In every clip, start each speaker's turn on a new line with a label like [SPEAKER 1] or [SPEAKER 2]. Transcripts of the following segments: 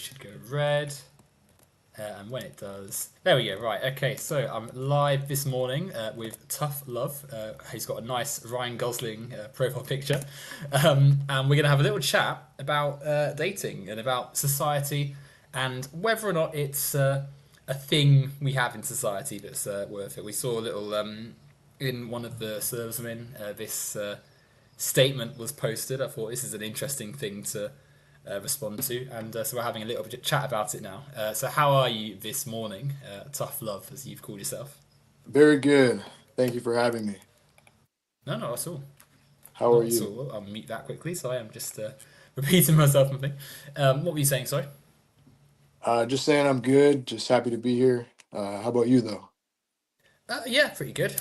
[SPEAKER 1] should go red. And when it does, there we go. Right, okay. So I'm live this morning with Tough Love. He's got a nice Ryan Gosling profile picture, and we're gonna have a little chat about dating and about society and whether or not it's a thing we have in society that's worth it. We saw a little in one of the servers I'm in. This statement was posted. I thought this is an interesting thing to respond to, and so we're having a little bit chat about it now. So how are you this morning? Tough love, as you've called yourself.
[SPEAKER 2] Very good. Thank you for having me.
[SPEAKER 1] No, not at all.
[SPEAKER 2] How are
[SPEAKER 1] Not at
[SPEAKER 2] you?
[SPEAKER 1] all. I'll mute that quickly. So I am just repeating myself. I think. What were you saying? Sorry.
[SPEAKER 2] Just saying I'm good. Just happy to be here. How about you, though?
[SPEAKER 1] Yeah, pretty good.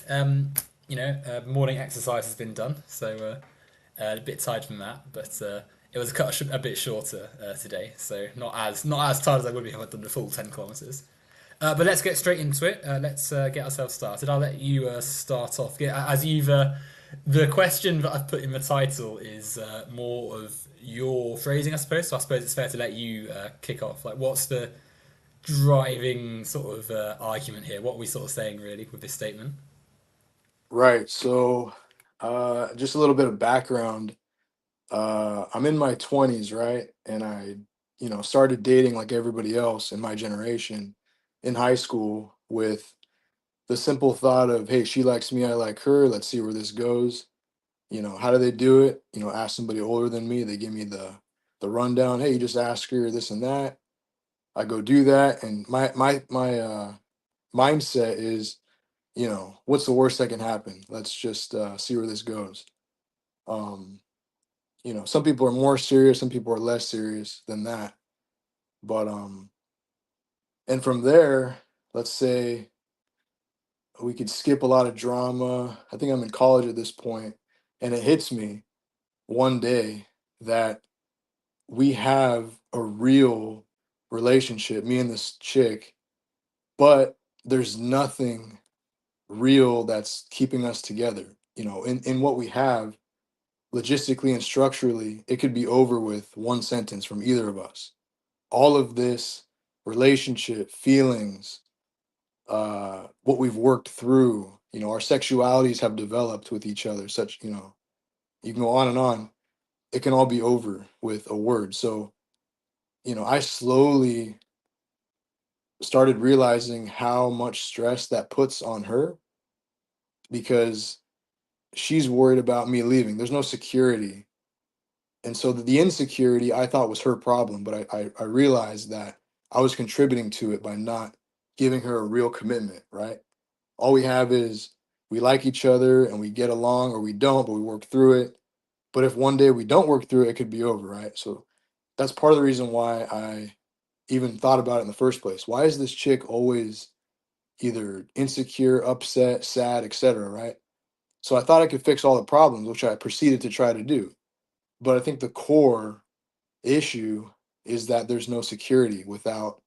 [SPEAKER 1] Morning exercise has been done, so a bit tired from that, but it was a bit shorter today, so not as tired as I would be if I'd done the full 10 kilometers. But let's get straight into it. Let's get ourselves started. I'll let you start off. Yeah, as you've the question that I've put in the title is more of your phrasing, I suppose. So I suppose it's fair to let you kick off. Like, what's the driving sort of argument here? What are we sort of saying really with this statement?
[SPEAKER 2] Right. Just a little bit of background. I'm in my 20s, right? And I started dating like everybody else in my generation in high school with the simple thought of, hey, she likes me, I like her. Let's see where this goes. How do they do it? Ask somebody older than me. They give me the rundown. Hey, you just ask her this and that. I go do that, and my mindset is, what's the worst that can happen? Let's just see where this goes. Um, some people are more serious, some people are less serious than that. But and from there, let's say we could skip a lot of drama. I think I'm in college at this point, and it hits me one day that we have a real relationship, me and this chick, but there's nothing real that's keeping us together. In what we have, logistically and structurally, it could be over with one sentence from either of us. All of this relationship, feelings, what we've worked through, our sexualities have developed with each other, such, you can go on and on. It can all be over with a word. So, I slowly started realizing how much stress that puts on her because she's worried about me leaving. There's no security. And so the insecurity I thought was her problem, but I realized that I was contributing to it by not giving her a real commitment, right? All we have is we like each other and we get along, or we don't, but we work through it. But if one day we don't work through it, it could be over, right? So that's part of the reason why I even thought about it in the first place. Why is this chick always either insecure, upset, sad, etc., right? So I thought I could fix all the problems, which I proceeded to try to do. But I think the core issue is that there's no security without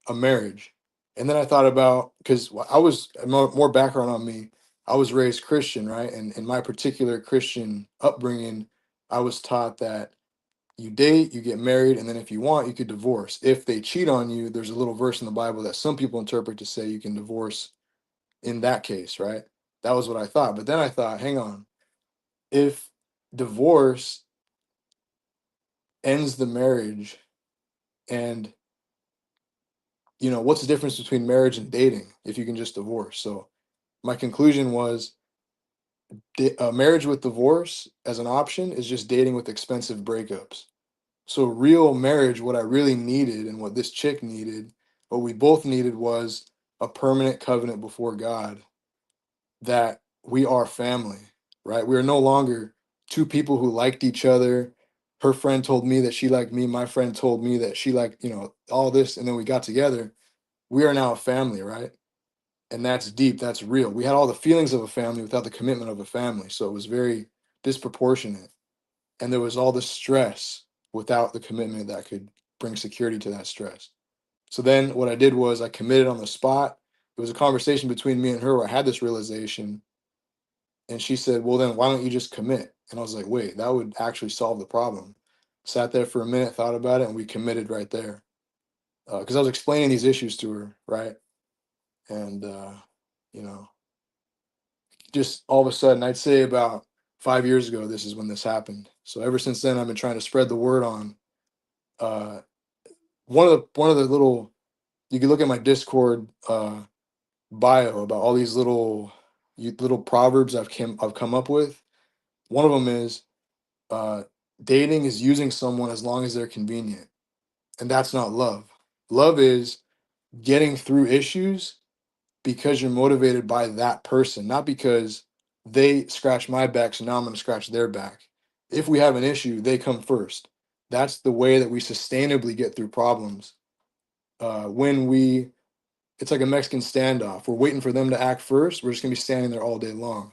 [SPEAKER 2] a marriage. And then I thought about, because I was more background on me. I was raised Christian, right? And in my particular Christian upbringing, I was taught that you date, you get married, and then if you want, you could divorce. If they cheat on you, there's a little verse in the Bible that some people interpret to say you can divorce in that case, right? That was what I thought. But then I thought, hang on, if divorce ends the marriage, and what's the difference between marriage and dating if you can just divorce? So my conclusion was marriage with divorce as an option is just dating with expensive breakups. So real marriage, what I really needed and what this chick needed, what we both needed was a permanent covenant before God that we are family, right? We are no longer two people who liked each other. Her friend told me that she liked me. My friend told me that she liked, all this. And then we got together. We are now a family, right? And that's deep. That's real. We had all the feelings of a family without the commitment of a family. So it was very disproportionate. And there was all the stress without the commitment that could bring security to that stress. So then what I did was I committed on the spot. It was a conversation between me and her where I had this realization. And she said, well, then why don't you just commit? And I was like, wait, that would actually solve the problem. Sat there for a minute, thought about it, and we committed right there. because I was explaining these issues to her, right? And you know, just all of a sudden, I'd say about 5 years ago, this is when this happened. So ever since then, I've been trying to spread the word on uh, one of the little. You can look at my Discord bio about all these little proverbs I've come up with. One of them is uh, dating is using someone as long as they're convenient, and that's not love. Love is getting through issues because you're motivated by that person, not because they scratch my back, so now I'm going to scratch their back. If we have an issue, they come first. That's the way that we sustainably get through problems. When we, it's like a Mexican standoff. We're waiting for them to act first. We're just going to be standing there all day long.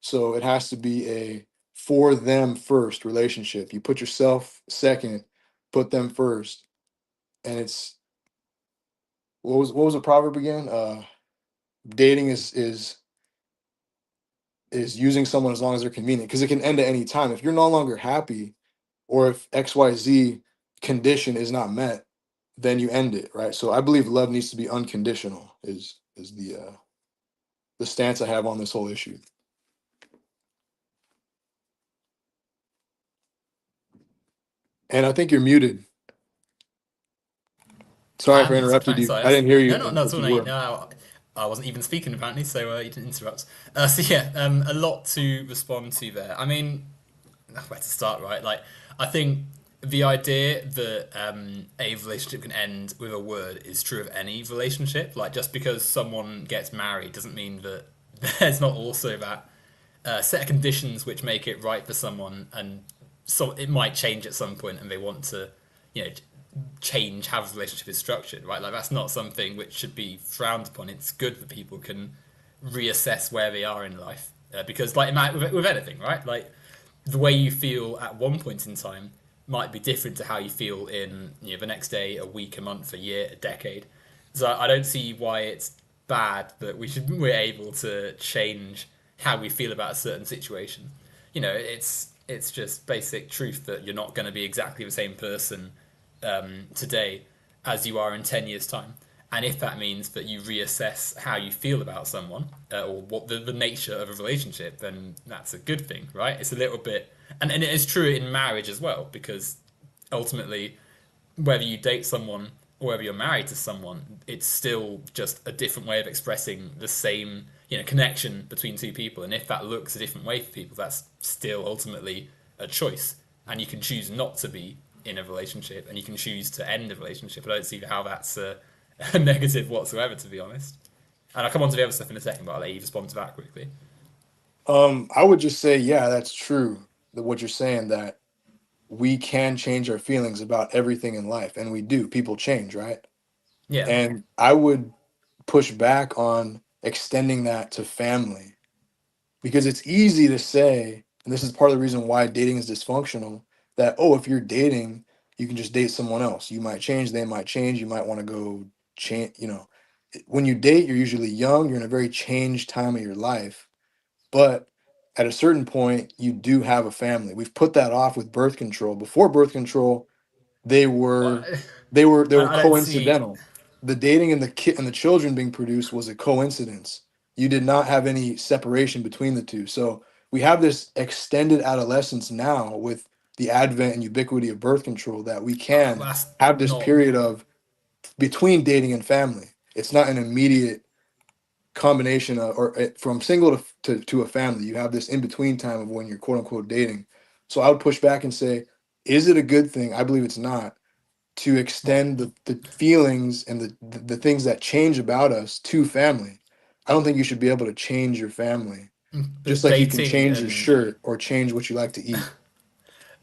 [SPEAKER 2] So it has to be a for them first relationship. You put yourself second, put them first, and it's what was the proverb again? Dating is using someone as long as they're convenient because it can end at any time. If you're no longer happy or if XYZ condition is not met, then you end it, right? So I believe love needs to be unconditional is the stance I have on this whole issue. And I think you're muted. Sorry
[SPEAKER 1] I
[SPEAKER 2] for
[SPEAKER 1] am muted.
[SPEAKER 2] interrupted
[SPEAKER 1] Apparently,
[SPEAKER 2] you.
[SPEAKER 1] sorry.
[SPEAKER 2] I didn't hear
[SPEAKER 1] No,
[SPEAKER 2] you
[SPEAKER 1] not at
[SPEAKER 2] if
[SPEAKER 1] all.
[SPEAKER 2] you
[SPEAKER 1] No,
[SPEAKER 2] were.
[SPEAKER 1] no, I wasn't even speaking apparently, so you didn't interrupt. So yeah, a lot to respond to there. I mean, where to start, right? Like, I think the idea that a relationship can end with a word is true of any relationship. Like, just because someone gets married doesn't mean that there's not also that set of conditions which make it right for someone, and so it might change at some point, and they want to, you know, change how the relationship is structured, right? Like that's not something which should be frowned upon. It's good that people can reassess where they are in life, because like with anything, right? Like the way you feel at one point in time might be different to how you feel in the next day, a week, a month, a year, a decade. So I don't see why it's bad that we're able to change how we feel about a certain situation. It's just basic truth that you're not going to be exactly the same person today as you are in 10 years' time. And if that means that you reassess how you feel about someone or what the nature of a relationship, then that's a good thing, right? It's a little bit, and it is true in marriage as well, because ultimately, whether you date someone or whether you're married to someone, it's still just a different way of expressing the same connection between two people. And if that looks a different way for people, that's still ultimately a choice. And you can choose not to be in a relationship, and you can choose to end a relationship. I don't see how that's a negative whatsoever, to be honest. And I'll come on to the other stuff in a second, but I'll let you respond to that quickly.
[SPEAKER 2] I would just say, yeah, that's true. That what you're saying that we can change our feelings about everything in life, and we do. People change, right?
[SPEAKER 1] Yeah.
[SPEAKER 2] And I would push back on extending that to family because it's easy to say, and this is part of the reason why dating is dysfunctional, that, oh, if you're dating, you can just date someone else. You might change, they might change, you might want to go change, when you date, you're usually young, you're in a very changed time of your life, but at a certain point, you do have a family. We've put that off with birth control. Before birth control, they
[SPEAKER 1] Well,
[SPEAKER 2] were they were
[SPEAKER 1] I don't see.
[SPEAKER 2] coincidental. The dating and the kid and the children being produced was a coincidence. You did not have any separation between the two. So we have this extended adolescence now with the advent and ubiquity of birth control that we can
[SPEAKER 1] That's
[SPEAKER 2] have this
[SPEAKER 1] not.
[SPEAKER 2] period of between dating and family. It's not an immediate combination of, or from single to a family. You have this in between time of when you're quote unquote dating. So I would push back and say, is it a good thing? I believe it's not to
[SPEAKER 1] Well,
[SPEAKER 2] extend the feelings and the things that change about us to family. I don't think you should be able to change your family, just
[SPEAKER 1] but
[SPEAKER 2] like you can
[SPEAKER 1] dating
[SPEAKER 2] change your
[SPEAKER 1] and
[SPEAKER 2] shirt or change what you like to eat.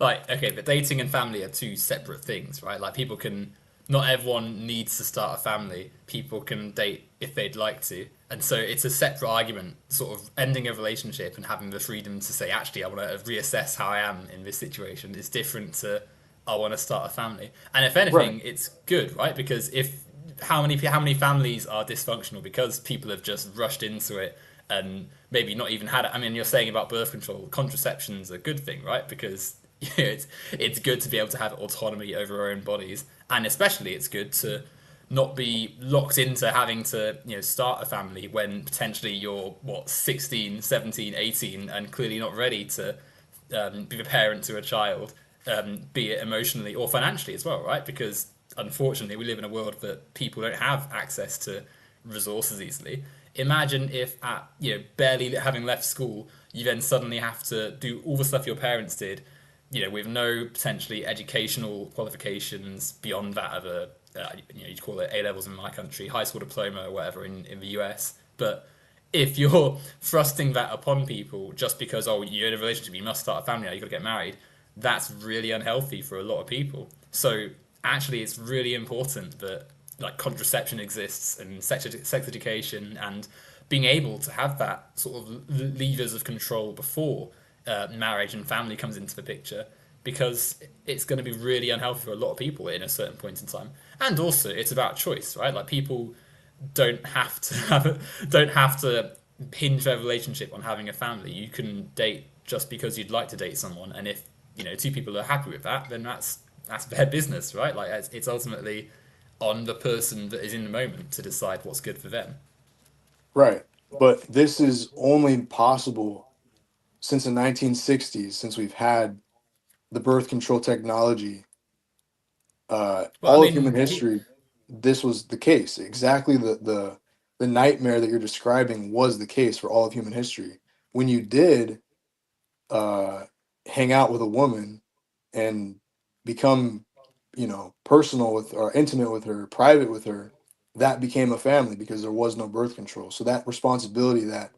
[SPEAKER 1] like okay, but dating and family are two separate things, right? Like people can. Not everyone needs to start a family. People can date if they'd like to, and so it's a separate argument. Sort of ending a relationship and having the freedom to say, actually, I want to reassess how I am in this situation is different to I want to start a family. And if
[SPEAKER 2] Right.
[SPEAKER 1] anything, it's good, right? Because if how many families are dysfunctional because people have just rushed into it and maybe not even had it. I mean, you're saying about birth control, contraception's a good thing, right? Because it's good to be able to have autonomy over our own bodies, and especially it's good to not be locked into having to start a family when potentially you're 16, 17, 18, and clearly not ready to be a parent to a child, be it emotionally or financially as well, right? Because unfortunately, we live in a world that people don't have access to resources easily. Imagine if at barely having left school, you then suddenly have to do all the stuff your parents did, with no potentially educational qualifications beyond that of a you'd call it A levels in my country, high school diploma or whatever in the US. But if you're thrusting that upon people just because you're in a relationship, you must start a family now, you've got to get married, that's really unhealthy for a lot of people. So actually, it's really important that like contraception exists and sex education and being able to have that sort of levers of control before marriage and family comes into the picture, because it's going to be really unhealthy for a lot of people in a certain point in time. And also, it's about choice, right? Like people don't have to hinge their relationship on having a family. You can date just because you'd like to date someone, and if two people are happy with that, then that's their business, right? Like it's ultimately on the person that is in the moment to decide what's good for them.
[SPEAKER 2] Right. But this is only possible since the 1960s, since we've had the birth control technology.
[SPEAKER 1] Well, I
[SPEAKER 2] All of human
[SPEAKER 1] mean,
[SPEAKER 2] history, this was the case. Exactly the nightmare that you're describing was the case for all of human history. When you did uh, hang out with a woman and become, personal with or intimate with her, private with her, that became a family because there was no birth control. So that responsibility that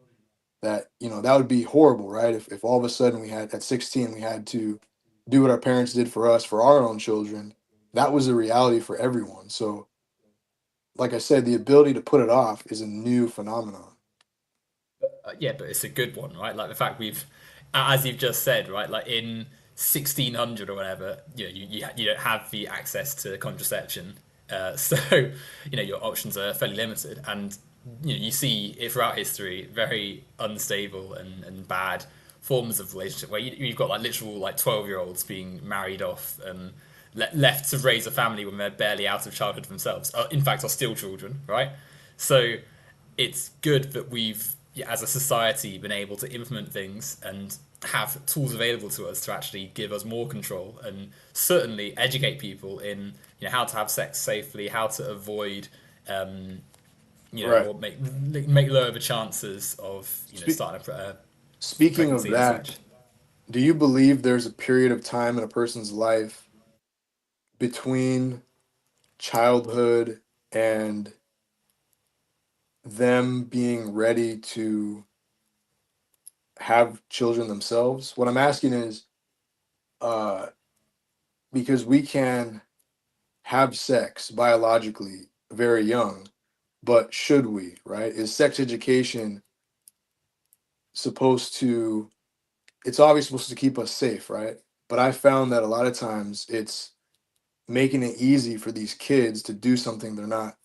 [SPEAKER 2] would be horrible, right? If all of a sudden we had at 16 we had to do what our parents did for us for our own children, that was a reality for everyone. So like I said, the ability to put it off is a new phenomenon.
[SPEAKER 1] yeah, but it's a good one, right? Like the fact as you've just said, right? Like in 1600 or whatever, you don't have the access to contraception, so your options are fairly limited, and you see it throughout history, very unstable and bad forms of relationship where you've got like literal like 12-year-olds being married off and left to raise a family when they're barely out of childhood themselves. In fact, are still children, right? So it's good that we've, yeah, as a society, been able to implement things and have tools available to us to actually give us more control and certainly educate people in how to have sex safely, how to avoid
[SPEAKER 2] Right.
[SPEAKER 1] or make lower the chances of
[SPEAKER 2] Spe-
[SPEAKER 1] starting a
[SPEAKER 2] Speaking of
[SPEAKER 1] pregnancy and
[SPEAKER 2] that,
[SPEAKER 1] such.
[SPEAKER 2] do you believe there's a period of time in a person's life between childhood and them being ready to have children themselves? What I'm asking is, uh, because we can have sex biologically very young, but should we, right? Is sex education supposed to, it's obviously supposed to keep us safe, right? But I found that a lot of times it's making it easy for these kids to do something they're not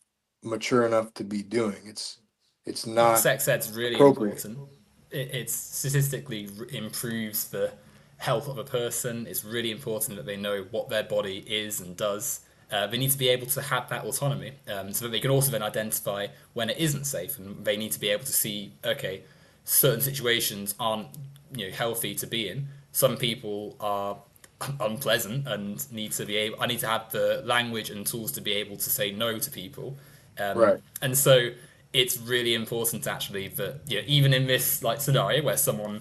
[SPEAKER 2] mature enough to be doing. It's
[SPEAKER 1] Well,
[SPEAKER 2] not
[SPEAKER 1] sex ed's really
[SPEAKER 2] appropriate.
[SPEAKER 1] important. It statistically improves the health of a person. It's really important that they know what their body is and does. They need to be able to have that autonomy, so that they can also then identify when it isn't safe, and they need to be able to see, okay, certain situations aren't healthy to be in. Some people are unpleasant and need to be able. I need to have the language and tools to be able to say no to people,
[SPEAKER 2] Right.
[SPEAKER 1] and so it's really important actually that even in this like scenario where someone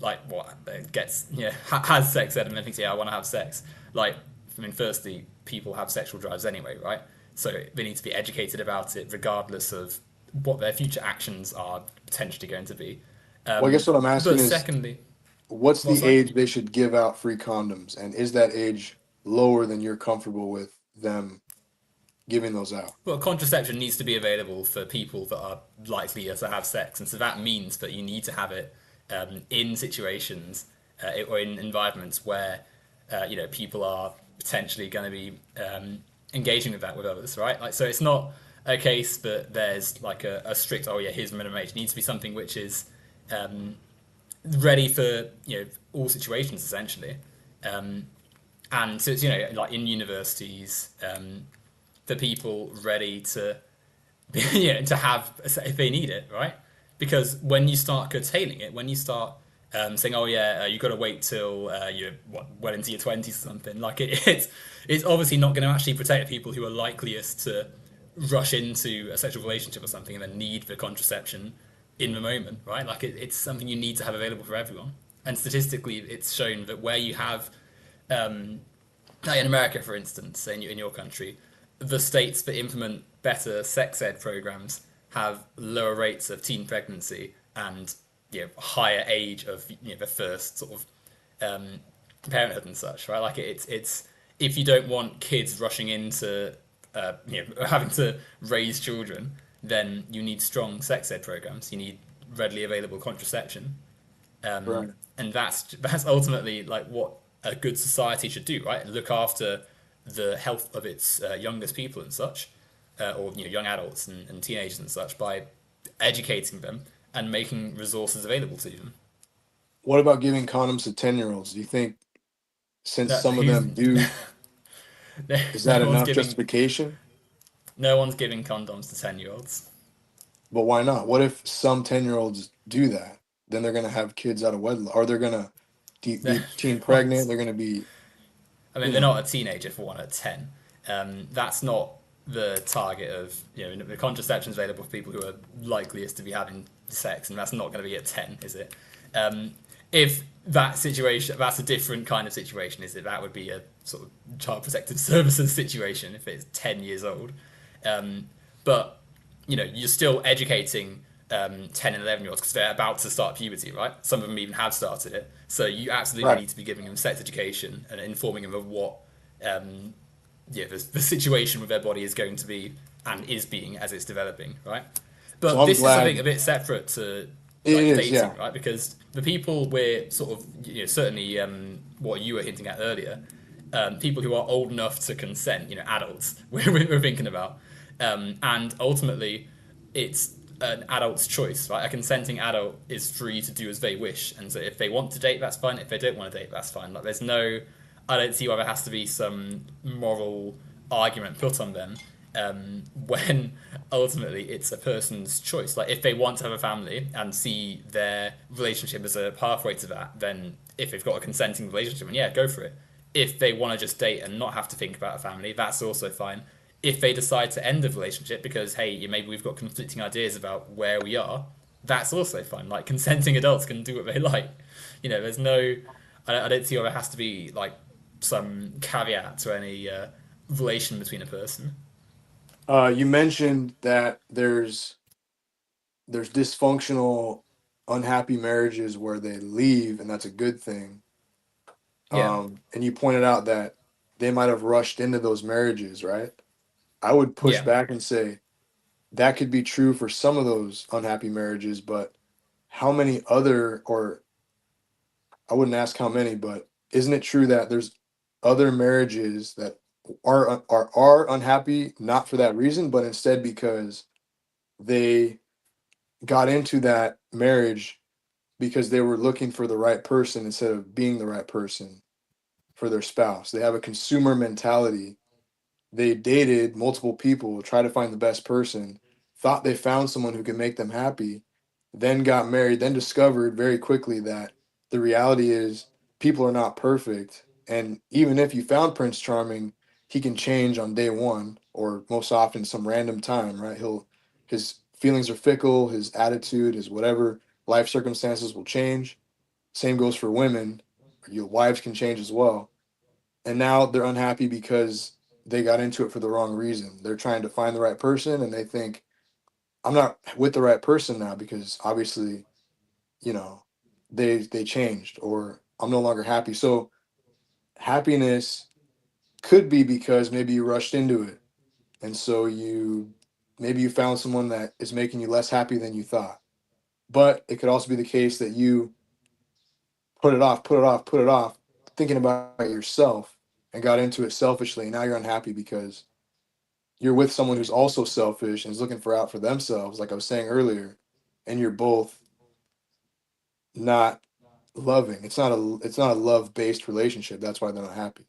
[SPEAKER 1] like what gets has sex ed and then thinks, yeah, I want to have sex. Like, I mean, firstly, people have sexual drives anyway, right? So they need to be educated about it regardless of what their future actions are potentially going to be.
[SPEAKER 2] Well, I guess what I'm asking
[SPEAKER 1] But
[SPEAKER 2] is,
[SPEAKER 1] secondly,
[SPEAKER 2] what's
[SPEAKER 1] well,
[SPEAKER 2] the
[SPEAKER 1] sorry.
[SPEAKER 2] age they should give out free condoms? And is that age lower than you're comfortable with them giving those out?
[SPEAKER 1] Well, contraception needs to be available for people that are likelier to have sex, and so that means that you need to have it in situations or in environments where people are potentially going to be engaging with that with others, right? Like, so it's not a case that there's like a strict, oh yeah, here's the minimum age. It needs to be something which is ready for all situations essentially. Um, and so it's, like in universities, the people ready to to have if they need it, right? Because when you start curtailing it, when you start saying, "Oh yeah, you got to wait till you're well into your 20s or something," like it's obviously not going to actually protect people who are likeliest to rush into a sexual relationship or something and then need the contraception in the moment, right? Like it's something you need to have available for everyone. And statistically, it's shown that where you have like in America, for instance, in your country, the states that implement better sex ed programs have lower rates of teen pregnancy and higher age of the first sort of um, parenthood and such, right? Like it's if you don't want kids rushing into having to raise children, then you need strong sex ed programs. You need readily available contraception,
[SPEAKER 2] Right.
[SPEAKER 1] and that's ultimately like what a good society should do, right? Look after the health of its youngest people and such, or young adults and teenagers and such by educating them and making resources available to them.
[SPEAKER 2] What about giving condoms to 10-year-olds? Do you think since
[SPEAKER 1] That
[SPEAKER 2] some of
[SPEAKER 1] who's
[SPEAKER 2] them do, is
[SPEAKER 1] no
[SPEAKER 2] that
[SPEAKER 1] one's
[SPEAKER 2] enough
[SPEAKER 1] giving
[SPEAKER 2] justification?
[SPEAKER 1] no one's giving condoms to 10-year-olds.
[SPEAKER 2] But why not? What if some 10-year-olds do that? Then they're going to have kids out of wedlock, or they're going to be teen pregnant. They're going to be,
[SPEAKER 1] I mean,
[SPEAKER 2] you
[SPEAKER 1] they're
[SPEAKER 2] know,
[SPEAKER 1] not a teenager for one at 10. That's not the target of, the contraception is available for people who are likeliest to be having sex, and that's not going to be at 10, is it? If that situation, that's a different kind of situation, is it? That would be a sort of child protective services situation if it's 10 years old. But you're still educating 10 and 11-year-olds because they're about to start puberty, right? Some of them even have started it. So you absolutely
[SPEAKER 2] right.
[SPEAKER 1] need to be giving them sex education and informing them of what the situation with their body is going to be and is being as it's developing, right?
[SPEAKER 2] So
[SPEAKER 1] But
[SPEAKER 2] I'm
[SPEAKER 1] this is something a
[SPEAKER 2] glad
[SPEAKER 1] bit separate to
[SPEAKER 2] it
[SPEAKER 1] like
[SPEAKER 2] is.
[SPEAKER 1] dating,
[SPEAKER 2] Yeah.
[SPEAKER 1] right? Because the people we're sort of certainly what you were hinting at earlier, people who are old enough to consent, adults, we're thinking about, and ultimately, it's an adult's choice, right? A consenting adult is free to do as they wish, and so if they want to date, that's fine. If they don't want to date, that's fine. Like, there's no, I don't see why there has to be some moral argument put on them when ultimately it's a person's choice. Like if they want to have a family and see their relationship as a pathway to that, then if they've got a consenting relationship, and yeah, go for it. If they want to just date and not have to think about a family, that's also fine. If they decide to end the relationship because hey, maybe we've got conflicting ideas about where we are, that's also fine. Like consenting adults can do what they like. There's no, I don't see why there has to be like some caveat to any relation between a person.
[SPEAKER 2] You mentioned that there's dysfunctional, unhappy marriages where they leave, and that's a good thing.
[SPEAKER 1] Yeah,
[SPEAKER 2] And you pointed out that they might have rushed into those marriages, right? I would push
[SPEAKER 1] yeah,
[SPEAKER 2] back and say that could be true for some of those unhappy marriages, but how many other, or I wouldn't ask how many, but isn't it true that there's other marriages that are unhappy not for that reason, but instead because they got into that marriage because they were looking for the right person instead of being the right person for their spouse. They have a consumer mentality. They dated multiple people, tried to find the best person, thought they found someone who could make them happy, then got married, then discovered very quickly that the reality is people are not perfect. And even if you found Prince Charming, he can change on day one or most often some random time, right? His feelings are fickle, his attitude, his whatever life circumstances will change. Same goes for women. Your wives can change as well, and now they're unhappy because they got into it for the wrong reason. They're trying to find the right person, and they think I'm not with the right person now because obviously, you know, they changed or I'm no longer happy. So happiness could be because maybe you rushed into it, and so you maybe you found someone that is making you less happy than you thought. But it could also be the case that you put it off, put it off, put it off, thinking about yourself and got into it selfishly. And now you're unhappy because you're with someone who's also selfish and is looking for out for themselves, like I was saying earlier, and you're both not. loving. It's not a love-based relationship. That's why they're not happy.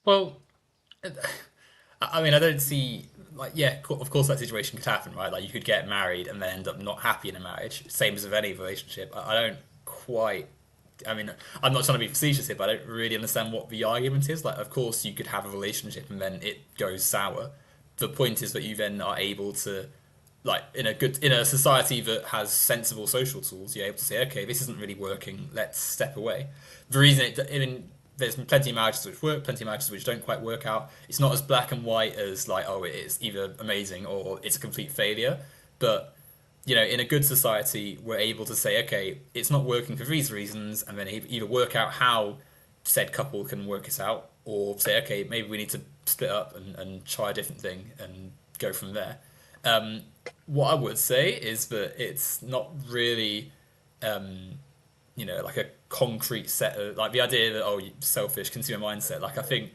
[SPEAKER 1] Well, I mean, I don't see like yeah, of course that situation could happen, right? Like you could get married and then end up not happy in a marriage. Same as with any relationship. I don't quite. I mean, I'm not trying to be facetious here, but I don't really understand what the argument is. Like, of course, you could have a relationship and then it goes sour. The point is that you then are able to, like, in a society that has sensible social tools, you're able to say, okay, this isn't really working. Let's step away. The reason I mean, there's plenty of marriages which work, plenty of marriages which don't quite work out. It's not as black and white as like, oh, it's either amazing or it's a complete failure. But in a good society, we're able to say, okay, it's not working for these reasons, and then either work out how said couple can work it out, or say, okay, maybe we need to split up and try a different thing and go from there. Um, what I would say is that it's not really, um, like a concrete set of like the idea that oh, selfish consumer mindset. Like I think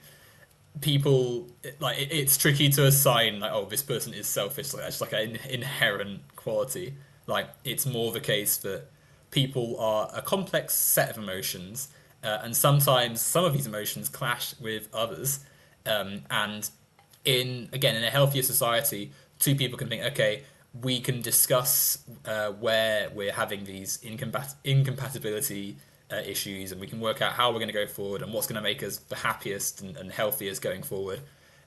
[SPEAKER 1] people like it's tricky to assign like oh this person is selfish like that's like an inherent quality. Like it's more the case that people are a complex set of emotions, and sometimes some of these emotions clash with others, and in a healthier society, two people can think, okay, we can discuss where we're having these incompatibility issues, and we can work out how we're going to go forward and what's going to make us the happiest and healthiest going forward.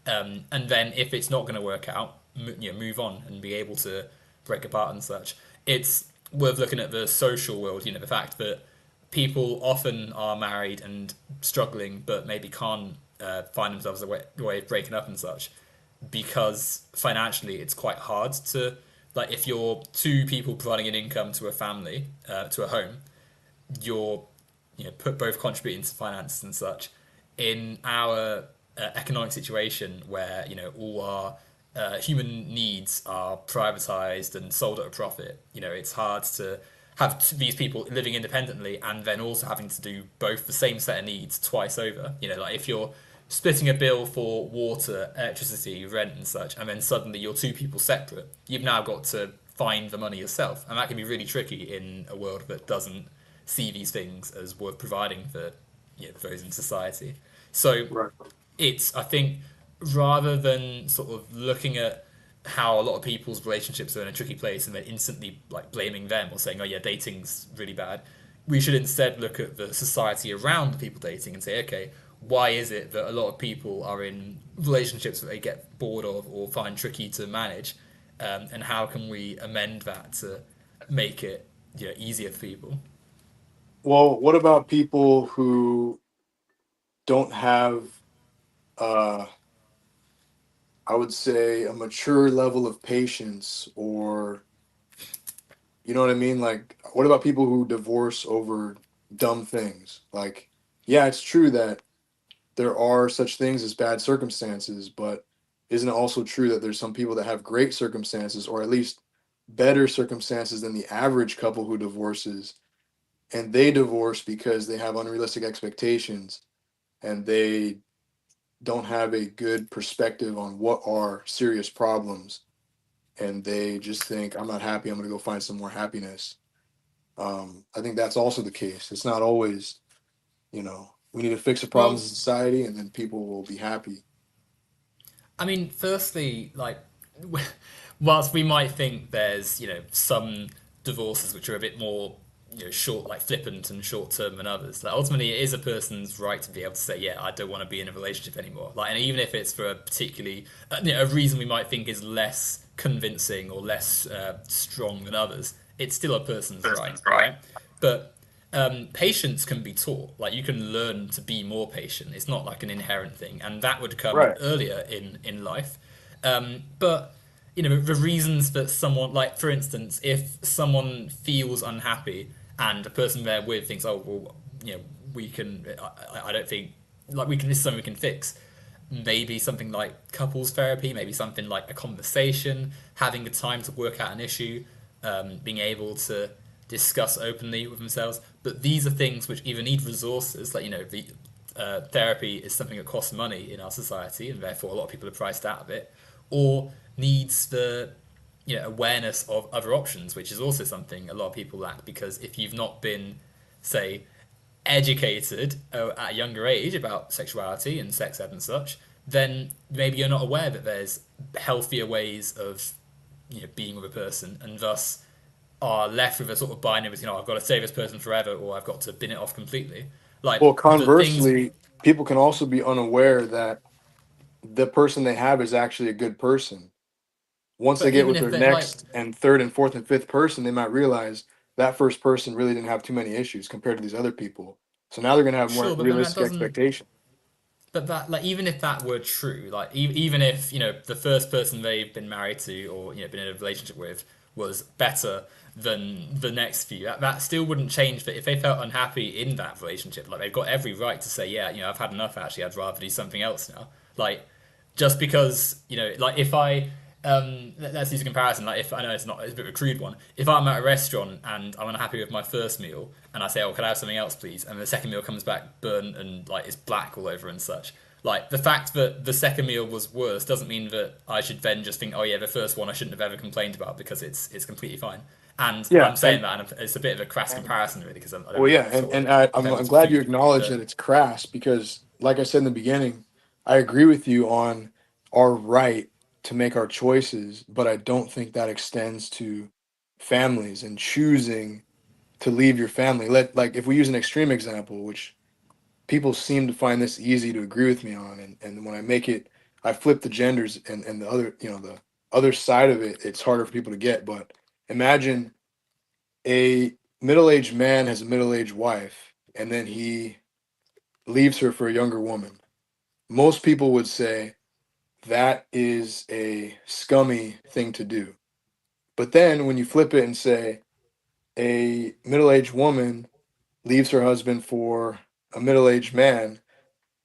[SPEAKER 1] And then if it's not going to work out, move on and be able to break apart and such. It's worth looking at the social world. The fact that people often are married and struggling, but maybe can't find themselves a way of breaking up and such, because financially it's quite hard to like if you're two people providing an income to a family, to a home, you're put both contributing to finance and such. In our economic situation where all our human needs are privatized and sold at a profit, it's hard to have these people living independently and then also having to do both the same set of needs twice over. Like if you're splitting a bill for water, electricity, rent, and such, and then suddenly you're two people separate, you've now got to find the money yourself, and that can be really tricky in a world that doesn't see these things as worth providing for those in society. So
[SPEAKER 2] Right.
[SPEAKER 1] it's I think rather than sort of looking at how a lot of people's relationships are in a tricky place and then instantly like blaming them or saying oh yeah dating's really bad, we should instead look at the society around the people dating and say okay, why is it that a lot of people are in relationships that they get bored of or find tricky to manage, and how can we amend that to make it easier for people.
[SPEAKER 2] Well, what about people who don't have, uh, I would say, a mature level of patience, or you know what I mean? Like, what about people who divorce over dumb things? Like, yeah, it's true that there are such things as bad circumstances, but isn't it also true that there's some people that have great circumstances, or at least better circumstances than the average couple who divorces, and they divorce because they have unrealistic expectations and they don't have a good perspective on what are serious problems, and they just think I'm not happy, I'm going to go find some more happiness. I think that's also the case. It's not always, we need to fix the problems
[SPEAKER 1] Well,
[SPEAKER 2] in society and then people will be happy.
[SPEAKER 1] I mean, firstly, like, whilst we might think there's, some divorces which are a bit more, short, like flippant and short term than others, like, ultimately it is a person's right to be able to say, yeah, I don't want to be in a relationship anymore. Like, and even if it's for a particularly, a reason we might think is less convincing or less strong than others, it's still a person's right,
[SPEAKER 2] Person's right.
[SPEAKER 1] right? But patience can be taught. Like you can learn to be more patient. It's not like an inherent thing, and that would come
[SPEAKER 2] Right.
[SPEAKER 1] earlier in life. But the reasons that someone, like for instance, if someone feels unhappy and the person they're with thinks, oh well, we can. I don't think like we can. This is something we can fix. Maybe something like couples therapy, maybe something like a conversation, having the time to work out an issue, being able to discuss openly with themselves. But these are things which either need resources, like the therapy is something that costs money in our society, and therefore a lot of people are priced out of it, or needs the awareness of other options, which is also something a lot of people lack because if you've not been say, educated at a younger age about sexuality and sex ed and such, then maybe you're not aware that there's healthier ways of being with a person, and thus are left with a sort of binary between, I've got to save this person forever or I've got to bin it off completely. Like
[SPEAKER 2] Well,
[SPEAKER 1] the things,
[SPEAKER 2] conversely, people can also be unaware that the person they have is actually a good person. Once they
[SPEAKER 1] but
[SPEAKER 2] get
[SPEAKER 1] even
[SPEAKER 2] with
[SPEAKER 1] if
[SPEAKER 2] their
[SPEAKER 1] they're like,
[SPEAKER 2] next and third and fourth and fifth person, they might realize that first person really didn't have too many issues compared to these other people. So now they're going to have more
[SPEAKER 1] sure, but then that
[SPEAKER 2] realistic
[SPEAKER 1] doesn't.
[SPEAKER 2] expectations.
[SPEAKER 1] But that, like, even if that were true, like, even if the first person they've been married to or been in a relationship with was better than the next few, that still wouldn't change. That if they felt unhappy in that relationship, like, they've got every right to say, yeah, I've had enough. Actually, I'd rather do something else now. Like, just because like, if I let's use a comparison. Like, if I know it's a bit of a crude one, if I'm at a restaurant and I'm unhappy with my first meal and I say, oh, can I have something else please, and the second meal comes back burnt and like it's black all over and such, like, the fact that the second meal was worse doesn't mean that I should then just think, oh yeah, the first one I shouldn't have ever complained about because it's completely fine. And
[SPEAKER 2] Yeah,
[SPEAKER 1] I'm saying that, and it's a bit of a crass comparison, really, because I don't
[SPEAKER 2] well,
[SPEAKER 1] want
[SPEAKER 2] yeah,
[SPEAKER 1] to
[SPEAKER 2] and
[SPEAKER 1] sort of
[SPEAKER 2] and I, I'm
[SPEAKER 1] compare
[SPEAKER 2] I'm
[SPEAKER 1] them to
[SPEAKER 2] glad you
[SPEAKER 1] food.
[SPEAKER 2] acknowledge that
[SPEAKER 1] But
[SPEAKER 2] it's crass because, like I said in the beginning, I agree with you on our right to make our choices, but I don't think that extends to families and choosing to leave your family. Like if we use an extreme example, which people seem to find this easy to agree with me on, and when I make it, I flip the genders and the other, the other side of it, it's harder for people to get. But imagine a middle-aged man has a middle-aged wife and then he leaves her for a younger woman. Most people would say that is a scummy thing to do. But then when you flip it and say a middle-aged woman leaves her husband for a middle-aged man,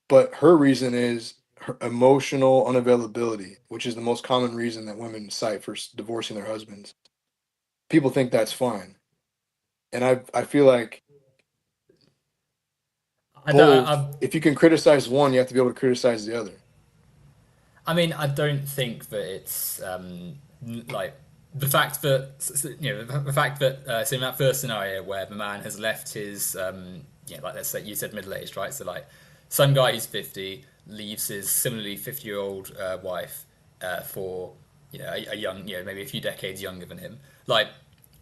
[SPEAKER 2] but her reason is her emotional unavailability, which is the most common reason that women cite for divorcing their husbands. People think that's fine. And I feel like
[SPEAKER 1] I don't.
[SPEAKER 2] both, if you can criticize one, you have to be able to criticize the other.
[SPEAKER 1] I mean, I don't think that it's like the fact that the fact that so in that first scenario where the man has left his like, let's say you said middle aged, right? So like, some guy who's 50 leaves his similarly 50-year-old wife for a young, maybe a few decades younger than him. Like,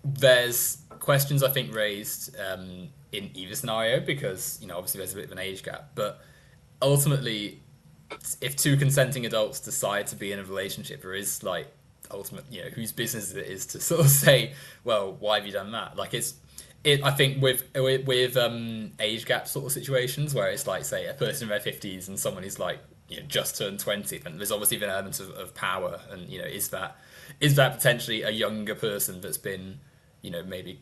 [SPEAKER 1] there's questions I think raised in either scenario because obviously there's a bit of an age gap, but ultimately, if two consenting adults decide to be in a relationship, there is, like, ultimate, whose business it is to sort of say, well, why have you done that? Like, I think with age gap sort of situations where it's like, say, a person in their 50s and someone who's like, just turned 20, then there's obviously an element of power, and is that potentially a younger person that's been maybe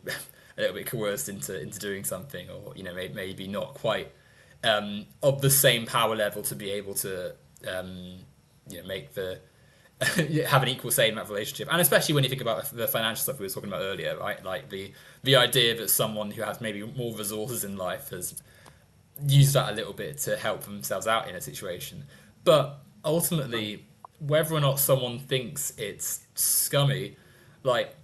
[SPEAKER 1] a little bit coerced into doing something, or maybe not quite of the same power level to be able to make the have an equal say in that relationship. And especially when you think about the financial stuff we were talking about earlier, right? Like, the idea that someone who has maybe more resources in life has used that a little bit to help themselves out in a situation. But ultimately, whether or not someone thinks it's scummy, like,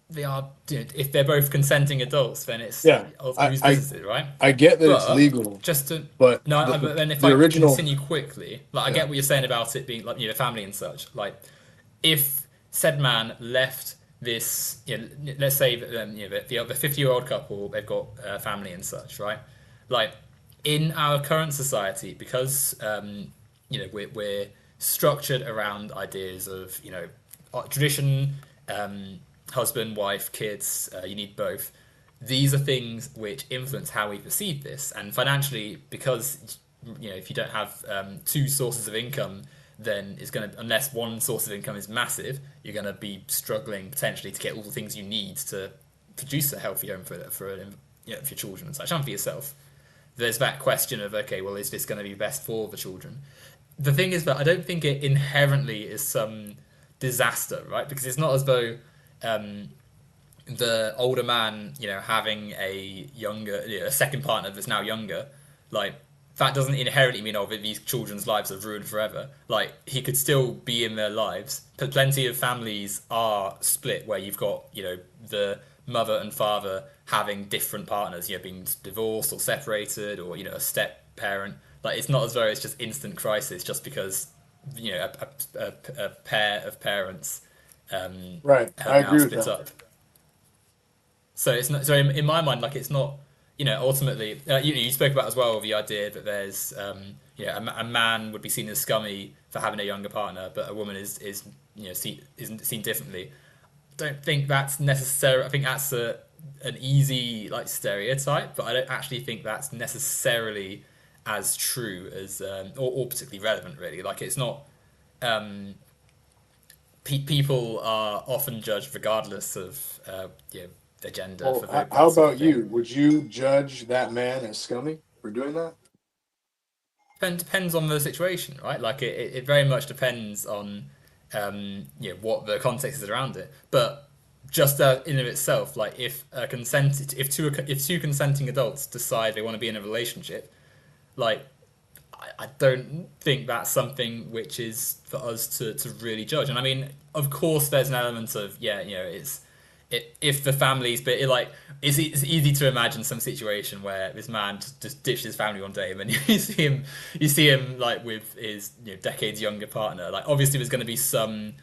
[SPEAKER 1] they are, if they're both consenting adults, then it's
[SPEAKER 2] Yeah, I
[SPEAKER 1] whose
[SPEAKER 2] I,
[SPEAKER 1] business is it, right?
[SPEAKER 2] I get that it's
[SPEAKER 1] But
[SPEAKER 2] legal,
[SPEAKER 1] just to
[SPEAKER 2] but
[SPEAKER 1] no,
[SPEAKER 2] the
[SPEAKER 1] but then if
[SPEAKER 2] the
[SPEAKER 1] I
[SPEAKER 2] original,
[SPEAKER 1] continue quickly, like, I
[SPEAKER 2] yeah,
[SPEAKER 1] get what you're saying about it being like family and such. Like, if said man left this, let's say that the 50-year-old couple, they've got family and such, right? Like, in our current society, because we're structured around ideas of tradition, um, husband, wife, kids. You need both. These are things which influence how we perceive this, and financially, because if you don't have two sources of income, then it's going to, unless one source of income is massive, you're going to be struggling potentially to get all the things you need to produce a healthy home for for your children and such, and for yourself. There's that question of, okay, well, is this going to be best for the children? The thing is that I don't think it inherently is some disaster, right? Because it's not as though um, the older man, having a younger, a second partner that's now younger, like, that doesn't inherently mean, oh, that these children's lives are ruined forever. Like, he could still be in their lives. But plenty of families are split where you've got, the mother and father having different partners, being divorced or separated, or a step parent. Like it's not as though it's just instant crisis just because a pair of parents
[SPEAKER 2] Right. I
[SPEAKER 1] have now
[SPEAKER 2] agree with
[SPEAKER 1] split
[SPEAKER 2] that.
[SPEAKER 1] up. So it's not. So in my mind, like it's not. Ultimately, you spoke about as well the idea that there's, a man would be seen as scummy for having a younger partner, but a woman is isn't seen differently. Don't think that's necessary. I think that's an easy like stereotype, but I don't actually think that's necessarily as true as or particularly relevant. Really, like it's not. Um, People are often judged regardless of their gender
[SPEAKER 2] Well,
[SPEAKER 1] for
[SPEAKER 2] how
[SPEAKER 1] that sort of
[SPEAKER 2] about
[SPEAKER 1] thing.
[SPEAKER 2] you? Would you judge that man as scummy for doing that?
[SPEAKER 1] Depends on the situation, right? Like it very much depends on what the context is around it. But just in of itself, like if two consenting adults decide they want to be in a relationship, like I don't think that's something which is for us to really judge. And I mean, of course, there's an element of if the family's bit like it's easy to imagine some situation where this man just ditched his family one day and then you see him like with his decades younger partner. Like obviously, there's going to be some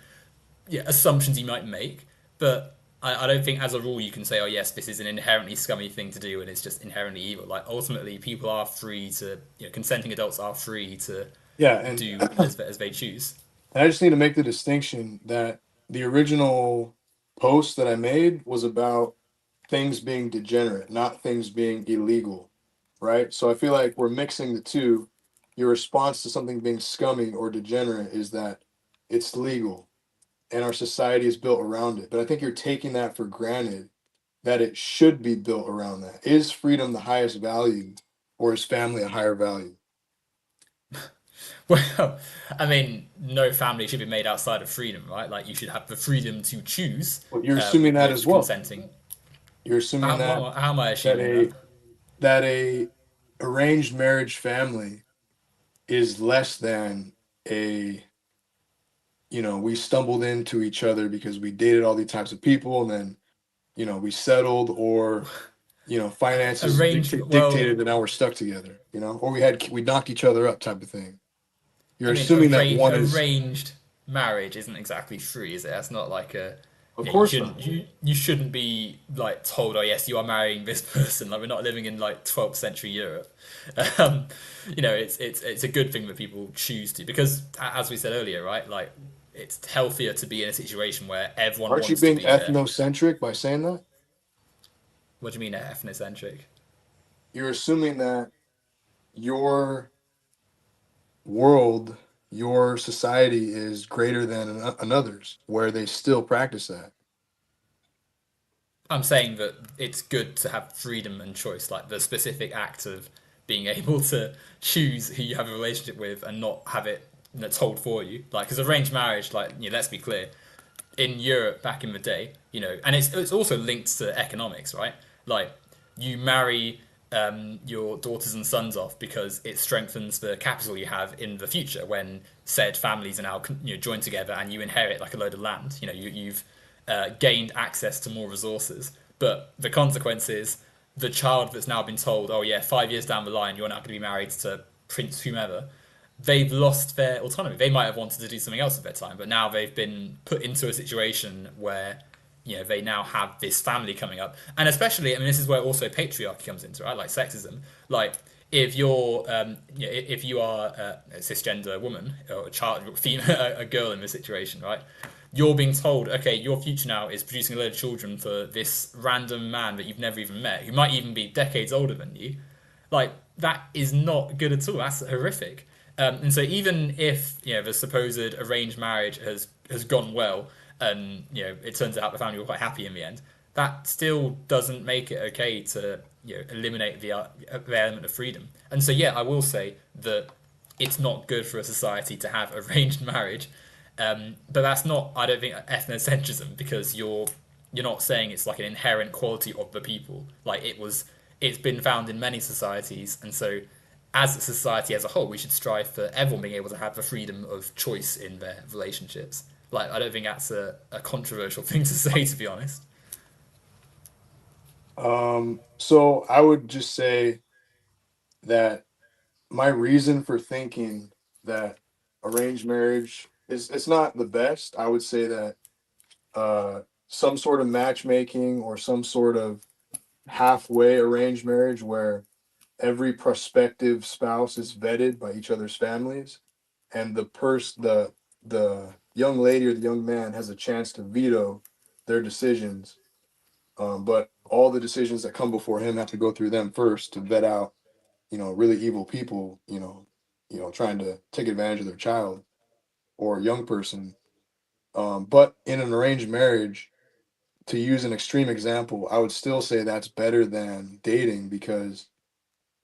[SPEAKER 1] assumptions you might make, but I don't think as a rule you can say, oh yes, this is an inherently scummy thing to do and it's just inherently evil. Like ultimately, people are free to, consenting adults are free to
[SPEAKER 2] Yeah, and
[SPEAKER 1] do as they choose.
[SPEAKER 2] I just need to make the distinction that the original post that I made was about things being degenerate, not things being illegal, right? So I feel like we're mixing the two. Your response to something being scummy or degenerate is that it's legal and our society is built around it. But I think you're taking that for granted that it should be built around that. Is freedom the highest value or is family a higher value?
[SPEAKER 1] Well, I mean, no family should be made outside of freedom, right? Like you should have the freedom to choose
[SPEAKER 2] Well, you're assuming that as
[SPEAKER 1] with
[SPEAKER 2] well.
[SPEAKER 1] consenting.
[SPEAKER 2] You're assuming
[SPEAKER 1] How am I
[SPEAKER 2] that
[SPEAKER 1] assuming that?
[SPEAKER 2] a arranged marriage family is less than a we stumbled into each other because we dated all these types of people and then we settled or finances
[SPEAKER 1] Arranged,
[SPEAKER 2] dictated
[SPEAKER 1] well,
[SPEAKER 2] that now we're stuck together, or we knocked each other up type of thing. You're
[SPEAKER 1] I mean,
[SPEAKER 2] assuming that one is,
[SPEAKER 1] arranged marriage isn't exactly free, is it? That's not like a.
[SPEAKER 2] of
[SPEAKER 1] Yeah,
[SPEAKER 2] course not.
[SPEAKER 1] you shouldn't be like told, oh yes, you are marrying this person. Like we're not living in like 12th century Europe. Um, it's a good thing that people choose to because as we said earlier, right? Like it's healthier to be in a situation where everyone
[SPEAKER 2] Aren't you
[SPEAKER 1] wants to
[SPEAKER 2] being
[SPEAKER 1] be there.
[SPEAKER 2] ethnocentric by saying that?
[SPEAKER 1] What do you mean ethnocentric?
[SPEAKER 2] You're assuming that your world, your society is greater than another's, where they still practice that.
[SPEAKER 1] I'm saying that it's good to have freedom and choice, like the specific act of being able to choose who you have a relationship with and not have it told for you. Like, because arranged marriage, like, let's be clear, in Europe back in the day, and it's also linked to economics, right? Like, you marry your daughters and sons off because it strengthens the capital you have in the future when said families are now joined together and you inherit like a load of land. You've gained access to more resources, but the consequence is the child that's now been told, oh yeah, 5 years down the line you're not going to be married to Prince whomever. They've lost their autonomy. They might have wanted to do something else with their time, but now they've been put into a situation where they now have this family coming up, and especially, I mean, this is where also patriarchy comes into, right? Like sexism. Like if you're, if you are a cisgender woman or a child, female, a girl in this situation, right? You're being told, okay, your future now is producing a load of children for this random man that you've never even met, who might even be decades older than you. Like that is not good at all. That's horrific. And so even if the supposed arranged marriage has gone well, and it turns out the family were quite happy in the end, that still doesn't make it okay to eliminate the element of freedom. And so yeah, I will say that it's not good for a society to have arranged marriage, but that's not, I don't think, ethnocentrism, because you're not saying it's like an inherent quality of the people. Like it's been found in many societies, and so as a society as a whole, we should strive for everyone being able to have the freedom of choice in their relationships. Like I don't think that's a controversial thing to say, to be honest.
[SPEAKER 2] So I would just say that my reason for thinking that arranged marriage is it's not the best. I would say that some sort of matchmaking or some sort of halfway arranged marriage where every prospective spouse is vetted by each other's families, and the young lady or the young man has a chance to veto their decisions. But all the decisions that come before him have to go through them first to vet out, really evil people, trying to take advantage of their child or young person. But in an arranged marriage, to use an extreme example, I would still say that's better than dating because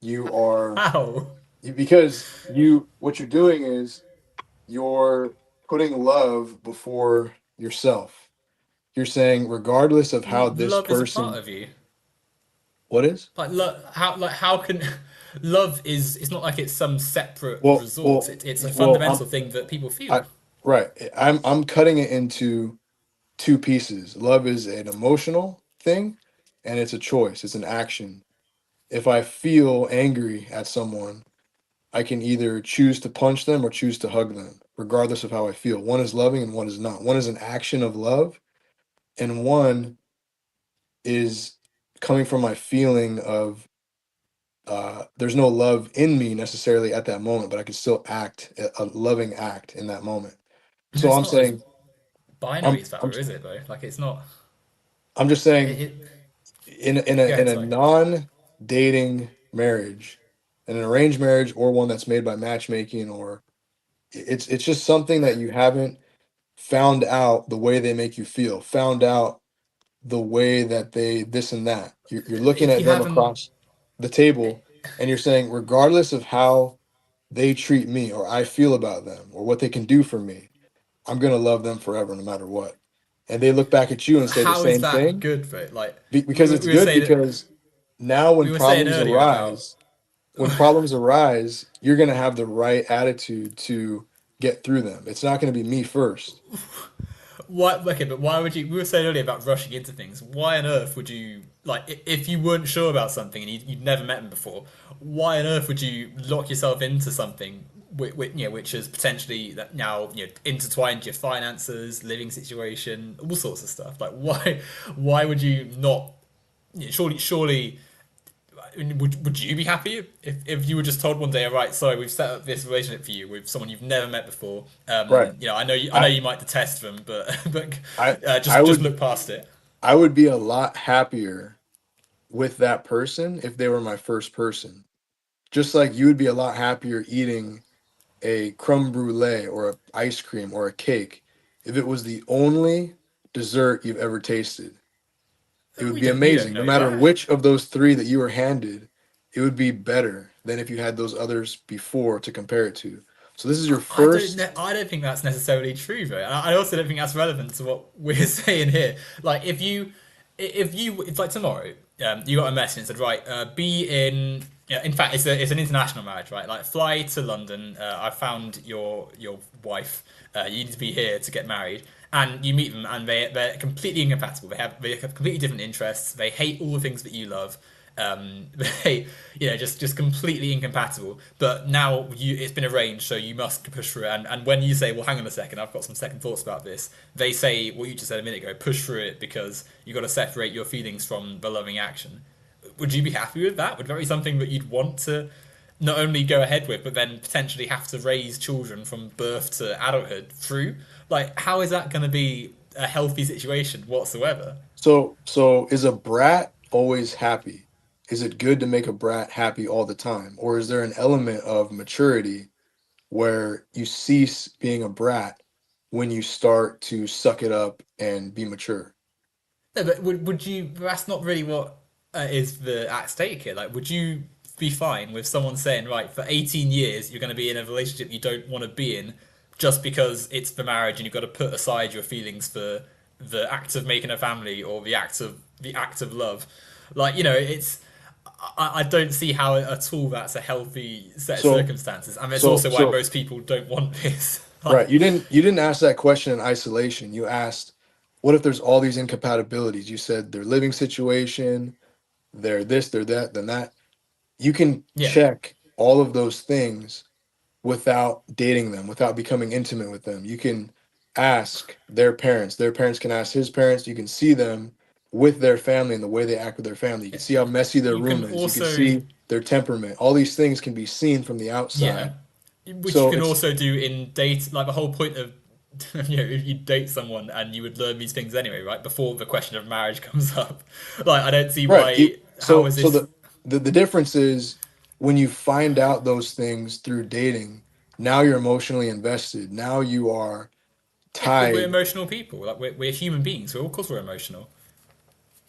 [SPEAKER 2] you are
[SPEAKER 1] How?
[SPEAKER 2] because you what you're doing is you're putting love before yourself. You're saying regardless of how this
[SPEAKER 1] Love is a part
[SPEAKER 2] person
[SPEAKER 1] of you.
[SPEAKER 2] what is?
[SPEAKER 1] How can love is? It's not like it's some separate
[SPEAKER 2] Well,
[SPEAKER 1] resource.
[SPEAKER 2] well,
[SPEAKER 1] It's a
[SPEAKER 2] well,
[SPEAKER 1] fundamental thing that people
[SPEAKER 2] I
[SPEAKER 1] feel.
[SPEAKER 2] right. I'm cutting it into two pieces. Love is an emotional thing and it's a choice. It's an action. If I feel angry at someone, I can either choose to punch them or choose to hug them, regardless of how I feel. One is loving and one is not. One is an action of love, and one is coming from my feeling of there's no love in me necessarily at that moment, but I can still act a loving act in that moment. So
[SPEAKER 1] It's
[SPEAKER 2] I'm
[SPEAKER 1] not as
[SPEAKER 2] saying
[SPEAKER 1] binary
[SPEAKER 2] I'm
[SPEAKER 1] as that,
[SPEAKER 2] I'm
[SPEAKER 1] or is it though? Like it's not.
[SPEAKER 2] I'm just
[SPEAKER 1] It,
[SPEAKER 2] saying
[SPEAKER 1] it
[SPEAKER 2] in
[SPEAKER 1] Go ahead.
[SPEAKER 2] a
[SPEAKER 1] Sorry.
[SPEAKER 2] non-dating marriage, in an arranged marriage or one that's made by matchmaking or it's just something that you haven't found out the way they make you feel, found out the way that they this and that. You're looking
[SPEAKER 1] If
[SPEAKER 2] at
[SPEAKER 1] you
[SPEAKER 2] them
[SPEAKER 1] haven't,
[SPEAKER 2] across the table and you're saying, regardless of how they treat me or I feel about them or what they can do for me, I'm going to love them forever no matter what. And they look back at you and say the
[SPEAKER 1] how is
[SPEAKER 2] same
[SPEAKER 1] that
[SPEAKER 2] thing
[SPEAKER 1] good though? Like
[SPEAKER 2] because it's
[SPEAKER 1] we were
[SPEAKER 2] good
[SPEAKER 1] saying,
[SPEAKER 2] because now
[SPEAKER 1] we were saying earlier about
[SPEAKER 2] when problems arise, you're going to have the right attitude to get through them. It's not going to be me first.
[SPEAKER 1] what. Okay, but why would you? We were saying earlier about rushing into things. Why on earth would you like if you weren't sure about something and you'd never met them before? Why on earth would you lock yourself into something? Which is potentially that now intertwined your finances, living situation, all sorts of stuff. Like, why would you not? Surely, would you be happy if you were just told one day, all right, sorry, we've set up this relationship for you with someone you've never met before.
[SPEAKER 2] Right.
[SPEAKER 1] I know
[SPEAKER 2] I
[SPEAKER 1] you might detest them, but but
[SPEAKER 2] I I
[SPEAKER 1] just
[SPEAKER 2] would
[SPEAKER 1] look past it.
[SPEAKER 2] I would be a lot happier with that person if they were my first person. Just like you would be a lot happier eating a creme brulee or a ice cream or a cake if it was the only dessert you've ever tasted. It would
[SPEAKER 1] We
[SPEAKER 2] be
[SPEAKER 1] don't you don't
[SPEAKER 2] amazing. No
[SPEAKER 1] know
[SPEAKER 2] matter
[SPEAKER 1] that.
[SPEAKER 2] which of those three that you were handed, it would be better than if you had those others before to compare it to. So this is your
[SPEAKER 1] I don't
[SPEAKER 2] first.
[SPEAKER 1] know. I don't think that's necessarily true, though. I also don't think that's relevant to what we're saying here. Like, it's like tomorrow, you got a message and said, right, be in. Yeah, in fact, it's an international marriage, right? Like, fly to London. I found your wife. You need to be here to get married, and you meet them, and they're completely incompatible. They have completely different interests. They hate all the things that you love. They just completely incompatible, but now it's been arranged, so you must push through it. And when you say, well, hang on a second, I've got some second thoughts about this, they say what you just said a minute ago, push through it because you've got to separate your feelings from the loving action. Would you be happy with that? Would that be something that you'd want to not only go ahead with, but then potentially have to raise children from birth to adulthood through? Like, how is that going to be a healthy situation whatsoever?
[SPEAKER 2] So is a brat always happy? Is it good to make a brat happy all the time? Or is there an element of maturity where you cease being a brat when you start to suck it up and be mature?
[SPEAKER 1] No, but would you? That's not really what is the at stake here. Like, would you be fine with someone saying, right, for 18 years you're going to be in a relationship you don't want to be in, just because it's for marriage and you've got to put aside your feelings for the act of making a family or the act of love. Like, it's. I don't see how at all that's a healthy set of
[SPEAKER 2] So
[SPEAKER 1] circumstances, and it's
[SPEAKER 2] so
[SPEAKER 1] also why
[SPEAKER 2] so
[SPEAKER 1] most people don't want this. Like,
[SPEAKER 2] right, you didn't ask that question in isolation. You asked, what if there's all these incompatibilities? You said their living situation, they're this, they're that, then that. You can
[SPEAKER 1] Yeah.
[SPEAKER 2] check all of those things without dating them, without becoming intimate with them. You can ask their parents can ask his parents. You can see them with their family and the way they act with their family. You can see how messy their
[SPEAKER 1] You can
[SPEAKER 2] room is. You can
[SPEAKER 1] also,
[SPEAKER 2] see their temperament. All these things can be seen from the
[SPEAKER 1] yeah,
[SPEAKER 2] outside.
[SPEAKER 1] which you
[SPEAKER 2] So
[SPEAKER 1] can
[SPEAKER 2] it's
[SPEAKER 1] also do in date. Like the whole point of, if you date someone and you would learn these things anyway, right? Before the question of marriage comes up. Like I don't see
[SPEAKER 2] right.
[SPEAKER 1] why. How is
[SPEAKER 2] So
[SPEAKER 1] this?
[SPEAKER 2] the difference is when you find out those things through dating, now you're emotionally invested. Now you are
[SPEAKER 1] Yeah, we're
[SPEAKER 2] tied.
[SPEAKER 1] emotional people. Like we're human beings. So of course we're emotional.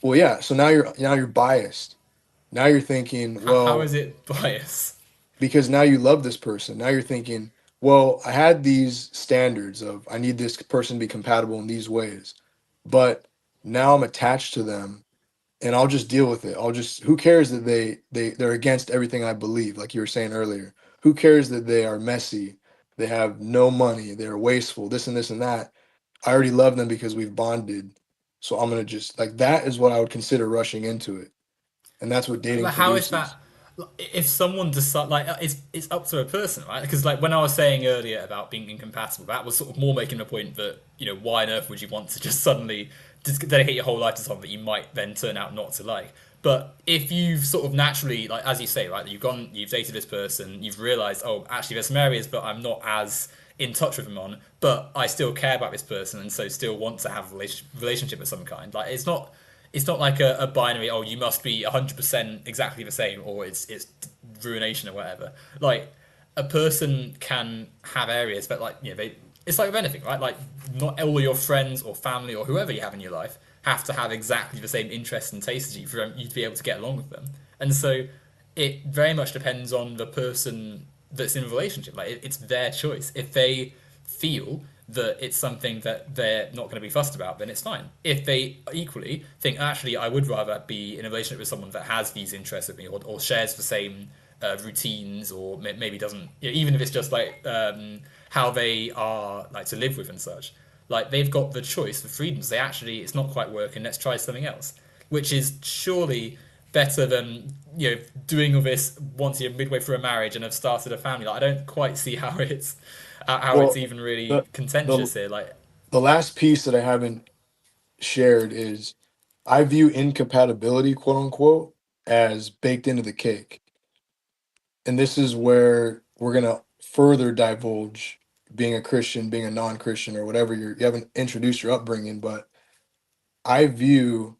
[SPEAKER 2] Well, yeah. So now you're biased. Now you're thinking,
[SPEAKER 1] How
[SPEAKER 2] well,
[SPEAKER 1] is it bias?
[SPEAKER 2] because now you love this person. Now you're thinking, well, I had these standards of I need this person to be compatible in these ways, but now I'm attached to them and I'll just deal with it. I'll just who cares that they're against everything I believe, like you were saying earlier. Who cares that they are messy, they have no money, they're wasteful, this and that. I already love them because we've bonded. So I'm gonna just like that is what I would consider rushing into it. And that's what dating
[SPEAKER 1] But how is
[SPEAKER 2] produces.
[SPEAKER 1] that? If someone decide, like it's up to a person, right? Because like when I was saying earlier about being incompatible, that was sort of more making a point that why on earth would you want to just suddenly just dedicate your whole life to something that you might then turn out not to like? But if you've sort of naturally, like as you say, right, you've dated this person, you've realised, oh, actually there's some areas, but I'm not as in touch with them on, but I still care about this person, and so still want to have a relationship of some kind. Like it's not like a binary. Oh, you must be 100% exactly the same, or it's ruination or whatever. Like a person can have areas, but like they. It's like with anything, right? Like not all your friends or family or whoever you have in your life have to have exactly the same interests and tastes as you for you to be able to get along with them. And so it very much depends on the person that's in a relationship. Like it's their choice. If they feel that it's something that they're not going to be fussed about, then it's fine. If they equally think, actually, I would rather be in a relationship with someone that has these interests with me or shares the same routines, or maybe doesn't, even if it's just like how they are like to live with and such, like they've got the choice, the freedom to say, actually, it's not quite working, let's try something else, which is surely better than doing all this once you're midway through a marriage and have started a family. Like I don't quite see how it's
[SPEAKER 2] Well,
[SPEAKER 1] even really
[SPEAKER 2] the the
[SPEAKER 1] contentious here. Like,
[SPEAKER 2] the last piece that I haven't shared is I view incompatibility, quote unquote, as baked into the cake. And this is where we're gonna further divulge being a Christian, being a non-Christian, or whatever you haven't introduced your upbringing, but I view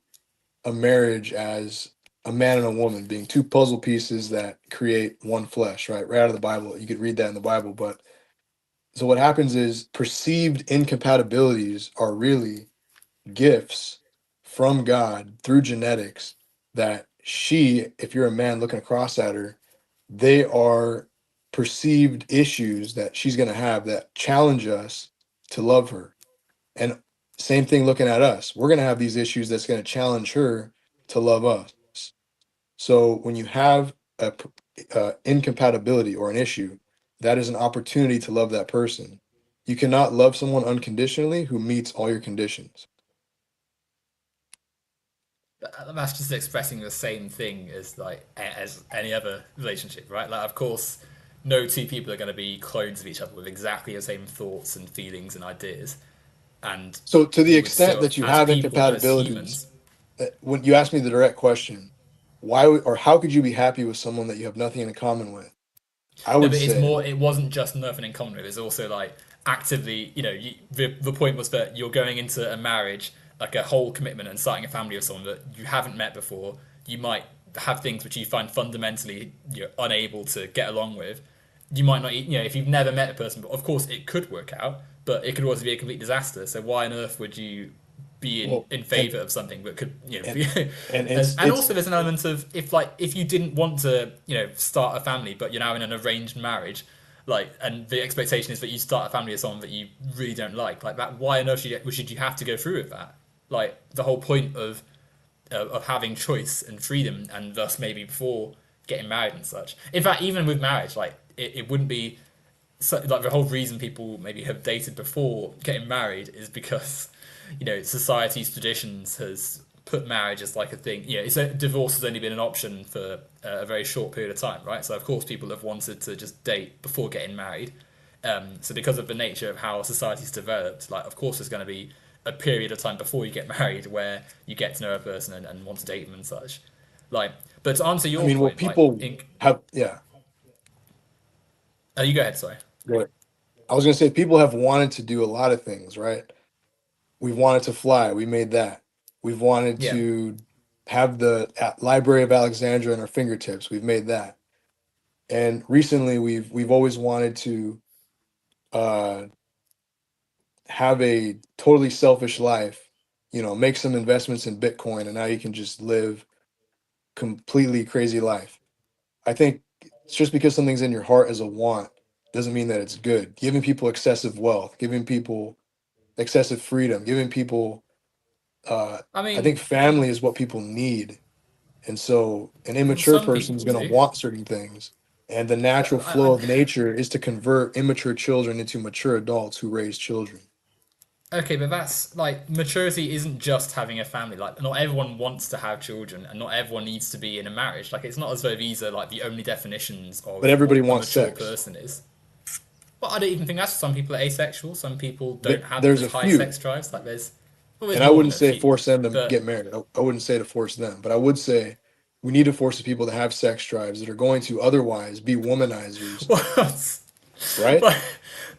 [SPEAKER 2] a marriage as a man and a woman being two puzzle pieces that create one flesh, right? Right out of the Bible. You could read that in the Bible. But so what happens is perceived incompatibilities are really gifts from God through genetics that if you're a man looking across at her, they are perceived issues that she's going to have that challenge us to love her. And same thing looking at us. We're going to have these issues that's going to challenge her to love us. So when you have incompatibility or an issue, that is an opportunity to love that person. You cannot love someone unconditionally who meets all your conditions.
[SPEAKER 1] that's just expressing the same thing as as any other relationship, right? Like, of course, no two people are going to be clones of each other with exactly the same thoughts and feelings and ideas, and
[SPEAKER 2] So to the
[SPEAKER 1] we would
[SPEAKER 2] extent
[SPEAKER 1] still,
[SPEAKER 2] that you
[SPEAKER 1] as
[SPEAKER 2] have
[SPEAKER 1] people, as
[SPEAKER 2] incompatibilities,
[SPEAKER 1] humans.
[SPEAKER 2] when you ask me the direct question, or how could you be happy with someone that you have nothing in common with? I
[SPEAKER 1] No,
[SPEAKER 2] would
[SPEAKER 1] but it's
[SPEAKER 2] say,
[SPEAKER 1] more. It wasn't just nothing in common with. It's also like actively. The point was that you're going into a marriage, like a whole commitment, and starting a family with someone that you haven't met before. You might have things which you find fundamentally you're unable to get along with. You might not, if you've never met a person, but of course it could work out, but it could also be a complete disaster. So why on earth would you be in,
[SPEAKER 2] well,
[SPEAKER 1] in
[SPEAKER 2] and
[SPEAKER 1] favor of something that could
[SPEAKER 2] and
[SPEAKER 1] be
[SPEAKER 2] and
[SPEAKER 1] and also there's an element of if you didn't want to start a family but you're now in an arranged marriage, like, and the expectation is that you start a family with someone that you really don't like that, why on earth should you have to go through with that? Like the whole point of having choice and freedom, and thus maybe before getting married and such. In fact, even with marriage, like it wouldn't be so, like the whole reason people maybe have dated before getting married is because society's traditions has put marriage as like a thing. It's a, divorce has only been an option for a very short period of time, right? So of course people have wanted to just date before getting married. So because of the nature of how society's developed, like of course there's going to be a period of time before you get married where you get to know a person and want to date them and such. Like, but to answer
[SPEAKER 2] I
[SPEAKER 1] your
[SPEAKER 2] mean, what
[SPEAKER 1] point, like,
[SPEAKER 2] people have, yeah.
[SPEAKER 1] you go ahead. Sorry.
[SPEAKER 2] Go ahead. I was gonna say people have wanted to do a lot of things, right? We've wanted to fly. We made that. We've wanted
[SPEAKER 1] Yeah.
[SPEAKER 2] to have the Library of Alexandria in our fingertips. We've made that. And recently, we've always wanted to uh, have a totally selfish life. Make some investments in Bitcoin, and now you can just live completely crazy life. I think it's just because something's in your heart as a want doesn't mean that it's good. Giving people excessive wealth, giving people excessive freedom, giving people uh
[SPEAKER 1] I
[SPEAKER 2] I think
[SPEAKER 1] mean,
[SPEAKER 2] family is what people need. And so an
[SPEAKER 1] well,
[SPEAKER 2] immature
[SPEAKER 1] some
[SPEAKER 2] person is
[SPEAKER 1] people
[SPEAKER 2] going to
[SPEAKER 1] do.
[SPEAKER 2] want certain things. And the
[SPEAKER 1] But
[SPEAKER 2] natural flow of nature is to convert immature children into mature adults who raise children.
[SPEAKER 1] okay, but that's like maturity isn't just having a family. Like, not everyone wants to have children, and not everyone needs to be in a marriage. Like, it's not as though these are like the only definitions
[SPEAKER 2] But
[SPEAKER 1] of
[SPEAKER 2] everybody
[SPEAKER 1] what a
[SPEAKER 2] wants
[SPEAKER 1] mature
[SPEAKER 2] sex.
[SPEAKER 1] person is. Well, I don't even think that's some people are asexual. Some people don't have
[SPEAKER 2] There's
[SPEAKER 1] as
[SPEAKER 2] a
[SPEAKER 1] high sex
[SPEAKER 2] few.
[SPEAKER 1] drives. Like, there's
[SPEAKER 2] And I
[SPEAKER 1] more than
[SPEAKER 2] wouldn't
[SPEAKER 1] a
[SPEAKER 2] say
[SPEAKER 1] few.
[SPEAKER 2] force them to
[SPEAKER 1] But
[SPEAKER 2] get married. I wouldn't say to force them, but I would say we need to force the people to have sex drives that are going to otherwise be womanizers,
[SPEAKER 1] what?
[SPEAKER 2] right?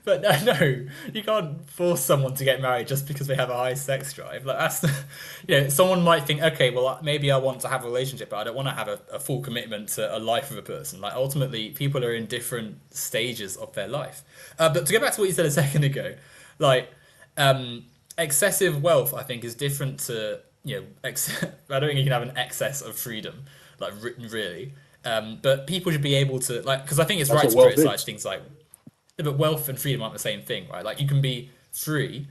[SPEAKER 1] But no, you can't force someone to get married just because they have a high sex drive. Like that's, someone might think, okay, well maybe I want to have a relationship, but I don't want to have a full commitment to a life with a person. Like ultimately, people are in different stages of their life. But to go back to what you said a second ago, like excessive wealth, I think is different to I don't think you can have an excess of freedom, like really. But people should be able to like because I think it's
[SPEAKER 2] That's
[SPEAKER 1] right
[SPEAKER 2] what
[SPEAKER 1] to
[SPEAKER 2] wealth
[SPEAKER 1] criticize
[SPEAKER 2] is.
[SPEAKER 1] things like but wealth and freedom aren't the same thing, right? Like you can be free,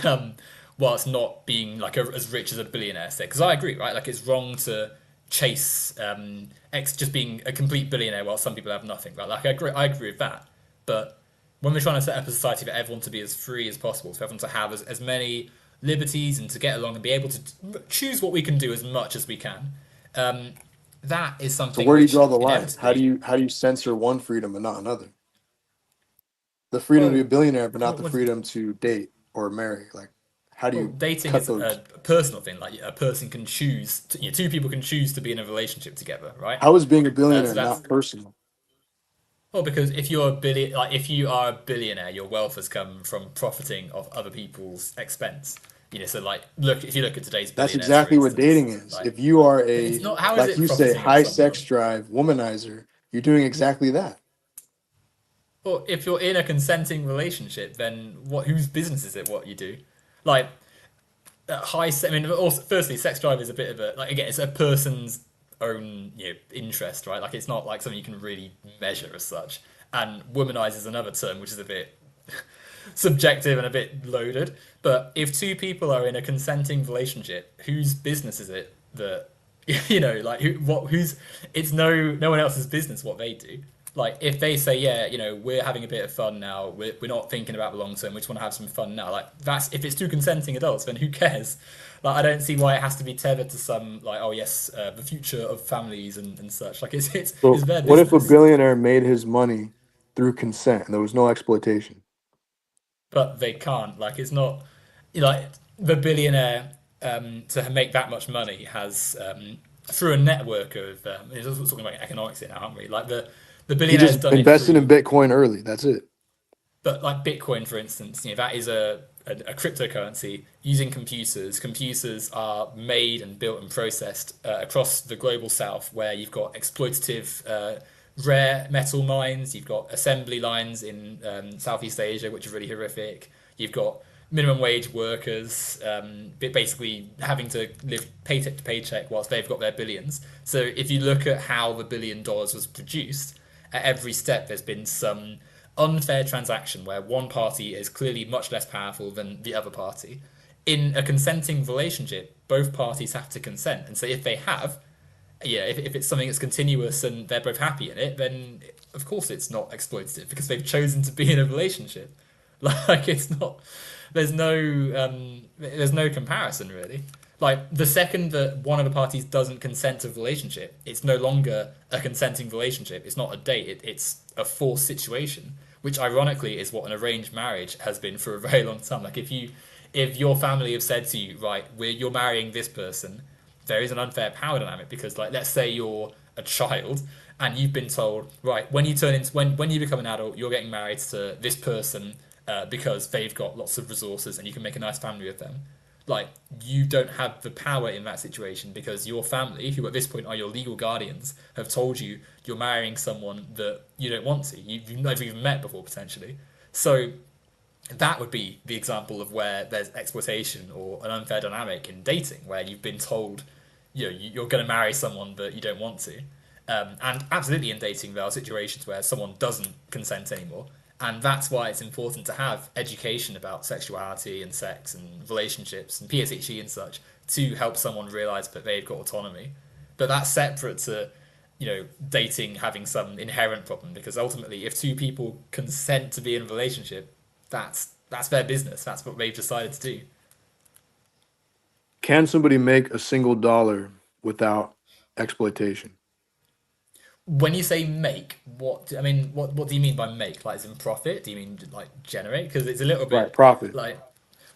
[SPEAKER 1] um, whilst not being like as rich as a billionaire. Say, because I agree, right? Like it's wrong to chase just being a complete billionaire while some people have nothing, right? Like I agree with that. But when we're trying to set up a society for everyone to be as free as possible, for everyone to have as many liberties and to get along and be able to choose what we can do as much as we can, um, that is
[SPEAKER 2] So
[SPEAKER 1] something
[SPEAKER 2] where do you
[SPEAKER 1] which
[SPEAKER 2] draw the line? How do
[SPEAKER 1] inevitably,
[SPEAKER 2] you how do you censor one freedom and not another? The freedom to be a
[SPEAKER 1] well,
[SPEAKER 2] billionaire, but not
[SPEAKER 1] what
[SPEAKER 2] the
[SPEAKER 1] was
[SPEAKER 2] freedom to date or marry. Like, how do
[SPEAKER 1] well,
[SPEAKER 2] you
[SPEAKER 1] dating
[SPEAKER 2] cut
[SPEAKER 1] is
[SPEAKER 2] those?
[SPEAKER 1] a personal thing. Like a person can choose, two people can choose to be in a relationship together, right?
[SPEAKER 2] How is being a
[SPEAKER 1] So
[SPEAKER 2] billionaire not
[SPEAKER 1] that's
[SPEAKER 2] personal?
[SPEAKER 1] well because if you're a like if you are a billionaire, your wealth has come from profiting of other people's expense. So like look if you look at today's
[SPEAKER 2] That's
[SPEAKER 1] billionaires, for
[SPEAKER 2] exactly what
[SPEAKER 1] instance,
[SPEAKER 2] dating is.
[SPEAKER 1] like
[SPEAKER 2] If you are
[SPEAKER 1] it's
[SPEAKER 2] a,
[SPEAKER 1] not. How is
[SPEAKER 2] like
[SPEAKER 1] it
[SPEAKER 2] you say,
[SPEAKER 1] profiting of
[SPEAKER 2] high sex
[SPEAKER 1] someone?
[SPEAKER 2] drive womanizer, you're doing exactly that.
[SPEAKER 1] Well, if you're in a consenting relationship, then what? Whose business is it what you do? Like I mean, also, firstly, sex drive is a bit of a like again, it's a person's own interest, right? Like it's not like something you can really measure as such. And womanize is another term which is a bit subjective and a bit loaded. But if two people are in a consenting relationship, whose business is it that like who's it's no one else's business what they do. Like if they say, yeah, we're having a bit of fun now, we're not thinking about the long term, we just want to have some fun now. Like that's if it's two consenting adults, then who cares? Like I don't see why it has to be tethered to some like oh yes, the future of families and such. Like it's
[SPEAKER 2] So
[SPEAKER 1] their
[SPEAKER 2] what if a
[SPEAKER 1] business.
[SPEAKER 2] billionaire made his money through consent and there was no exploitation?
[SPEAKER 1] But they can't. Like it's not like the billionaire to make that much money has through a network of it's also talking about economics here now, aren't we? Like the
[SPEAKER 2] He
[SPEAKER 1] billionaire's
[SPEAKER 2] just
[SPEAKER 1] done it
[SPEAKER 2] invested in
[SPEAKER 1] through,
[SPEAKER 2] Bitcoin early. That's it.
[SPEAKER 1] but like Bitcoin, for instance, that is a cryptocurrency using computers. Computers are made and built and processed across the global south, where you've got exploitative rare metal mines, you've got assembly lines in Southeast Asia, which are really horrific. You've got minimum wage workers basically having to live paycheck to paycheck whilst they've got their billions. So if you look at how the $1 billion was produced, at every step there's been some unfair transaction where one party is clearly much less powerful than the other party. In a consenting relationship, both parties have to consent. And so if they have, if it's something that's continuous and they're both happy in it, then of course it's not exploitative because they've chosen to be in a relationship. Like it's not, there's no comparison really. like the second that one of the parties doesn't consent to the relationship, it's no longer a consenting relationship. It's not a date. It's a forced situation, which ironically is what an arranged marriage has been for a very long time. Like if your family have said to you, right, you're marrying this person, there is an unfair power dynamic because, like, let's say you're a child and you've been told, right, when you turn into when you become an adult, you're getting married to this person because they've got lots of resources and you can make a nice family with them. Like, you don't have the power in that situation because your family, who at this point are your legal guardians, have told you you're marrying someone that you don't want to. You've never even met before potentially. So that would be the example of where there's exploitation or an unfair dynamic in dating, where you've been told, you're going to marry someone that you don't want to. And absolutely in dating, there are situations where someone doesn't consent anymore. And that's why it's important to have education about sexuality and sex and relationships and PSHE and such to help someone realize that they've got autonomy. But that's separate to, dating having some inherent problem because ultimately, if two people consent to be in a relationship, that's their business. That's what they've decided to do.
[SPEAKER 2] Can somebody make a single dollar without exploitation?
[SPEAKER 1] When you say make, I mean, what do you mean by make? Like, as in profit? Do you mean like generate? Because it's a little
[SPEAKER 2] Right,
[SPEAKER 1] bit
[SPEAKER 2] profit.
[SPEAKER 1] like,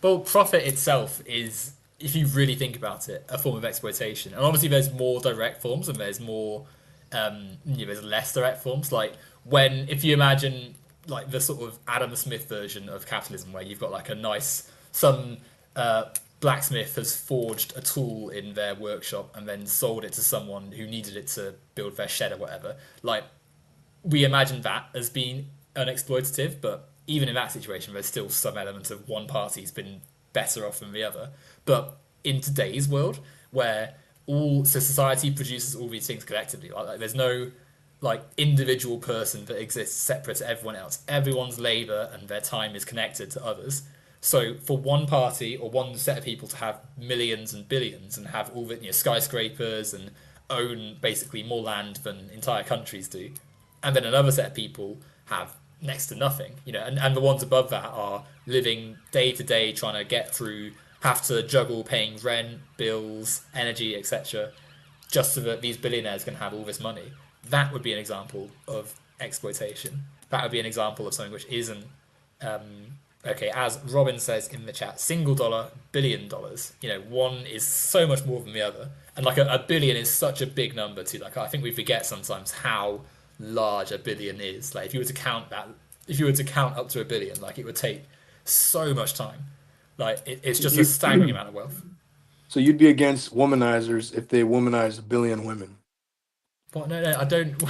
[SPEAKER 1] well, profit itself is, if you really think about it, a form of exploitation. And obviously, there's more direct forms and there's more, there's less direct forms. Like if you imagine like the sort of Adam Smith version of capitalism, where you've got like some uh, blacksmith has forged a tool in their workshop and then sold it to someone who needed it to build their shed or whatever. Like, we imagine that as being unexploitative, but even in that situation, there's still some element of one party's been better off than the other. But in today's world, where society produces all these things collectively, like there's no like individual person that exists separate to everyone else. Everyone's labor and their time is connected to others. So for one party or one set of people to have millions and billions and have all the skyscrapers and own basically more land than entire countries do, and then another set of people have next to nothing, and the ones above that are living day to day trying to get through, have to juggle paying rent, bills, energy, etc., just so that these billionaires can have all this money. That would be an example of exploitation. That would be an example of something which isn't okay. As Robin says in the chat, single dollar, $1 billion. One is so much more than the other, and like a billion is such a big number too. Like, I think we forget sometimes how large a billion is. Like, if you were to count up to a billion, like, it would take so much time. Like, it's just a
[SPEAKER 2] You,
[SPEAKER 1] staggering amount of wealth.
[SPEAKER 2] so you'd be against womanizers if they womanize a billion women.
[SPEAKER 1] But no, I don't.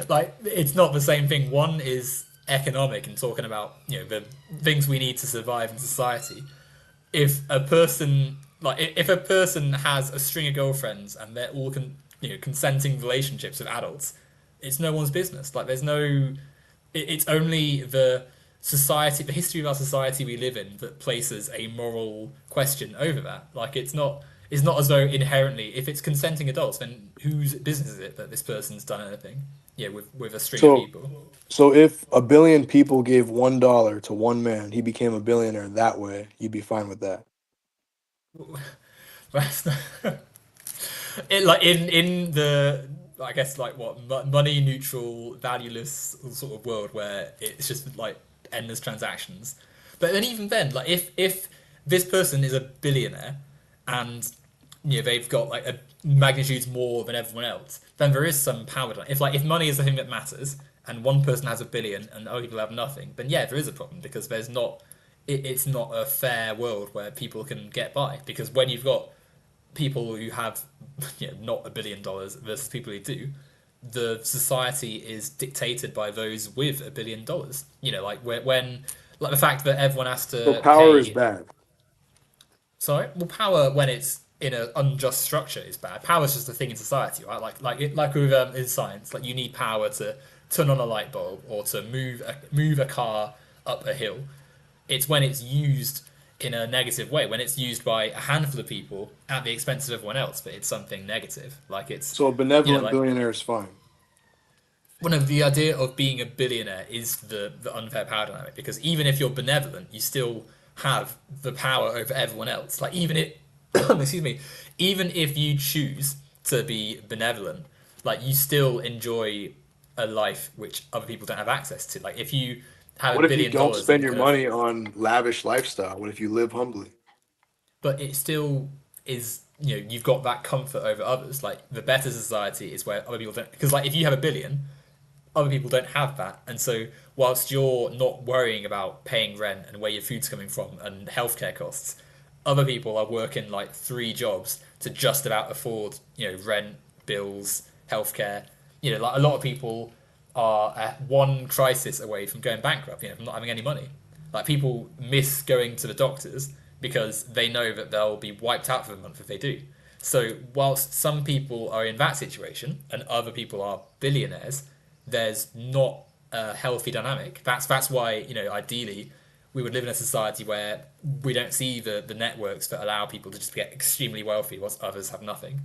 [SPEAKER 1] Like, it's not the same thing. One is economic and talking about the things we need to survive in society. If a person has a string of girlfriends and they're all consenting relationships with adults, it's no one's business. Like, there's no. It's only the history of our society we live in that places a moral question over that. Like, it's not as though inherently, if it's consenting adults, then whose business is it that this person's done anything? Yeah, with a string of
[SPEAKER 2] So,
[SPEAKER 1] people.
[SPEAKER 2] so if a billion people gave $1 to one man, he became a billionaire that way, you'd be fine with that.
[SPEAKER 1] That's not, like in the, I guess, like, what, money neutral, valueless sort of world where it's just like endless transactions. But then even then, like, if this person is a billionaire and they've got like a magnitudes more than everyone else, then there is some power. If money is the thing that matters and one person has a billion and other people have nothing, then yeah, there is a problem because it's not a fair world where people can get by, because when you've got people who have not $1 billion versus people who do, the society is dictated by those with $1 billion. Like, when like the fact that everyone has
[SPEAKER 2] So
[SPEAKER 1] to
[SPEAKER 2] power is
[SPEAKER 1] pay.
[SPEAKER 2] bad.
[SPEAKER 1] Sorry, well, power when it's in an unjust structure is bad. Power is just a thing in society, right? Like with in science, like, you need power to turn on a light bulb or to move a car up a hill. It's when it's used in a negative way, when it's used by a handful of people at the expense of everyone else, but it's something negative. Like, it's,
[SPEAKER 2] So a benevolent
[SPEAKER 1] like,
[SPEAKER 2] billionaire is fine.
[SPEAKER 1] one of the idea of being a billionaire is the unfair power dynamic, because even if you're benevolent, you still have the power over everyone else. Like, even excuse me, even if you choose to be benevolent, like you still enjoy a life which other people don't have access to. Like if you have
[SPEAKER 2] What
[SPEAKER 1] a
[SPEAKER 2] if you
[SPEAKER 1] billion
[SPEAKER 2] don't
[SPEAKER 1] dollars that
[SPEAKER 2] spend
[SPEAKER 1] you
[SPEAKER 2] your
[SPEAKER 1] can
[SPEAKER 2] money on lavish lifestyle? What if you live humbly?
[SPEAKER 1] but it still is, you've got that comfort over others. Like the better society is where other people don't, because like if you have a billion, other people don't have that, and so whilst you're not worrying about paying rent and where your food's coming from and healthcare costs, other people are working like three jobs to just about afford, rent, bills, healthcare. Like a lot of people are at one crisis away from going bankrupt, from not having any money. Like people miss going to the doctors because they know that they'll be wiped out for a month if they do. So whilst some people are in that situation and other people are billionaires, there's not a healthy dynamic. That's why, ideally we would live in a society where we don't see the networks that allow people to just get extremely wealthy whilst others have nothing.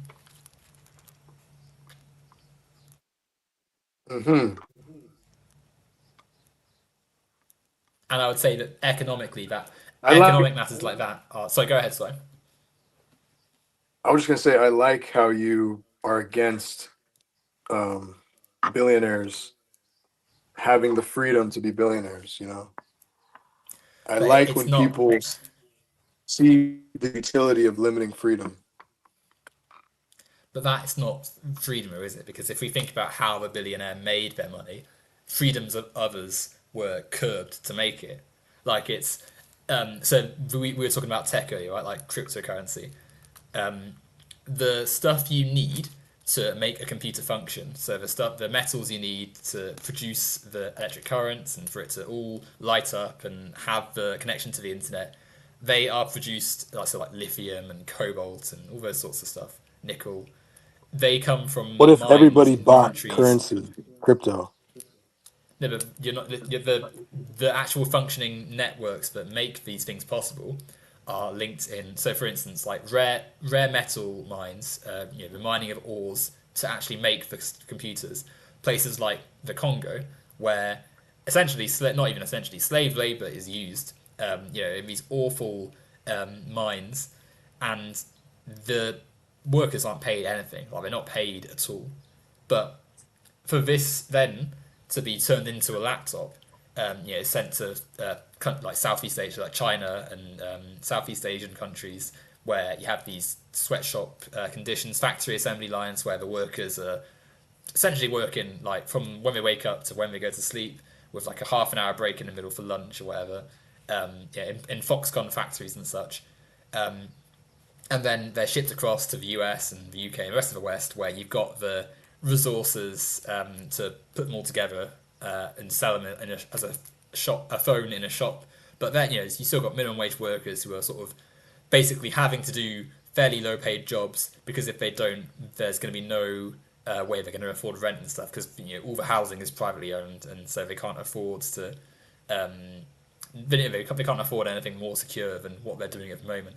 [SPEAKER 2] Hmm.
[SPEAKER 1] And I would say that economically, that
[SPEAKER 2] I like.
[SPEAKER 1] economic matters like that are. Sorry, go ahead, sorry.
[SPEAKER 2] I was just gonna say I like how you are against um, billionaires having the freedom to be billionaires. I
[SPEAKER 1] But
[SPEAKER 2] like
[SPEAKER 1] it's
[SPEAKER 2] when
[SPEAKER 1] not.
[SPEAKER 2] people see the utility of limiting freedom.
[SPEAKER 1] But that's not freedom, is it? Because if we think about how the billionaire made their money, freedoms of others were curbed to make it. Like it's so we were talking about tech earlier, right? Like cryptocurrency. Um, the stuff you need to make a computer function. So the metals you need to produce the electric currents and for it to all light up and have the connection to the internet, they are produced like lithium and cobalt and all those sorts of stuff, nickel. They come from
[SPEAKER 2] What if
[SPEAKER 1] mines
[SPEAKER 2] everybody
[SPEAKER 1] in
[SPEAKER 2] bought
[SPEAKER 1] countries.
[SPEAKER 2] currency, crypto?
[SPEAKER 1] No, but you're not the actual functioning networks that make these things possible are linked in. So, for instance, like rare metal mines, the mining of ores to actually make the computers. Places like the Congo, where essentially, not even essentially, slave labor is used. In these awful mines, and the workers aren't paid anything. Like they're not paid at all. But for this then to be turned into a laptop, sent to like Southeast Asia, like China and Southeast Asian countries, where you have these sweatshop conditions, factory assembly lines, where the workers are essentially working like from when they wake up to when they go to sleep, with like a half an hour break in the middle for lunch or whatever. In Foxconn factories and such. Um, and then they're shipped across to the US and the UK and the rest of the West, where you've got the resources to put them all together and sell them as a shop, a phone in a shop. But then, you still got minimum wage workers who are sort of basically having to do fairly low paid jobs because if they don't, there's going to be no way they're going to afford rent and stuff because all the housing is privately owned and so they can't afford to. Um, they can't afford anything more secure than what they're doing at the moment.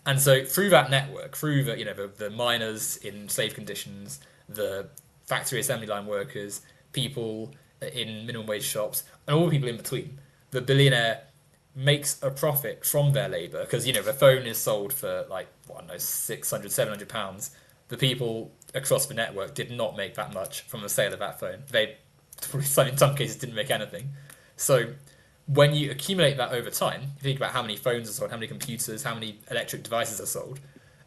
[SPEAKER 1] And so through that network, through the miners in slave conditions, the factory assembly line workers, people in minimum wage shops, and all the people in between, the billionaire makes a profit from their labour because the phone is sold for like what, I don't know, 600, £700. The people across the network did not make that much from the sale of that phone. They probably in some cases didn't make anything. So when you accumulate that over time, you think about how many phones are sold, how many computers, how many electric devices are sold.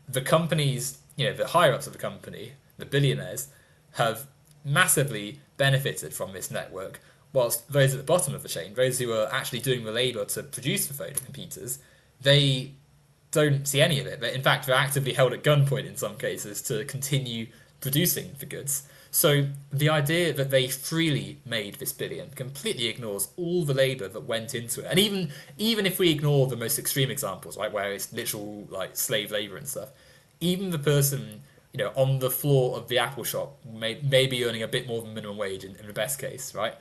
[SPEAKER 1] The companies, the higher ups of the company, the billionaires, have massively benefited from this network, whilst those at the bottom of the chain, those who are actually doing the labour to produce the phone and computers, they don't see any of it. But in fact, they're actively held at gunpoint in some cases to continue producing the goods. So the idea that they freely made this billion completely ignores all the labour that went into it. And even if we ignore the most extreme examples, right, where it's literal like slave labour and stuff, even the person on the floor of the Apple shop may be earning a bit more than minimum wage in the best case, right?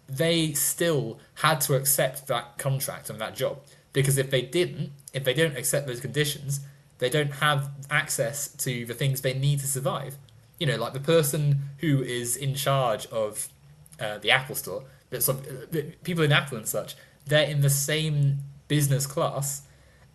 [SPEAKER 1] They still had to accept that contract and that job because if they don't accept those conditions, they don't have access to the things they need to survive. Like the person who is in charge of the Apple store, the people in Apple and such, they're in the same business class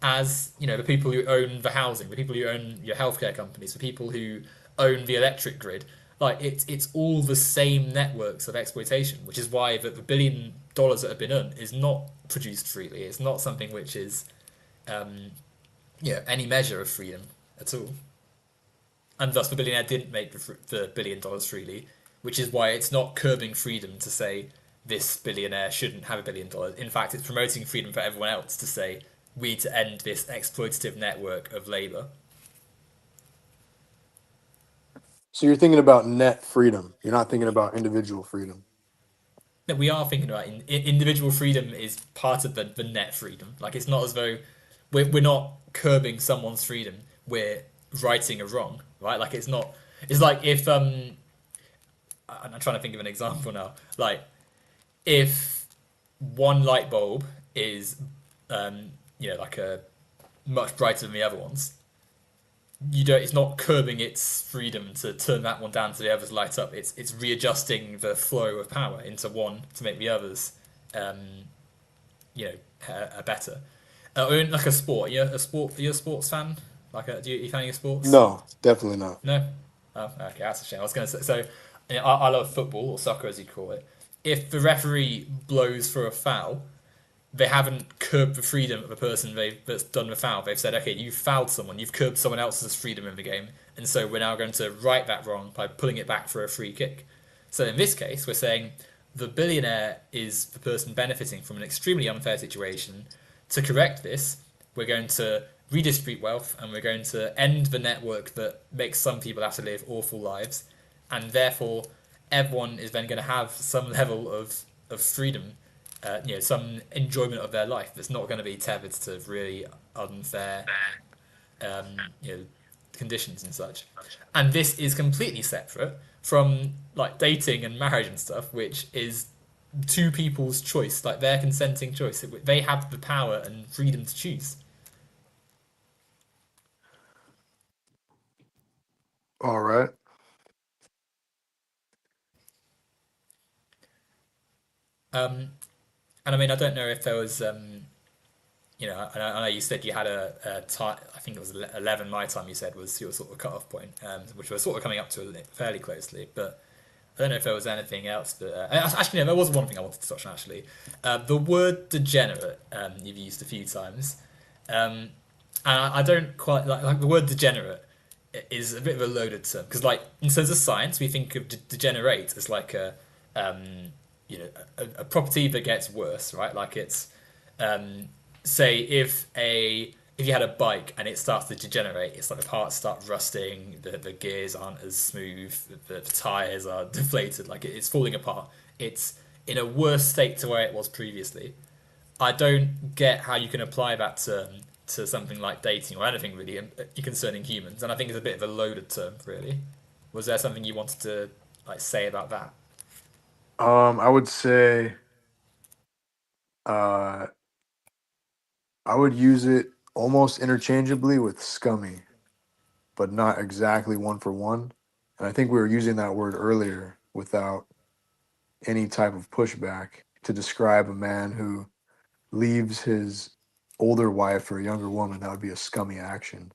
[SPEAKER 1] as the people who own the housing, the people who own your healthcare companies, the people who own the electric grid. Like it's all the same networks of exploitation, which is why the $1 billion that have been earned is not produced freely. It's not something which is any measure of freedom at all. And thus the billionaire didn't make the $1 billion freely, which is why it's not curbing freedom to say this billionaire shouldn't have $1 billion. In fact, it's promoting freedom for everyone else to say we need to end this exploitative network of labor.
[SPEAKER 2] So you're thinking about net freedom. You're not thinking about individual freedom.
[SPEAKER 1] That we are thinking about individual freedom is part of the net freedom. Like it's not as though we're not curbing someone's freedom. We're righting a wrong, right? Like it's not. It's like if I'm trying to think of an example now. Like if one light bulb is like a much brighter than the other ones, you don't. It's not curbing its freedom to turn that one down so the others light up. It's readjusting the flow of power into one to make the others, um, better. Or in like a sport. Are you a sports fan? Like, are you fan of sports?
[SPEAKER 2] No, definitely not.
[SPEAKER 1] No. Oh, okay, that's a shame. I was going to say so. I love football or soccer as you call it. If the referee blows for a foul, they haven't curbed the freedom of the person that's done the foul. They've said, okay, you've fouled someone, you've curbed someone else's freedom in the game, and so we're now going to right that wrong by pulling it back for a free kick. So in this case, we're saying the billionaire is the person benefiting from an extremely unfair situation. To correct this, we're going to redistribute wealth and we're going to end the network that makes some people have to live awful lives, and therefore everyone is then going to have some level of freedom, some enjoyment of their life that's not going to be tethered to really unfair, um, you know, conditions and such. And this is completely separate from like dating and marriage and stuff, which is two people's choice, like their consenting choice. They have the power and freedom to choose.
[SPEAKER 2] All right.
[SPEAKER 1] Um, and I mean, I don't know if there was, I know you said you had a time. I think it was 11 my time. You said was your sort of cut-off point, which we're sort of coming up to fairly closely. But I don't know if there was anything else. But actually, no, there was one thing I wanted to touch on. Actually, the word degenerate you've used a few times, um, and I don't quite like the word degenerate is a bit of a loaded term because, like, in terms of science, we think of degenerate as like um, a property that gets worse, right? Like it's say if you had a bike and it starts to degenerate, it's like the parts start rusting, the gears aren't as smooth, the tires are deflated, like it's falling apart. It's in a worse state to where it was previously. I don't get how you can apply that term to something like dating or anything really concerning humans, and I think it's a bit of a loaded term, really. Was there something you wanted to like say about that?
[SPEAKER 2] I would say uh I would use it almost interchangeably with scummy, but not exactly one for one. And I think we were using that word earlier without any type of pushback to describe a man who leaves his older wife for a younger woman. That would be a scummy action.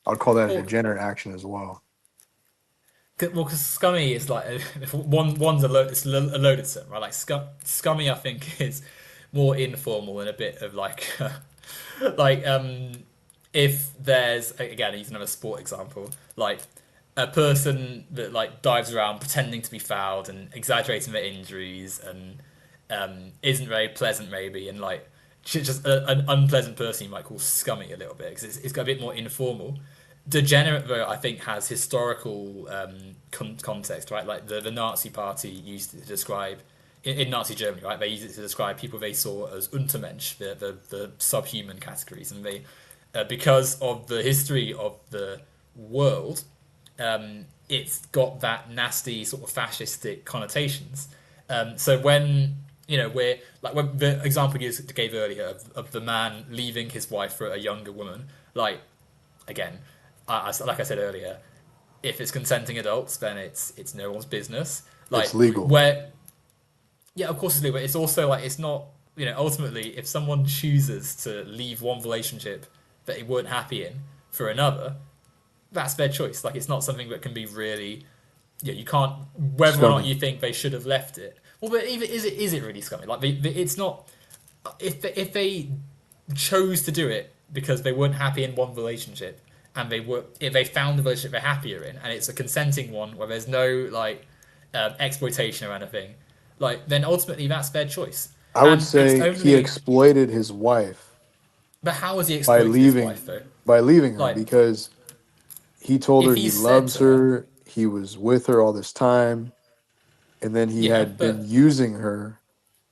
[SPEAKER 2] I would call that a
[SPEAKER 1] Well,
[SPEAKER 2] degenerate action as well.
[SPEAKER 1] well, because scummy is like one's a loaded term, right? Like scummy, I think is more informal and a bit of like, like if there's again, use another sport example, like a person that like dives around pretending to be fouled and exaggerating their injuries and isn't very pleasant maybe and like just an unpleasant person you might call scummy a little bit because it's got a bit more informal. Degenerate though I think has historical context, right? Like the Nazi Party used to describe in Nazi Germany, right? They used it to describe people they saw as Untermensch, the subhuman categories, and they because of the history of the world, it's got that nasty sort of fascistic connotations. So when we're like when the example you gave earlier of the man leaving his wife for a younger woman, like again, like I said earlier, if it's consenting adults, then it's no one's business.
[SPEAKER 2] It's
[SPEAKER 1] Like
[SPEAKER 2] legal.
[SPEAKER 1] where, yeah, of course it's legal. But it's also like it's not. ultimately, if someone chooses to leave one relationship that they weren't happy in for another, that's their choice. Like, it's not something that can be really, you can't, whether or not
[SPEAKER 2] Scummy.
[SPEAKER 1] you think they should have left it. Well, but even is it really scummy? Like, it's not. If they chose to do it because they weren't happy in one relationship, and if they found the relationship they're happier in, and it's a consenting one where there's no like exploitation or anything, like then ultimately that's their choice,
[SPEAKER 2] I would
[SPEAKER 1] and it's
[SPEAKER 2] say he
[SPEAKER 1] only.
[SPEAKER 2] exploited his wife
[SPEAKER 1] But how has he
[SPEAKER 2] by
[SPEAKER 1] exploited his
[SPEAKER 2] leaving
[SPEAKER 1] wife though?
[SPEAKER 2] by leaving her
[SPEAKER 1] Like,
[SPEAKER 2] because he told
[SPEAKER 1] if
[SPEAKER 2] her
[SPEAKER 1] he
[SPEAKER 2] he
[SPEAKER 1] said
[SPEAKER 2] loves
[SPEAKER 1] to her,
[SPEAKER 2] her, he was with her all this time, and then he
[SPEAKER 1] yeah,
[SPEAKER 2] had been
[SPEAKER 1] but
[SPEAKER 2] using her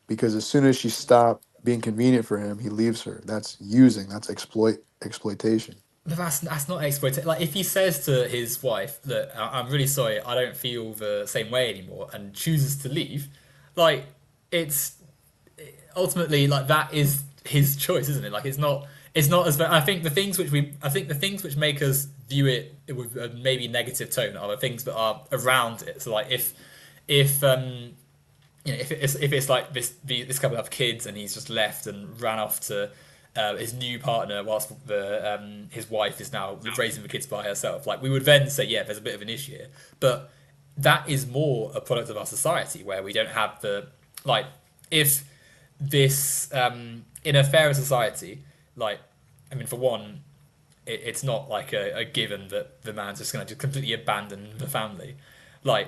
[SPEAKER 2] because as soon as she stopped being convenient for him, he leaves her. That's using, that's exploitation.
[SPEAKER 1] that's not exploitation. Like, if he says to his wife that I'm really sorry, I don't feel the same way anymore, and chooses to leave, like it's ultimately like that is his choice, isn't it? Like, it's not as I think the things which make us view it with a maybe negative tone are the things that are around it. So like if if it's like this couple have kids and he's just left and ran off to his new partner whilst his wife is now raising the kids by herself, like we would then say, yeah, there's a bit of an issue here. But that is more a product of our society where we don't have the like if this in a fairer society, like I mean, for one, it's not like a given that the man's just going to completely abandon the family. Like,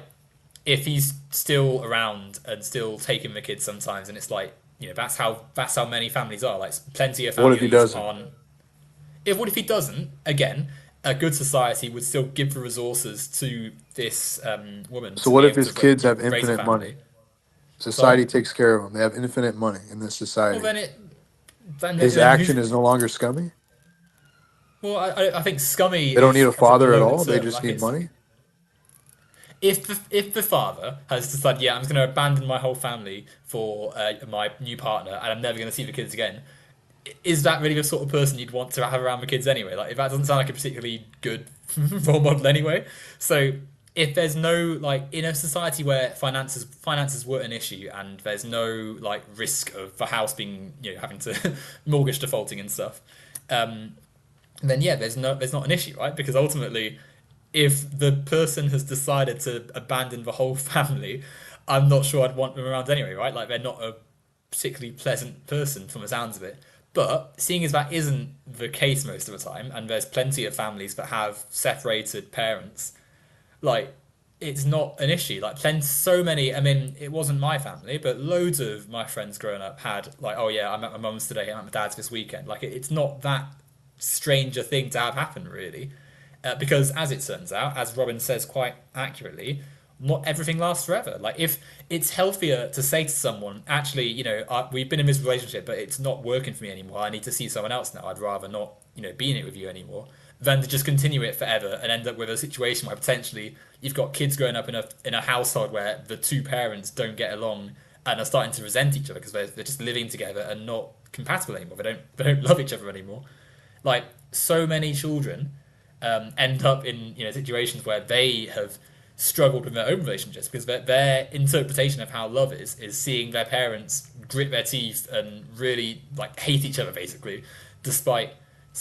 [SPEAKER 1] if he's still around and still taking the kids sometimes, and it's like that's how many families are. Like, plenty of
[SPEAKER 2] What if he
[SPEAKER 1] families
[SPEAKER 2] doesn't?
[SPEAKER 1] aren't. If what if he doesn't? Again, a good society would still give the resources to this woman
[SPEAKER 2] So
[SPEAKER 1] to
[SPEAKER 2] what
[SPEAKER 1] be
[SPEAKER 2] if
[SPEAKER 1] able
[SPEAKER 2] his
[SPEAKER 1] to
[SPEAKER 2] kids have
[SPEAKER 1] raise a
[SPEAKER 2] infinite money?
[SPEAKER 1] family.
[SPEAKER 2] Society
[SPEAKER 1] Pardon?
[SPEAKER 2] takes care of them. They have infinite money in this
[SPEAKER 1] Well,
[SPEAKER 2] society. His
[SPEAKER 1] then
[SPEAKER 2] action
[SPEAKER 1] who's?
[SPEAKER 2] is no longer scummy.
[SPEAKER 1] Well, I think scummy
[SPEAKER 2] They don't need
[SPEAKER 1] is
[SPEAKER 2] a
[SPEAKER 1] a sort of
[SPEAKER 2] father at
[SPEAKER 1] loaded
[SPEAKER 2] all. They
[SPEAKER 1] term.
[SPEAKER 2] just
[SPEAKER 1] Like,
[SPEAKER 2] need
[SPEAKER 1] it's
[SPEAKER 2] money.
[SPEAKER 1] if the father has decided, yeah, I'm just going to abandon my whole family for my new partner, and I'm never going to see the kids again, is that really the sort of person you'd want to have around the kids anyway? Like, if that doesn't sound like a particularly good role model anyway. So if there's no like in a society where finances were an issue and there's no like risk of the house being having to mortgage defaulting and stuff, then yeah, there's not an issue, right? Because ultimately, if the person has decided to abandon the whole family, I'm not sure I'd want them around anyway, right? Like, they're not a particularly pleasant person from the sounds of it. But seeing as that isn't the case most of the time, and there's plenty of families that have separated parents, like it's not an issue. Like, so many. I mean, it wasn't my family, but loads of my friends growing up had like, oh yeah, I'm at my mum's today, I'm at my dad's this weekend. Like, it's not that strange a thing to have happen, really. Because as it turns out, as Robin says quite accurately, not everything lasts forever. Like, if it's healthier to say to someone, actually, we've been in this relationship, but it's not working for me anymore. I need to see someone else now. I'd rather not, be in it with you anymore, than to just continue it forever and end up with a situation where potentially you've got kids growing up in a household where the two parents don't get along and are starting to resent each other because they're just living together and not compatible anymore. They don't love each other anymore. Like, so many children end up in situations where they have struggled with their own relationships because their interpretation of how love is seeing their parents grit their teeth and really like hate each other basically, despite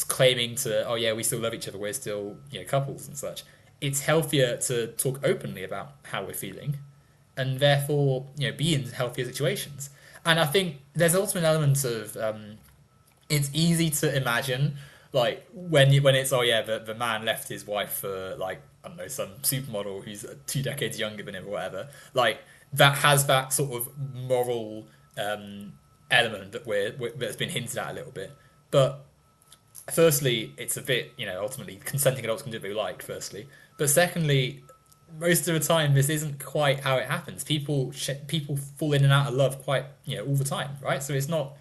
[SPEAKER 1] claiming to, oh yeah, we still love each other, we're still couples and such. It's healthier to talk openly about how we're feeling and therefore be in healthier situations. And I think there's also an element of it's easy to imagine like when it's, oh yeah, the man left his wife for like, I don't know, some supermodel who's 2 decades younger than him or whatever, like that has that sort of moral um, element that's been hinted at a little bit. But firstly, it's a bit, ultimately consenting adults can do what they like, firstly, but secondly, most of the time this isn't quite how it happens. People fall in and out of love quite all the time, right? So it's not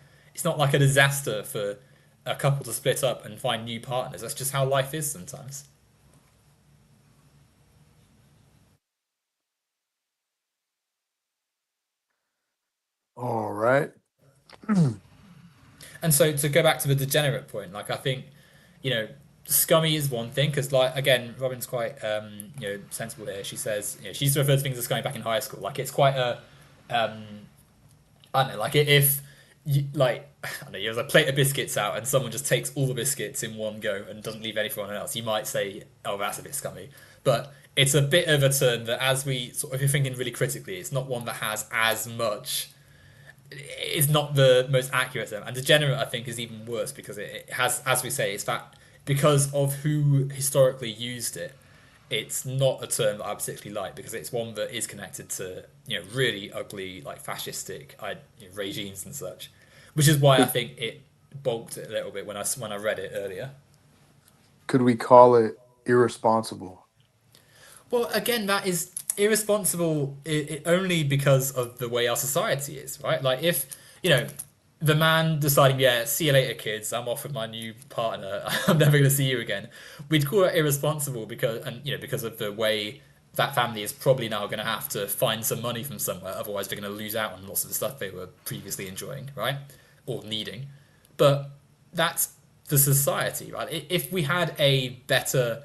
[SPEAKER 1] like a disaster for a couple to split up and find new partners. That's just how life is sometimes.
[SPEAKER 2] All right.
[SPEAKER 1] And so to go back to the degenerate point, like I think, you know, scummy is one thing because, like, again, Robin's quite sensible here. She says she used to refer to things as scummy back in high school. Like, it's quite a I don't know, like if like I don't know, you have a plate of biscuits out and someone just takes all the biscuits in one go and doesn't leave any for anyone else, you might say, "Oh, that's a bit scummy." But it's a bit of a turn that, as we sort of, if you're thinking really critically, it's not one that has as much. It's not the most accurate term, and degenerate I think is even worse because it has, as we say, it's that because of who historically used it. It's not a term that I particularly like because it's one that is connected to really ugly like fascistic regimes and such, which is why I
[SPEAKER 2] Could
[SPEAKER 1] think it bulked it a little bit when I read it earlier.
[SPEAKER 2] could we call it irresponsible?
[SPEAKER 1] Well, again, that is irresponsible only because of the way our society is, right? Like if you know the man deciding, yeah, see you later, kids. I'm off with my new partner. I'm never going to see you again. We'd call it irresponsible because, and because of the way that family is probably now going to have to find some money from somewhere. Otherwise, they're going to lose out on lots of the stuff they were previously enjoying, right, or needing. But that's the society, right? If we had a better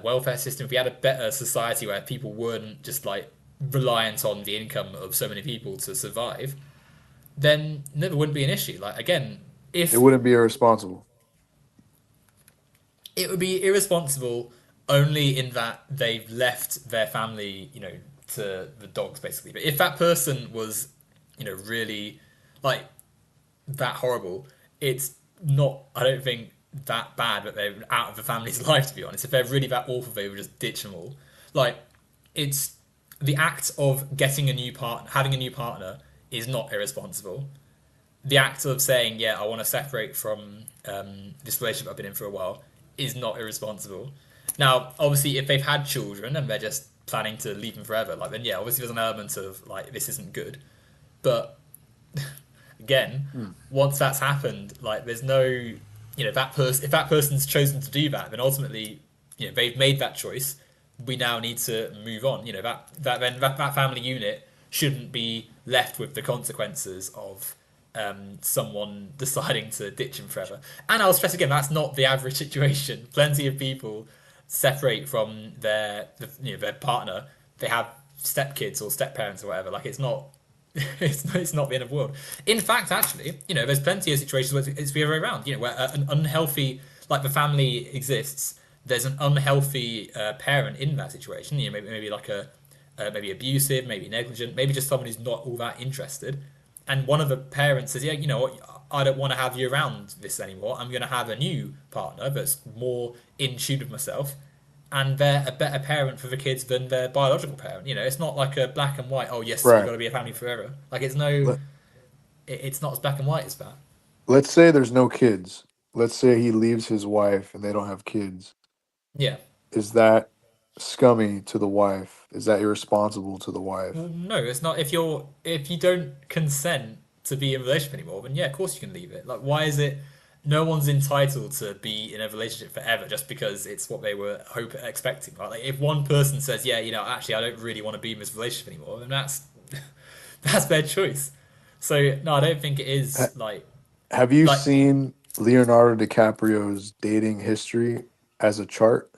[SPEAKER 1] welfare system, if we had a better society where people weren't just like reliant on the income of so many people to survive, then no, there wouldn't be an issue. Like again,
[SPEAKER 2] It
[SPEAKER 1] if
[SPEAKER 2] wouldn't be irresponsible.
[SPEAKER 1] it would be irresponsible only in that they've left their family, to the dogs basically. But if that person was, really like that horrible, it's not. I don't think that bad that they're out of the family's life. To be honest, if they're really that awful, they would just ditch them all. Like it's the act of getting a new partner, having a new partner, is not irresponsible. The act of saying, "Yeah, I want to separate from this relationship I've been in for a while," is not irresponsible. Now, obviously, if they've had children and they're just planning to leave them forever, like then yeah, obviously there's an element of like this isn't good. But again,
[SPEAKER 2] Hmm.
[SPEAKER 1] once that's happened, like there's no, that person. If that person's chosen to do that, then ultimately, they've made that choice. We now need to move on. That family unit shouldn't be left with the consequences of someone deciding to ditch him forever. And I'll stress again, that's not the average situation. Plenty of people separate from their partner. They have stepkids or step parents or whatever. Like it's not it's not the end of the world. In fact, actually, there's plenty of situations where it's the other way around. Where an unhealthy, like the family exists, there's an unhealthy parent in that situation. Maybe like maybe abusive, maybe negligent, maybe just someone who's not all that interested. And one of the parents says, yeah, you know what, I don't want to have you around this anymore. I'm going to have a new partner that's more in tune with myself, and they're a better parent for the kids than their biological parent. It's not like a black and white. Oh yes, we've got
[SPEAKER 2] Right.
[SPEAKER 1] to be a family forever. Like it's no,
[SPEAKER 2] Let,
[SPEAKER 1] it's not as black and white as that.
[SPEAKER 2] let's say there's no kids. Let's say he leaves his wife and they don't have kids.
[SPEAKER 1] Yeah.
[SPEAKER 2] Is that scummy to the wife? Is that irresponsible to the wife?
[SPEAKER 1] Well, no, it's not. If you don't consent to be in a relationship anymore, then yeah, of course you can leave it. Like, why is it? No one's entitled to be in a relationship forever just because it's what they were expecting. Right? Like, if one person says, yeah, actually, I don't really want to be in this relationship anymore, then that's that's their choice. So no, I don't think it is
[SPEAKER 2] Ha-
[SPEAKER 1] like
[SPEAKER 2] have you
[SPEAKER 1] like
[SPEAKER 2] seen Leonardo DiCaprio's dating history as a chart?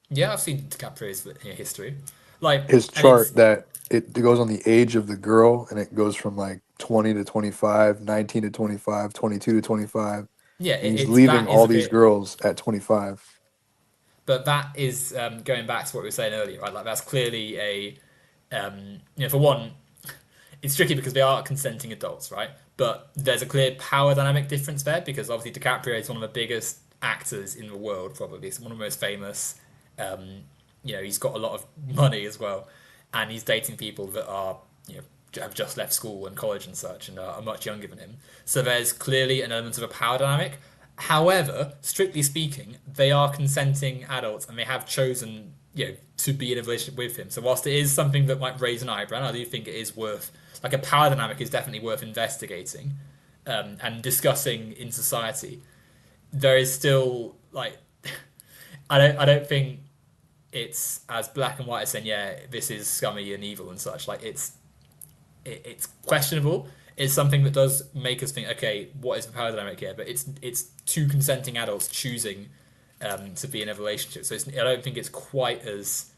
[SPEAKER 1] yeah, I've seen DiCaprio's history, like,
[SPEAKER 2] His
[SPEAKER 1] and it's
[SPEAKER 2] chart that it goes on the age of the girl and it goes from like 20 to 25, 19 to 25, 22 to 25,
[SPEAKER 1] yeah,
[SPEAKER 2] and he's
[SPEAKER 1] it's
[SPEAKER 2] leaving
[SPEAKER 1] that is
[SPEAKER 2] all
[SPEAKER 1] a
[SPEAKER 2] these
[SPEAKER 1] bit.
[SPEAKER 2] girls at 25.
[SPEAKER 1] But that is going back to what we were saying earlier, right? Like that's clearly for one, it's tricky because they are consenting adults, right? But there's a clear power dynamic difference there because obviously DiCaprio is one of the biggest actors in the world, probably. He's one of the most famous. He's got a lot of money as well, and he's dating people that are have just left school and college and such, and are much younger than him. So there's clearly an element of a power dynamic. However, strictly speaking, they are consenting adults and they have chosen, to be in a relationship with him. So whilst it is something that might raise an eyebrow, I do think it is worth, like a power dynamic is definitely worth investigating and discussing in society. There is still like, I don't think it's as black and white as saying, yeah, this is scummy and evil and such. Like it's questionable. It's something that does make us think, okay, what is the power dynamic here? But it's two consenting adults choosing to be in a relationship. So I don't think it's quite as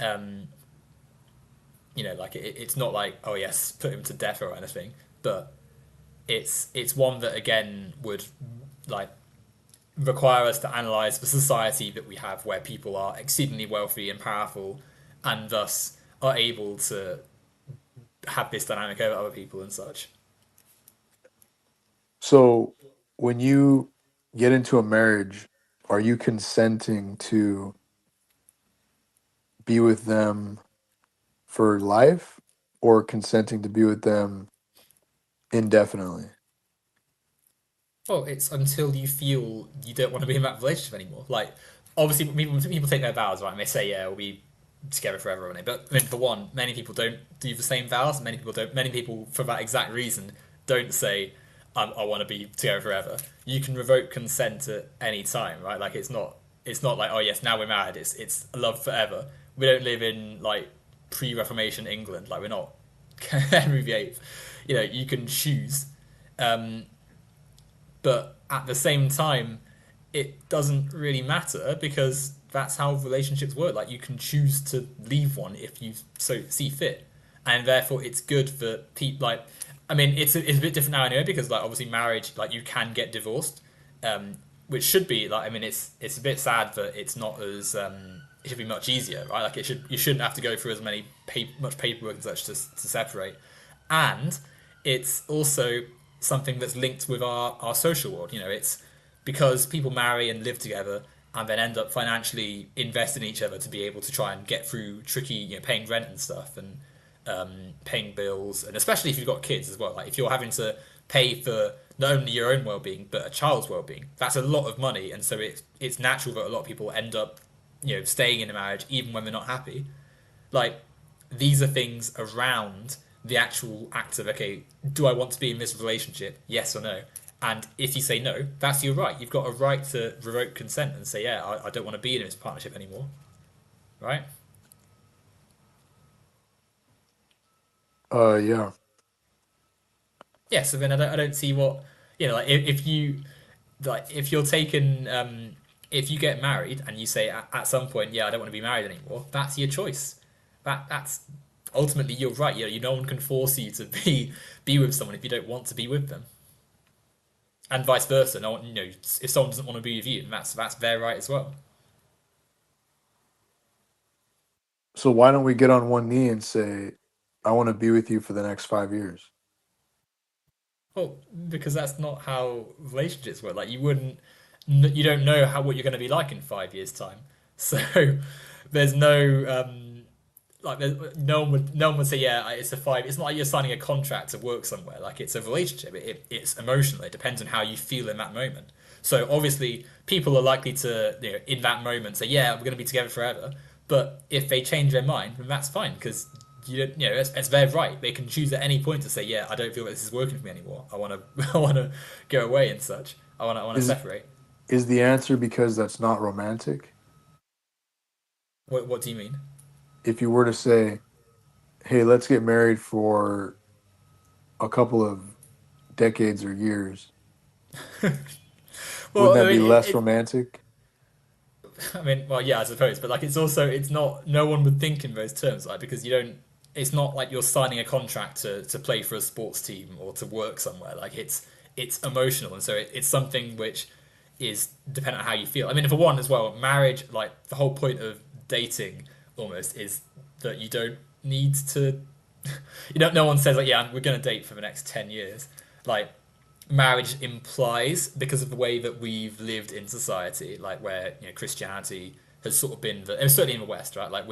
[SPEAKER 1] um, like it's not like, oh yes, put him to death or anything. But it's one that again would like require us to analyze the society that we have where people are exceedingly wealthy and powerful and thus are able to have this dynamic over other people and such.
[SPEAKER 2] So when you get into a marriage, are you consenting to be with them for life or consenting to be with them indefinitely?
[SPEAKER 1] Well, it's until you feel you don't want to be in that relationship anymore. Like, obviously, people take their vows, right? And they say, yeah, we'll be together forever on it. But I mean, for one, many people don't do the same vows. Many people don't. Many people, for that exact reason, don't say, I want to be together forever. You can revoke consent at any time, right? Like, it's not like, oh yes, now we're married. It's love forever. We don't live in like pre-Reformation England. Like, we're not Henry VIII. You know, you can choose. Um, but at the same time, it doesn't really matter because that's how relationships work. Like you can choose to leave one if you so see fit, and therefore it's good for people. Like, I mean, it's a bit different now anyway because like obviously marriage, like you can get divorced, which should be like I mean it's a bit sad that it's not as it should be much easier, right? Like it should you shouldn't have to go through as much paperwork and such to separate, and it's also something that's linked with our social world. You know, it's because people marry and live together and then end up financially investing in each other to be able to try and get through tricky, you know, paying rent and stuff and paying bills, and especially if you've got kids as well. Like if you're having to pay for not only your own well-being but a child's well-being, that's a lot of money, and so it's natural that a lot of people end up, you know, staying in a marriage even when they're not happy. Like these are things around the actual act of okay, do I want to be in this relationship? Yes or no. And if you say no, that's your right. You've got a right to revoke consent and say, yeah, I don't want to be in this partnership anymore, right?
[SPEAKER 2] Yeah.
[SPEAKER 1] Yeah. So then I don't see what you know. Like if you like if you're taken if you get married and you say at some point, yeah, I don't want to be married anymore. That's your choice. That's ultimately you're right. You know, no one can force you to be with someone if you don't want to be with them, and vice versa. No one, you know, if someone doesn't want to be with you, then that's their right as well.
[SPEAKER 2] So why don't we get on one knee and say, I want to be with you for the next 5 years?
[SPEAKER 1] Well, because that's not how relationships work. Like you wouldn't, you don't know how what you're going to be like in 5 years' time. So there's no like no one would say yeah it's a five. It's not like you're signing a contract to work somewhere. Like it's a relationship. It's emotional. It depends on how you feel in that moment. So obviously people are likely to you know in that moment say yeah we're going to be together forever. But if they change their mind, then that's fine because you don't, you know it's their right. They can choose at any point to say yeah I don't feel that this is working for me anymore. I want to I want to go away and such. I want to
[SPEAKER 2] Is
[SPEAKER 1] separate.
[SPEAKER 2] is the answer because that's not romantic?
[SPEAKER 1] What do you mean?
[SPEAKER 2] If you were to say, "Hey, let's get married for a couple of decades or years," wouldn't
[SPEAKER 1] Well, I
[SPEAKER 2] that
[SPEAKER 1] mean,
[SPEAKER 2] be less romantic?
[SPEAKER 1] I mean, well, yeah, I suppose, but like, it's also, it's not. No one would think in those terms, like, because you don't. It's not like you're signing a contract to play for a sports team or to work somewhere. Like, it's emotional, and so it's something which is dependent on how you feel. I mean, for one as well, marriage, like the whole point of dating, almost is that you don't need to. You know, no one says like, yeah, we're gonna date for the next 10 years. Like, marriage implies because of the way that we've lived in society, like where you know Christianity has sort of been, and certainly in the West, right? Like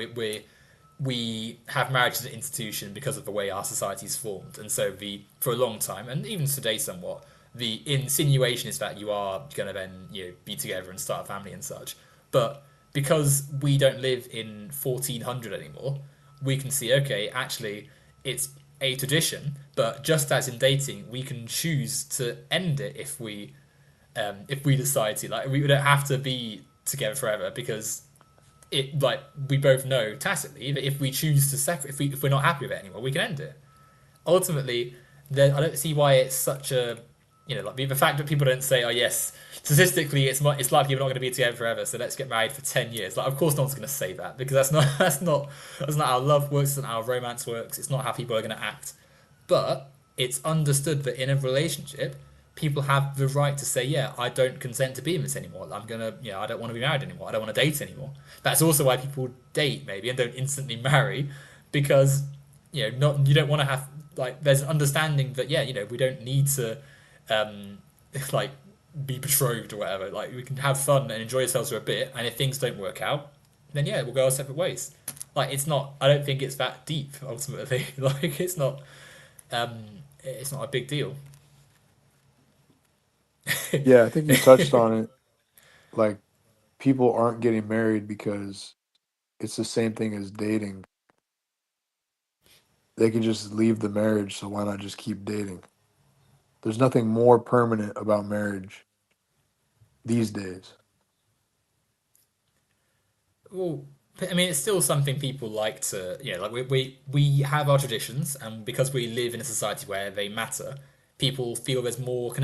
[SPEAKER 1] we have marriage as an institution because of the way our society's formed, and so the for a long time, and even today somewhat, the insinuation is that you are going to then you know be together and start a family and such. But because we don't live in 1400 anymore, we can see okay, actually, it's a tradition, but just as in dating, we can choose to end it if we decide to. Like we don't have to be together forever because it like we both know tacitly that if we choose to separate, if we're not happy with it anymore, we can end it. Ultimately, then I don't see why it's such a you know like the fact that people don't say oh yes statistically it's likely we're not going to be together forever so let's get married for 10 years like of course no one's going to say that because that's not how love works, it's not how romance works, it's not how people are going to act. But it's understood that in a relationship, people have the right to say, yeah, I don't consent to be in this anymore. I'm gonna, I don't want to be married anymore. I don't want to date anymore. That's also why people date maybe and don't instantly marry, because not you don't want to have like there's an understanding that we don't need to um like be betrothed or whatever. Like we can have fun and enjoy ourselves for a bit, and if things don't work out, then yeah, we'll go our separate ways. Like it's not. I don't think it's that deep ultimately. Like um, it's not a big deal.
[SPEAKER 2] Yeah, I think you touched on it. Like, people aren't getting married because it's the same thing as dating. They can just leave the marriage, so why not just keep dating? There's nothing more permanent about marriage these days.
[SPEAKER 1] Well, I mean, it's still something people like to, like we have our traditions, and because we live in a society where they matter, people feel there's more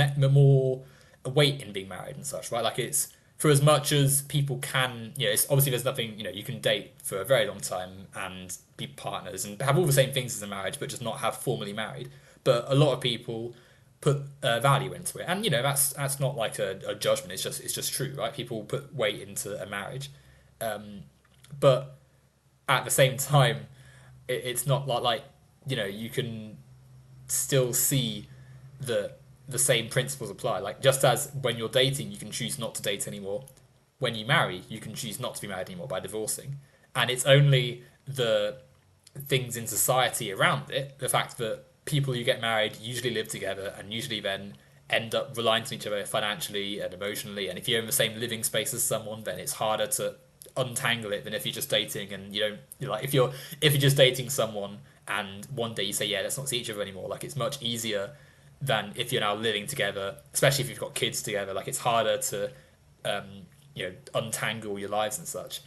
[SPEAKER 1] weight in being married and such, right? Like it's for as much as people can, it's obviously there's nothing, you can date for a very long time and be partners and have all the same things as a marriage, but just not have formally married. But a lot of people put value into it, and that's not like a judgment. It's just true, right? People put weight into a marriage. But at the same time, it's not like you can still see the the same principles apply. Like just as when you're dating, you can choose not to date anymore. When you marry, you can choose not to be married anymore by divorcing, and it's only the things in society around it, the fact that people who get married usually live together and usually then end up relying on each other financially and emotionally. And if you're in the same living space as someone, then it's harder to untangle it than if you're just dating and you don't like if you're just dating someone and one day you say, yeah, let's not see each other anymore. Like it's much easier than if you're now living together, especially if you've got kids together. Like it's harder to um, untangle your lives and such.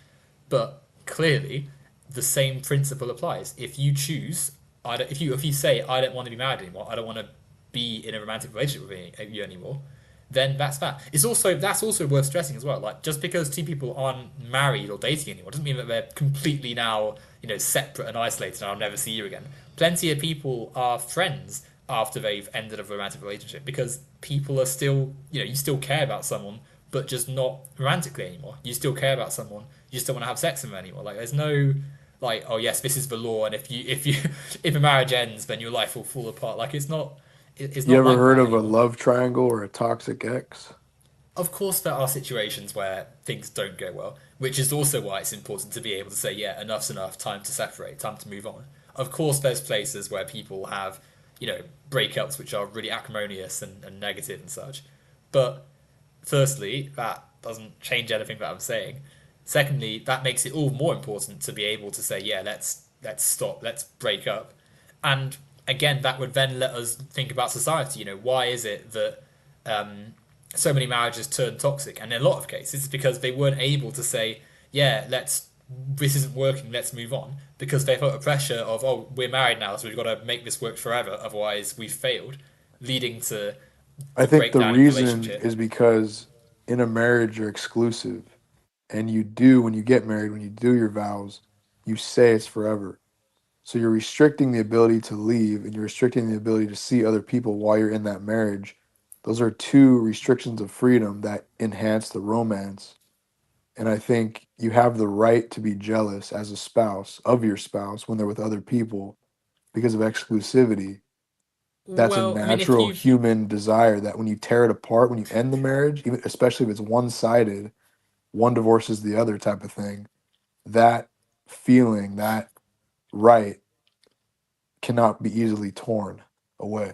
[SPEAKER 1] But clearly, the same principle applies. If you choose, if you say I don't want to be married anymore, I don't want to be in a romantic relationship with you anymore, then that's that. That's also worth stressing as well. Like just because two people aren't married or dating anymore doesn't mean that they're completely now separate and isolated and I'll never see you again. Plenty of people are friends after they've ended a romantic relationship because people are still you still care about someone but just not romantically anymore. You still care about someone. You just don't want to have sex with them anymore. Like there's no like, oh yes, this is the law, and if you if a marriage ends, then your life will fall apart. Like it's
[SPEAKER 2] You
[SPEAKER 1] not
[SPEAKER 2] ever
[SPEAKER 1] like
[SPEAKER 2] heard
[SPEAKER 1] that
[SPEAKER 2] of a
[SPEAKER 1] anymore.
[SPEAKER 2] love triangle or a toxic ex?
[SPEAKER 1] Of course, there are situations where things don't go well, which is also why it's important to be able to say, yeah, enough's enough, time to separate, time to move on. Of course, there's places where people have, breakups which are really acrimonious and negative and such. But firstly, that doesn't change anything that I'm saying. Secondly, that makes it all more important to be able to say, yeah, let's stop, let's break up. And again, that would then let us think about society. Why is it that so many marriages turn toxic? And in a lot of cases, it's because they weren't able to say, yeah, this isn't working, let's move on, because they felt a pressure of, oh, we're married now, so we've got to make this work forever, otherwise we've failed, leading to
[SPEAKER 2] I
[SPEAKER 1] the
[SPEAKER 2] think the
[SPEAKER 1] breakdown in the
[SPEAKER 2] reason
[SPEAKER 1] relationship.
[SPEAKER 2] is because in a marriage you're exclusive, and you do when you get married, when you do your vows, you say it's forever. So you're restricting the ability to leave and you're restricting the ability to see other people while you're in that marriage. Those are two restrictions of freedom that enhance the romance. And I think you have the right to be jealous as a spouse of your spouse when they're with other people because of exclusivity. That's a
[SPEAKER 1] Well, I mean, if
[SPEAKER 2] natural
[SPEAKER 1] you
[SPEAKER 2] human desire that when you tear it apart, when you end the marriage, even especially if it's one sided, one divorces the other type of thing, that feeling, that right cannot be easily torn away.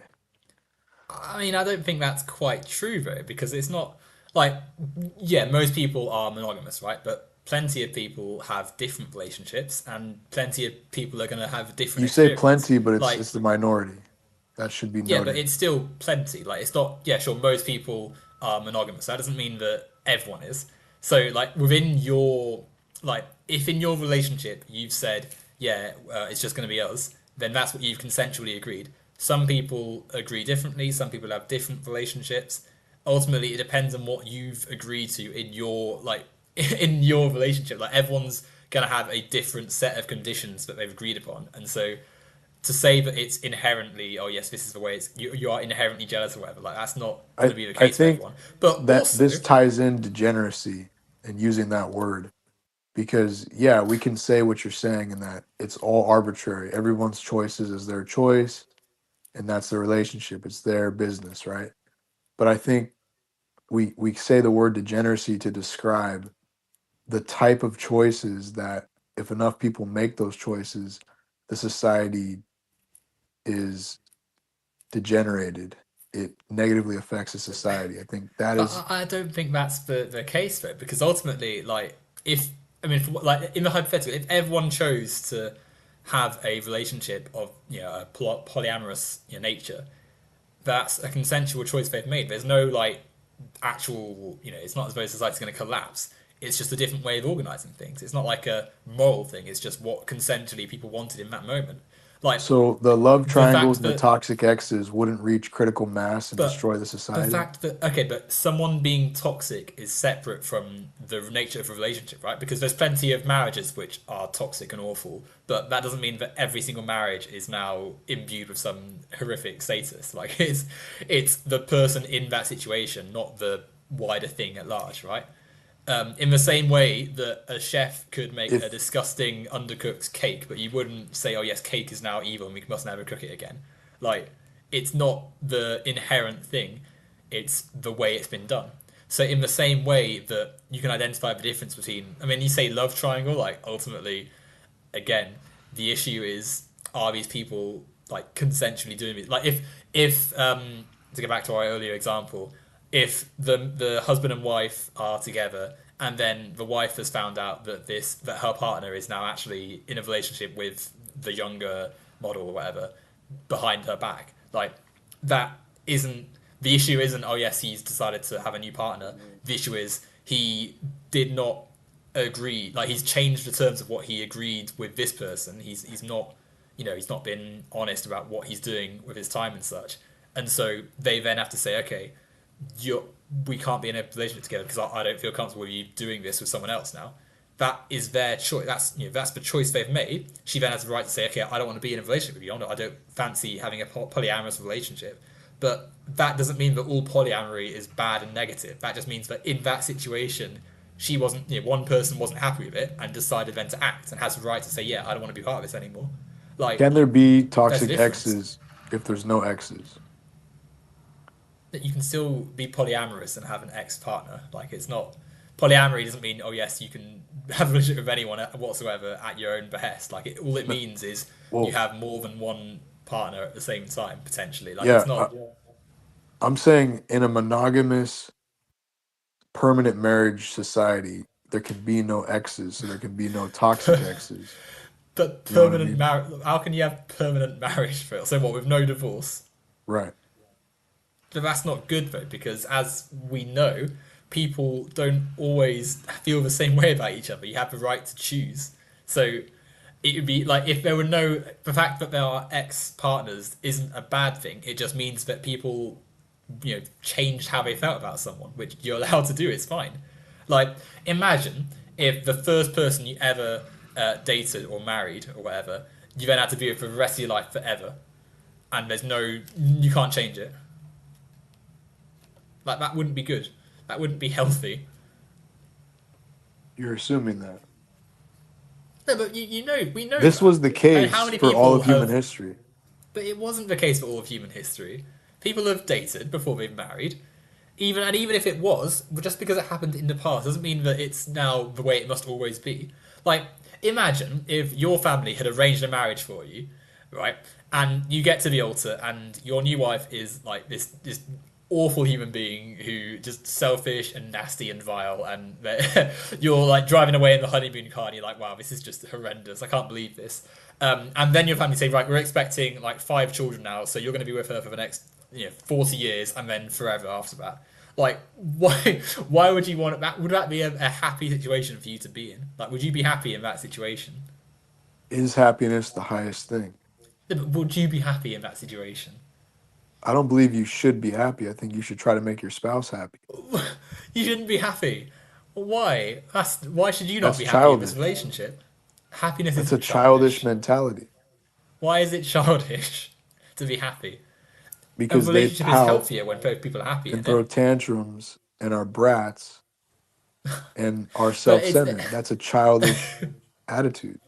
[SPEAKER 1] I mean, I don't think that's quite true though, because it's not like, yeah, most people are monogamous, right? But plenty of people have different relationships, and plenty of people are going to have different
[SPEAKER 2] You say
[SPEAKER 1] experience.
[SPEAKER 2] plenty, but it's
[SPEAKER 1] Like,
[SPEAKER 2] it's the minority. That should be
[SPEAKER 1] yeah, but
[SPEAKER 2] noted.
[SPEAKER 1] it's still plenty. Like, it's not, yeah, sure, most people are monogamous. That doesn't mean that everyone is. So, like, if in your relationship you've said, yeah, it's just going to be us, then that's what you've consensually agreed. Some people agree differently, some people have different relationships. Ultimately, it depends on what you've agreed to in your, like, in your relationship. Like, everyone's going to have a different set of conditions that they've agreed upon. And so, to say that it's inherently, oh yes, this is the way it's you are inherently jealous or whatever. Like that's not going
[SPEAKER 2] I
[SPEAKER 1] to be the
[SPEAKER 2] I
[SPEAKER 1] case for
[SPEAKER 2] think
[SPEAKER 1] everyone. But
[SPEAKER 2] that this
[SPEAKER 1] also,
[SPEAKER 2] ties in degeneracy and using that word because yeah, we can say what you're saying in that it's all arbitrary. Everyone's choices is their choice, and that's the relationship. It's their business, right? But I think we say the word degeneracy to describe the type of choices that if enough people make those choices, the society is degenerated. It negatively affects the society. I think that
[SPEAKER 1] but
[SPEAKER 2] is
[SPEAKER 1] I don't think that's the case though, because ultimately, like if I mean, like in the hypothetical, if everyone chose to have a relationship of a polyamorous nature, that's a consensual choice they've made. There's no like actual, it's not as though society's going to collapse. It's just a different way of organizing things. It's not like a moral thing. It's just what consensually people wanted in that moment. Like
[SPEAKER 2] so the love
[SPEAKER 1] the
[SPEAKER 2] triangles
[SPEAKER 1] fact
[SPEAKER 2] and the
[SPEAKER 1] that
[SPEAKER 2] toxic X's wouldn't reach critical mass and
[SPEAKER 1] but
[SPEAKER 2] destroy the
[SPEAKER 1] the
[SPEAKER 2] society.
[SPEAKER 1] fact that okay, but someone being toxic is separate from the nature of a relationship, right? Because there's plenty of marriages which are toxic and awful, but that doesn't mean that every single marriage is now imbued with some horrific status. Like it's the person in that situation, not the wider thing at large, right? In the same way that a chef could make a
[SPEAKER 2] If
[SPEAKER 1] disgusting undercooked cake, but you wouldn't say, "Oh yes, cake is now evil and we must never cook it again." Like it's not the inherent thing; it's the way it's been done. So in the same way that you can identify the difference between, I mean, you say love triangle, like ultimately, again, the issue is are these people like consensually doing it? Like if to get back to our earlier example, if the husband and wife are together and then the wife has found out that her partner is now actually in a relationship with the younger model or whatever behind her back, like that isn't the issue isn't oh yes he's decided to have a new partner. The issue is he did not agree, like he's changed the terms of what he agreed with this person. He's not, he's not been honest about what he's doing with his time and such. And so they then have to say, okay, you we can't be in a relationship together because I don't feel comfortable with you doing this with someone else now. That is their choice. That's the choice they've made. She then has the right to say, okay, I don't want to be in a relationship with you. I don't fancy having a polyamorous relationship. But that doesn't mean that all polyamory is bad and negative. That just means that in that situation, she wasn't, one person wasn't happy with it and decided then to act and has the right to say, yeah, I don't want to be part of this anymore. Like,
[SPEAKER 2] can there be
[SPEAKER 1] there's a
[SPEAKER 2] toxic
[SPEAKER 1] difference.
[SPEAKER 2] X's if there's no X's?
[SPEAKER 1] That you can still be polyamorous and have an ex partner. Like, it's not. Polyamory doesn't mean, oh, yes, you can have a relationship with anyone whatsoever at your own behest. Like, all it
[SPEAKER 2] No,
[SPEAKER 1] means is you
[SPEAKER 2] well,
[SPEAKER 1] have more than one partner at the same time, potentially. Like, it's
[SPEAKER 2] yeah,
[SPEAKER 1] not.
[SPEAKER 2] I'm saying in a monogamous permanent marriage society, there can be no X's, so there can be no toxic X's.
[SPEAKER 1] But
[SPEAKER 2] You know what I
[SPEAKER 1] permanent
[SPEAKER 2] mean?
[SPEAKER 1] marriage. How can you have permanent marriage, Phil? So, what, with no divorce?
[SPEAKER 2] Right.
[SPEAKER 1] But that's not good though, because as we know, people don't always feel the same way about each other. You have the right to choose. So it would be like if there were no, the fact that there are ex partners isn't a bad thing. It just means that people, changed how they felt about someone, which you're allowed to do. It's fine. Like imagine if the first person you ever dated or married or whatever, you then had to be with for the rest of your life forever, and you can't change it. Like that wouldn't be good. That wouldn't be healthy.
[SPEAKER 2] You're assuming that.
[SPEAKER 1] No, but we know
[SPEAKER 2] This
[SPEAKER 1] that.
[SPEAKER 2] was the
[SPEAKER 1] And how
[SPEAKER 2] case
[SPEAKER 1] many
[SPEAKER 2] for all
[SPEAKER 1] people
[SPEAKER 2] of human
[SPEAKER 1] have?
[SPEAKER 2] history.
[SPEAKER 1] But it wasn't the case for all of human history. People have dated before they've married. Even if it was, just because it happened in the past doesn't mean that it's now the way it must always be. Like, imagine if your family had arranged a marriage for you, right? And you get to the altar, and your new wife is like this awful human being who just selfish and nasty and vile, and you're like driving away in the honeymoon car, and you're like, wow, this is just horrendous. I can't believe this. And then your family say, right, we're expecting like 5 children now, so you're going to be with her for the next 40 years and then forever after that. Like, why would you want that? Would that be a happy situation for you to be in? Like, would you be happy in that situation?
[SPEAKER 2] Is happiness the highest thing?
[SPEAKER 1] Yeah, but would you be happy in that situation?
[SPEAKER 2] I don't believe you should be happy. I think you should try to make your spouse happy.
[SPEAKER 1] You shouldn't be happy. Why? Why should you not
[SPEAKER 2] That's
[SPEAKER 1] be happy in this
[SPEAKER 2] childish.
[SPEAKER 1] relationship? Happiness
[SPEAKER 2] That's a
[SPEAKER 1] isn't
[SPEAKER 2] childish
[SPEAKER 1] childish.
[SPEAKER 2] mentality.
[SPEAKER 1] Why is it childish to be happy? A
[SPEAKER 2] because they
[SPEAKER 1] relationship is
[SPEAKER 2] pout
[SPEAKER 1] healthier when both people are happy
[SPEAKER 2] and
[SPEAKER 1] in
[SPEAKER 2] throw
[SPEAKER 1] it.
[SPEAKER 2] tantrums and are brats and are
[SPEAKER 1] But it's
[SPEAKER 2] self-centered. That's a childish attitude.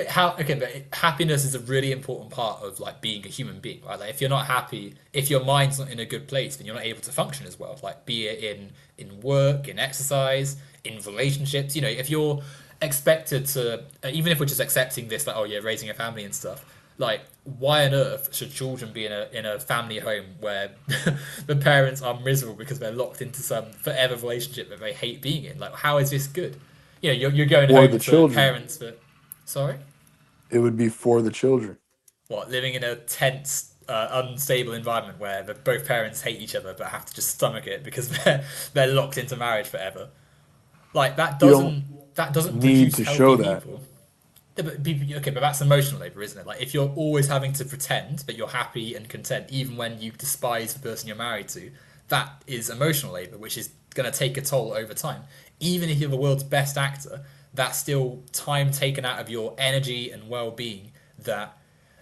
[SPEAKER 1] how okay, but happiness is a really important part of like being a human being, right? Like if you're not happy, if your mind's not in a good place, then you're not able to function as well. Like be it in work, in exercise, in relationships. You know, if you're expected to, even if we're just accepting this, like oh yeah, raising a family and stuff. Like, why on earth should children be in a family home where the parents are miserable because they're locked into some forever relationship that they hate being in? Like, how is this good? You know, you're going
[SPEAKER 2] For
[SPEAKER 1] home
[SPEAKER 2] the
[SPEAKER 1] to
[SPEAKER 2] children.
[SPEAKER 1] parents that. Sorry?
[SPEAKER 2] It would be for the children.
[SPEAKER 1] What, living in a tense, unstable environment where both parents hate each other but have to just stomach it because they're locked into marriage forever. Like
[SPEAKER 2] You don't
[SPEAKER 1] that doesn't
[SPEAKER 2] need
[SPEAKER 1] produce
[SPEAKER 2] to show
[SPEAKER 1] healthy
[SPEAKER 2] that.
[SPEAKER 1] people. Yeah, but okay, but that's emotional labor, isn't it? Like if you're always having to pretend that you're happy and content, even when you despise the person you're married to, that is emotional labor, which is going to take a toll over time. Even if you're the world's best actor, that's still time taken out of your energy and well-being that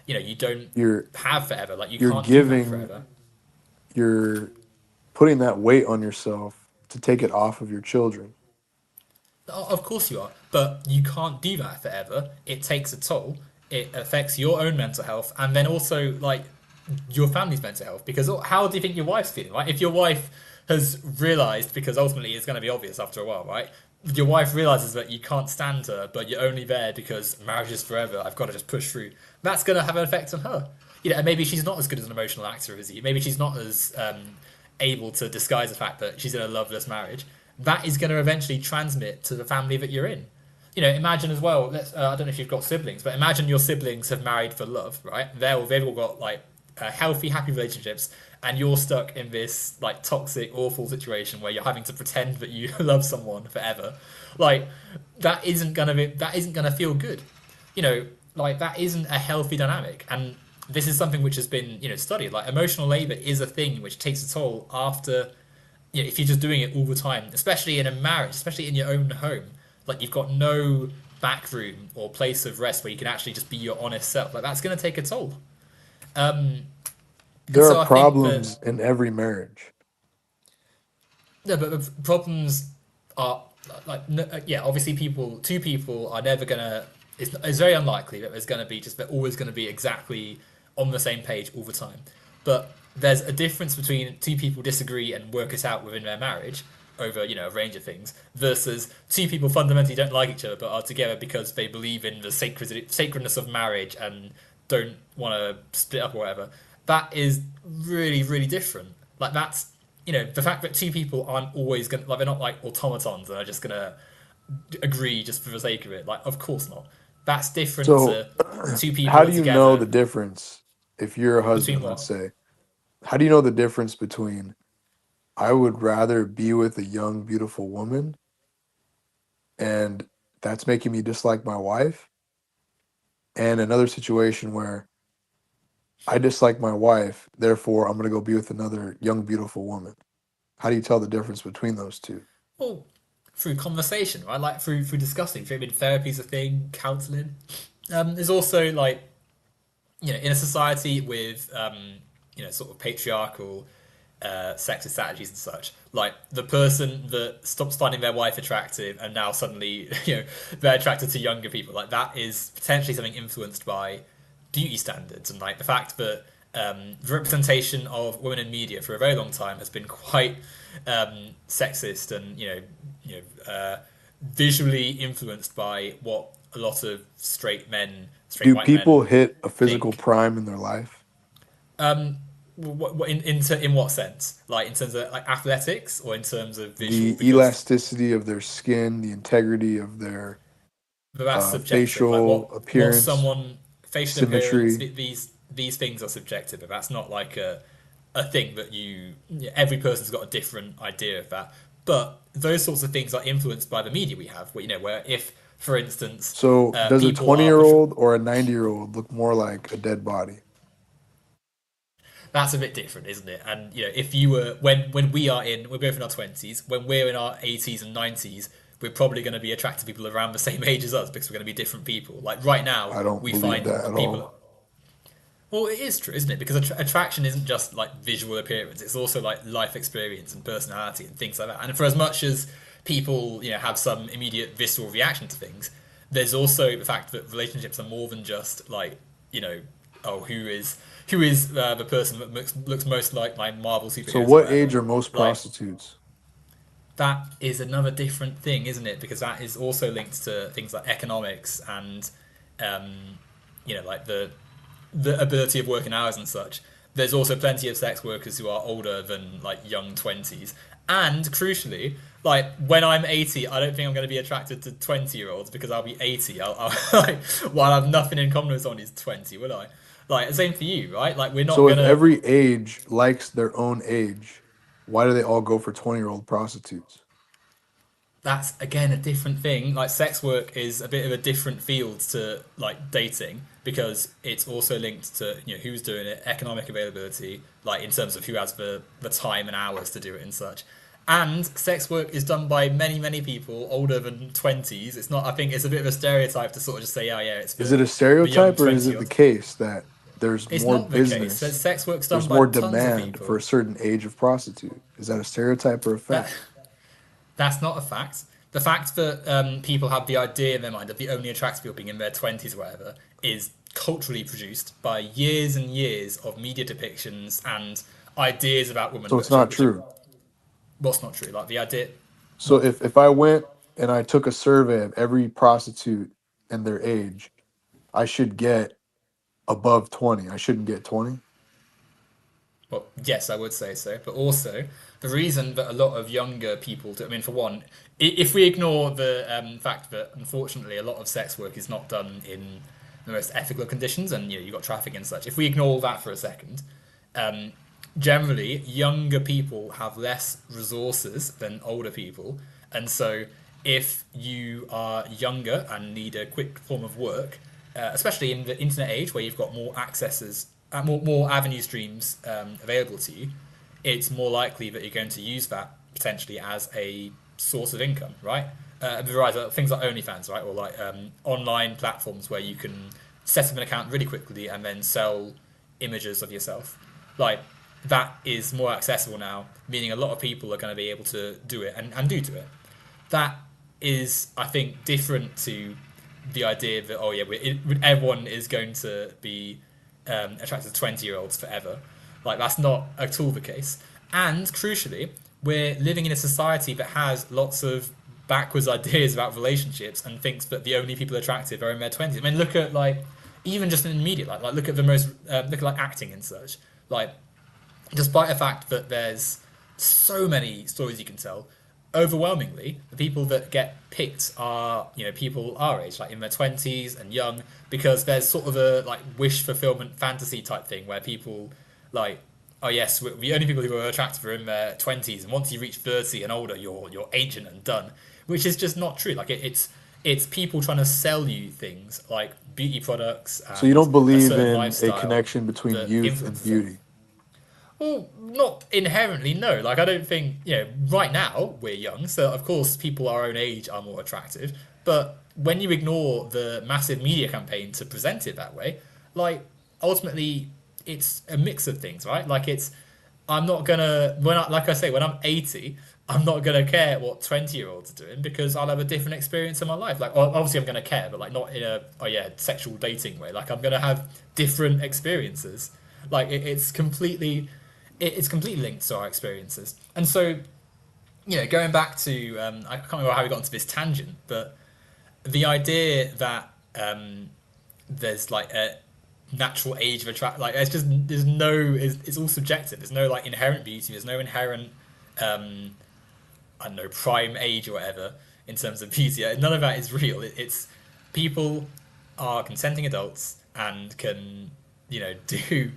[SPEAKER 1] you don't
[SPEAKER 2] You're
[SPEAKER 1] have forever. Like you
[SPEAKER 2] you're
[SPEAKER 1] can't do that
[SPEAKER 2] giving
[SPEAKER 1] forever.
[SPEAKER 2] you're putting that weight on yourself to take it off of your children.
[SPEAKER 1] Of course you are, but you can't do that forever. It takes a toll. It affects your own mental health, and then also like your family's mental health. Because how do you think your wife's feeling? Right? If your wife has realised, because ultimately it's going to be obvious after a while, right? Your wife realizes that you can't stand her, but you're only there because marriage is forever. I've got to just push through. That's going to have an effect on her. And maybe she's not as good as an emotional actor as you. Maybe she's not as able to disguise the fact that she's in a loveless marriage. That is going to eventually transmit to the family that you're in. Imagine as well. I don't know if you've got siblings, but imagine your siblings have married for love, right? They've all got like healthy, happy relationships, and you're stuck in this like toxic, awful situation where you're having to pretend that you love someone forever. Like that isn't gonna feel good. Like that isn't a healthy dynamic, and this is something which has been studied. Like emotional labor is a thing which takes a toll after if you're just doing it all the time, especially in a marriage, especially in your own home, like you've got no back room or place of rest where you can actually just be your honest self. Like that's going to take a toll. Um, and
[SPEAKER 2] There are
[SPEAKER 1] so I think that
[SPEAKER 2] problems in every marriage.
[SPEAKER 1] no, but the problems are like no, yeah, obviously two people are never gonna. It's very unlikely that there's gonna be just they're always gonna be exactly on the same page all the time. But there's a difference between two people disagree and work it out within their marriage over a range of things versus two people fundamentally don't like each other but are together because they believe in the sacredness of marriage and don't want to split up or whatever. That is really really different. Like that's the fact that two people aren't always gonna like they're not like automatons and are just gonna agree just for the sake of it. Like, of course not. That's different
[SPEAKER 2] So,
[SPEAKER 1] to two people
[SPEAKER 2] how
[SPEAKER 1] are
[SPEAKER 2] do you know
[SPEAKER 1] together
[SPEAKER 2] the difference if you're a
[SPEAKER 1] between
[SPEAKER 2] husband, let's
[SPEAKER 1] what?
[SPEAKER 2] say? How do you know the difference between I would rather be with a young, beautiful woman and that's making me dislike my wife, and another situation where I dislike my wife, therefore I'm going to go be with another young, beautiful woman? How do you tell the difference between those two?
[SPEAKER 1] Well, through conversation, right? Like through discussing. Maybe therapy's a thing, counselling. There's also like in a society with sort of patriarchal sexist strategies and such. Like the person that stops finding their wife attractive and now suddenly they're attracted to younger people. Like that is potentially something influenced by beauty standards and like the fact that the representation of women in media for a very long time has been quite sexist and visually influenced by what a lot of straight
[SPEAKER 2] Do
[SPEAKER 1] white men
[SPEAKER 2] people hit a physical
[SPEAKER 1] think.
[SPEAKER 2] prime in their life?
[SPEAKER 1] In what sense? Like in terms of like athletics, or in terms of visual?
[SPEAKER 2] The
[SPEAKER 1] Because
[SPEAKER 2] elasticity of their skin, the integrity of their
[SPEAKER 1] that's subjective. Like
[SPEAKER 2] facial
[SPEAKER 1] what
[SPEAKER 2] appearance,
[SPEAKER 1] someone facial appearance,
[SPEAKER 2] symmetry.
[SPEAKER 1] these things are subjective, but that's not like a thing that every person's got a different idea of that. But those sorts of things are influenced by the media we have. Where if, for instance,
[SPEAKER 2] So, does a
[SPEAKER 1] people
[SPEAKER 2] 20
[SPEAKER 1] are
[SPEAKER 2] year old or a 90-year-old look more like a dead body?
[SPEAKER 1] that's a bit different, isn't it? And if you were when we are in we're both in our 20s, when we're in our 80s and 90s, we're probably going to be attracted to people around the same age as us because we're going to be different people. Like right now,
[SPEAKER 2] I don't
[SPEAKER 1] we
[SPEAKER 2] believe
[SPEAKER 1] find
[SPEAKER 2] that at
[SPEAKER 1] people.
[SPEAKER 2] all.
[SPEAKER 1] Well, it is true, isn't it? Because attraction isn't just like visual appearance; it's also like life experience and personality and things like that. And for as much as people, have some immediate visceral reaction to things, there's also the fact that relationships are more than just like, you know, oh, who is the person that looks most like my Marvel
[SPEAKER 2] So
[SPEAKER 1] superheroes or
[SPEAKER 2] what
[SPEAKER 1] whatever.
[SPEAKER 2] age are most
[SPEAKER 1] Like
[SPEAKER 2] prostitutes?
[SPEAKER 1] that is another different thing, isn't it? Because that is also linked to things like economics and, um, like the ability of working hours and such. There's also plenty of sex workers who are older than like young 20s. And crucially, like when I'm 80, I don't think I'm going to be attracted to 20-year-olds because I'll be 80. Like, well, I have nothing in common with someone who's 20, will I? Like, same for you, right? Like, we're not
[SPEAKER 2] So
[SPEAKER 1] going
[SPEAKER 2] if
[SPEAKER 1] to.
[SPEAKER 2] every age likes their own age, why do they all go for 20-year-old prostitutes?
[SPEAKER 1] That's again a different thing. Like sex work is a bit of a different field to like dating because it's also linked to who's doing it, economic availability, like in terms of who has the time and hours to do it and such. And sex work is done by many people older than 20s. It's not. I think it's a bit of a stereotype to sort of just say, oh yeah, it's
[SPEAKER 2] Is
[SPEAKER 1] for
[SPEAKER 2] it a
[SPEAKER 1] the young
[SPEAKER 2] stereotype or is
[SPEAKER 1] 20
[SPEAKER 2] it
[SPEAKER 1] year
[SPEAKER 2] the
[SPEAKER 1] olds.
[SPEAKER 2] case that there's
[SPEAKER 1] It's
[SPEAKER 2] more
[SPEAKER 1] not the case.
[SPEAKER 2] business,
[SPEAKER 1] Sex work's done
[SPEAKER 2] there's
[SPEAKER 1] by
[SPEAKER 2] more
[SPEAKER 1] tons of
[SPEAKER 2] demand for
[SPEAKER 1] people.
[SPEAKER 2] a certain age of prostitute? Is that a stereotype or a
[SPEAKER 1] That
[SPEAKER 2] fact?
[SPEAKER 1] That's not a fact. The fact that people have the idea in their mind of the only attractive people being in their 20s or whatever is culturally produced by years and years of media depictions and ideas about women
[SPEAKER 2] So it's
[SPEAKER 1] which are,
[SPEAKER 2] not
[SPEAKER 1] which are
[SPEAKER 2] true.
[SPEAKER 1] what's not true. Like the idea,
[SPEAKER 2] So
[SPEAKER 1] what?
[SPEAKER 2] if I went and I took a survey of every prostitute and their age, I should get above 20. I shouldn't get 20.
[SPEAKER 1] Well, yes, I would say so. But also, the reason that a lot of younger people do, I mean, for one, if we ignore the fact that unfortunately a lot of sex work is not done in the most ethical conditions and you've got traffic and such, if we ignore all that for a second, um, generally younger people have less resources than older people. And so if you are younger and need a quick form of work, especially in the internet age where you've got more accesses, more avenue streams available to you, it's more likely that you're going to use that potentially as a source of income, right? Things like OnlyFans, right, or like online platforms where you can set up an account really quickly and then sell images of yourself. Like that is more accessible now, meaning a lot of people are going to be able to do it and do do it. That is, I think, different to the idea that oh yeah, everyone is going to be attracted to 20-year-olds forever. Like that's not at all the case. And crucially, we're living in a society that has lots of backwards ideas about relationships and thinks that the only people attractive are in their 20s. I mean, look at like even just in the media, like look at the most look at like acting and such. Like despite the fact that there's so many stories you can tell, overwhelmingly the people that get picked are people our age, like in their 20s and young, because there's sort of a like wish fulfillment fantasy type thing where people like oh yes, the only people who are attractive are in their 20s, and once you reach 30 and older you're ancient and done, which is just not true. Like it's people trying to sell you things like beauty products
[SPEAKER 2] So you
[SPEAKER 1] and
[SPEAKER 2] don't
[SPEAKER 1] a
[SPEAKER 2] believe
[SPEAKER 1] certain
[SPEAKER 2] in a
[SPEAKER 1] lifestyle
[SPEAKER 2] connection between
[SPEAKER 1] that
[SPEAKER 2] youth and
[SPEAKER 1] influences it.
[SPEAKER 2] beauty.
[SPEAKER 1] Well, not inherently, no. Like, I don't think, right now we're young, so of course people our own age are more attractive. But when you ignore the massive media campaign to present it that way, like, ultimately it's a mix of things, right? Like, I'm not gonna, like I say, when I'm 80, I'm not gonna care what 20-year-olds are doing because I'll have a different experience in my life. Like, obviously I'm gonna care, but like, not in a, oh yeah, sexual dating way. Like, I'm gonna have different experiences. Like, it's completely linked to our experiences. And so, going back to, I can't remember how we got into this tangent, but the idea that there's like a natural age of attract, like it's all subjective. There's no like inherent beauty. There's no inherent, I don't know, prime age or whatever in terms of beauty. None of that is real. It's people are consenting adults and can, do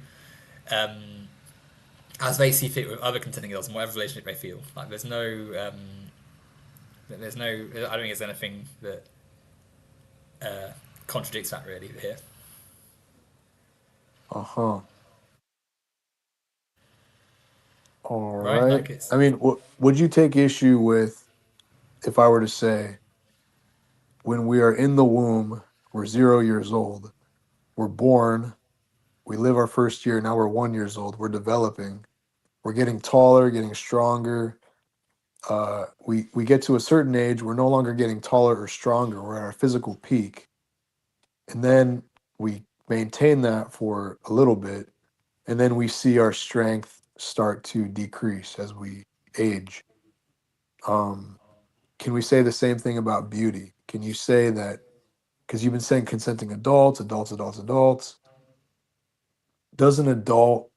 [SPEAKER 1] as they see fit with other consenting adults in whatever relationship they feel. Like there's no, I don't think there's anything that uh, contradicts that really here.
[SPEAKER 2] Uh-huh. All
[SPEAKER 1] Right?
[SPEAKER 2] right.
[SPEAKER 1] Like it's
[SPEAKER 2] I mean, would you take issue with if I were to say, when we are in the womb, we're 0 years old, we're born, we live our first year, now we're 1 years old, we're developing, we're getting taller, getting stronger. We get to a certain age, we're no longer getting taller or stronger, we're at our physical peak. And then we maintain that for a little bit, and then we see our strength start to decrease as we age. Um, can we say the same thing about beauty? Can you say that because you've been saying consenting adults, adults, adults, adults? Does an adult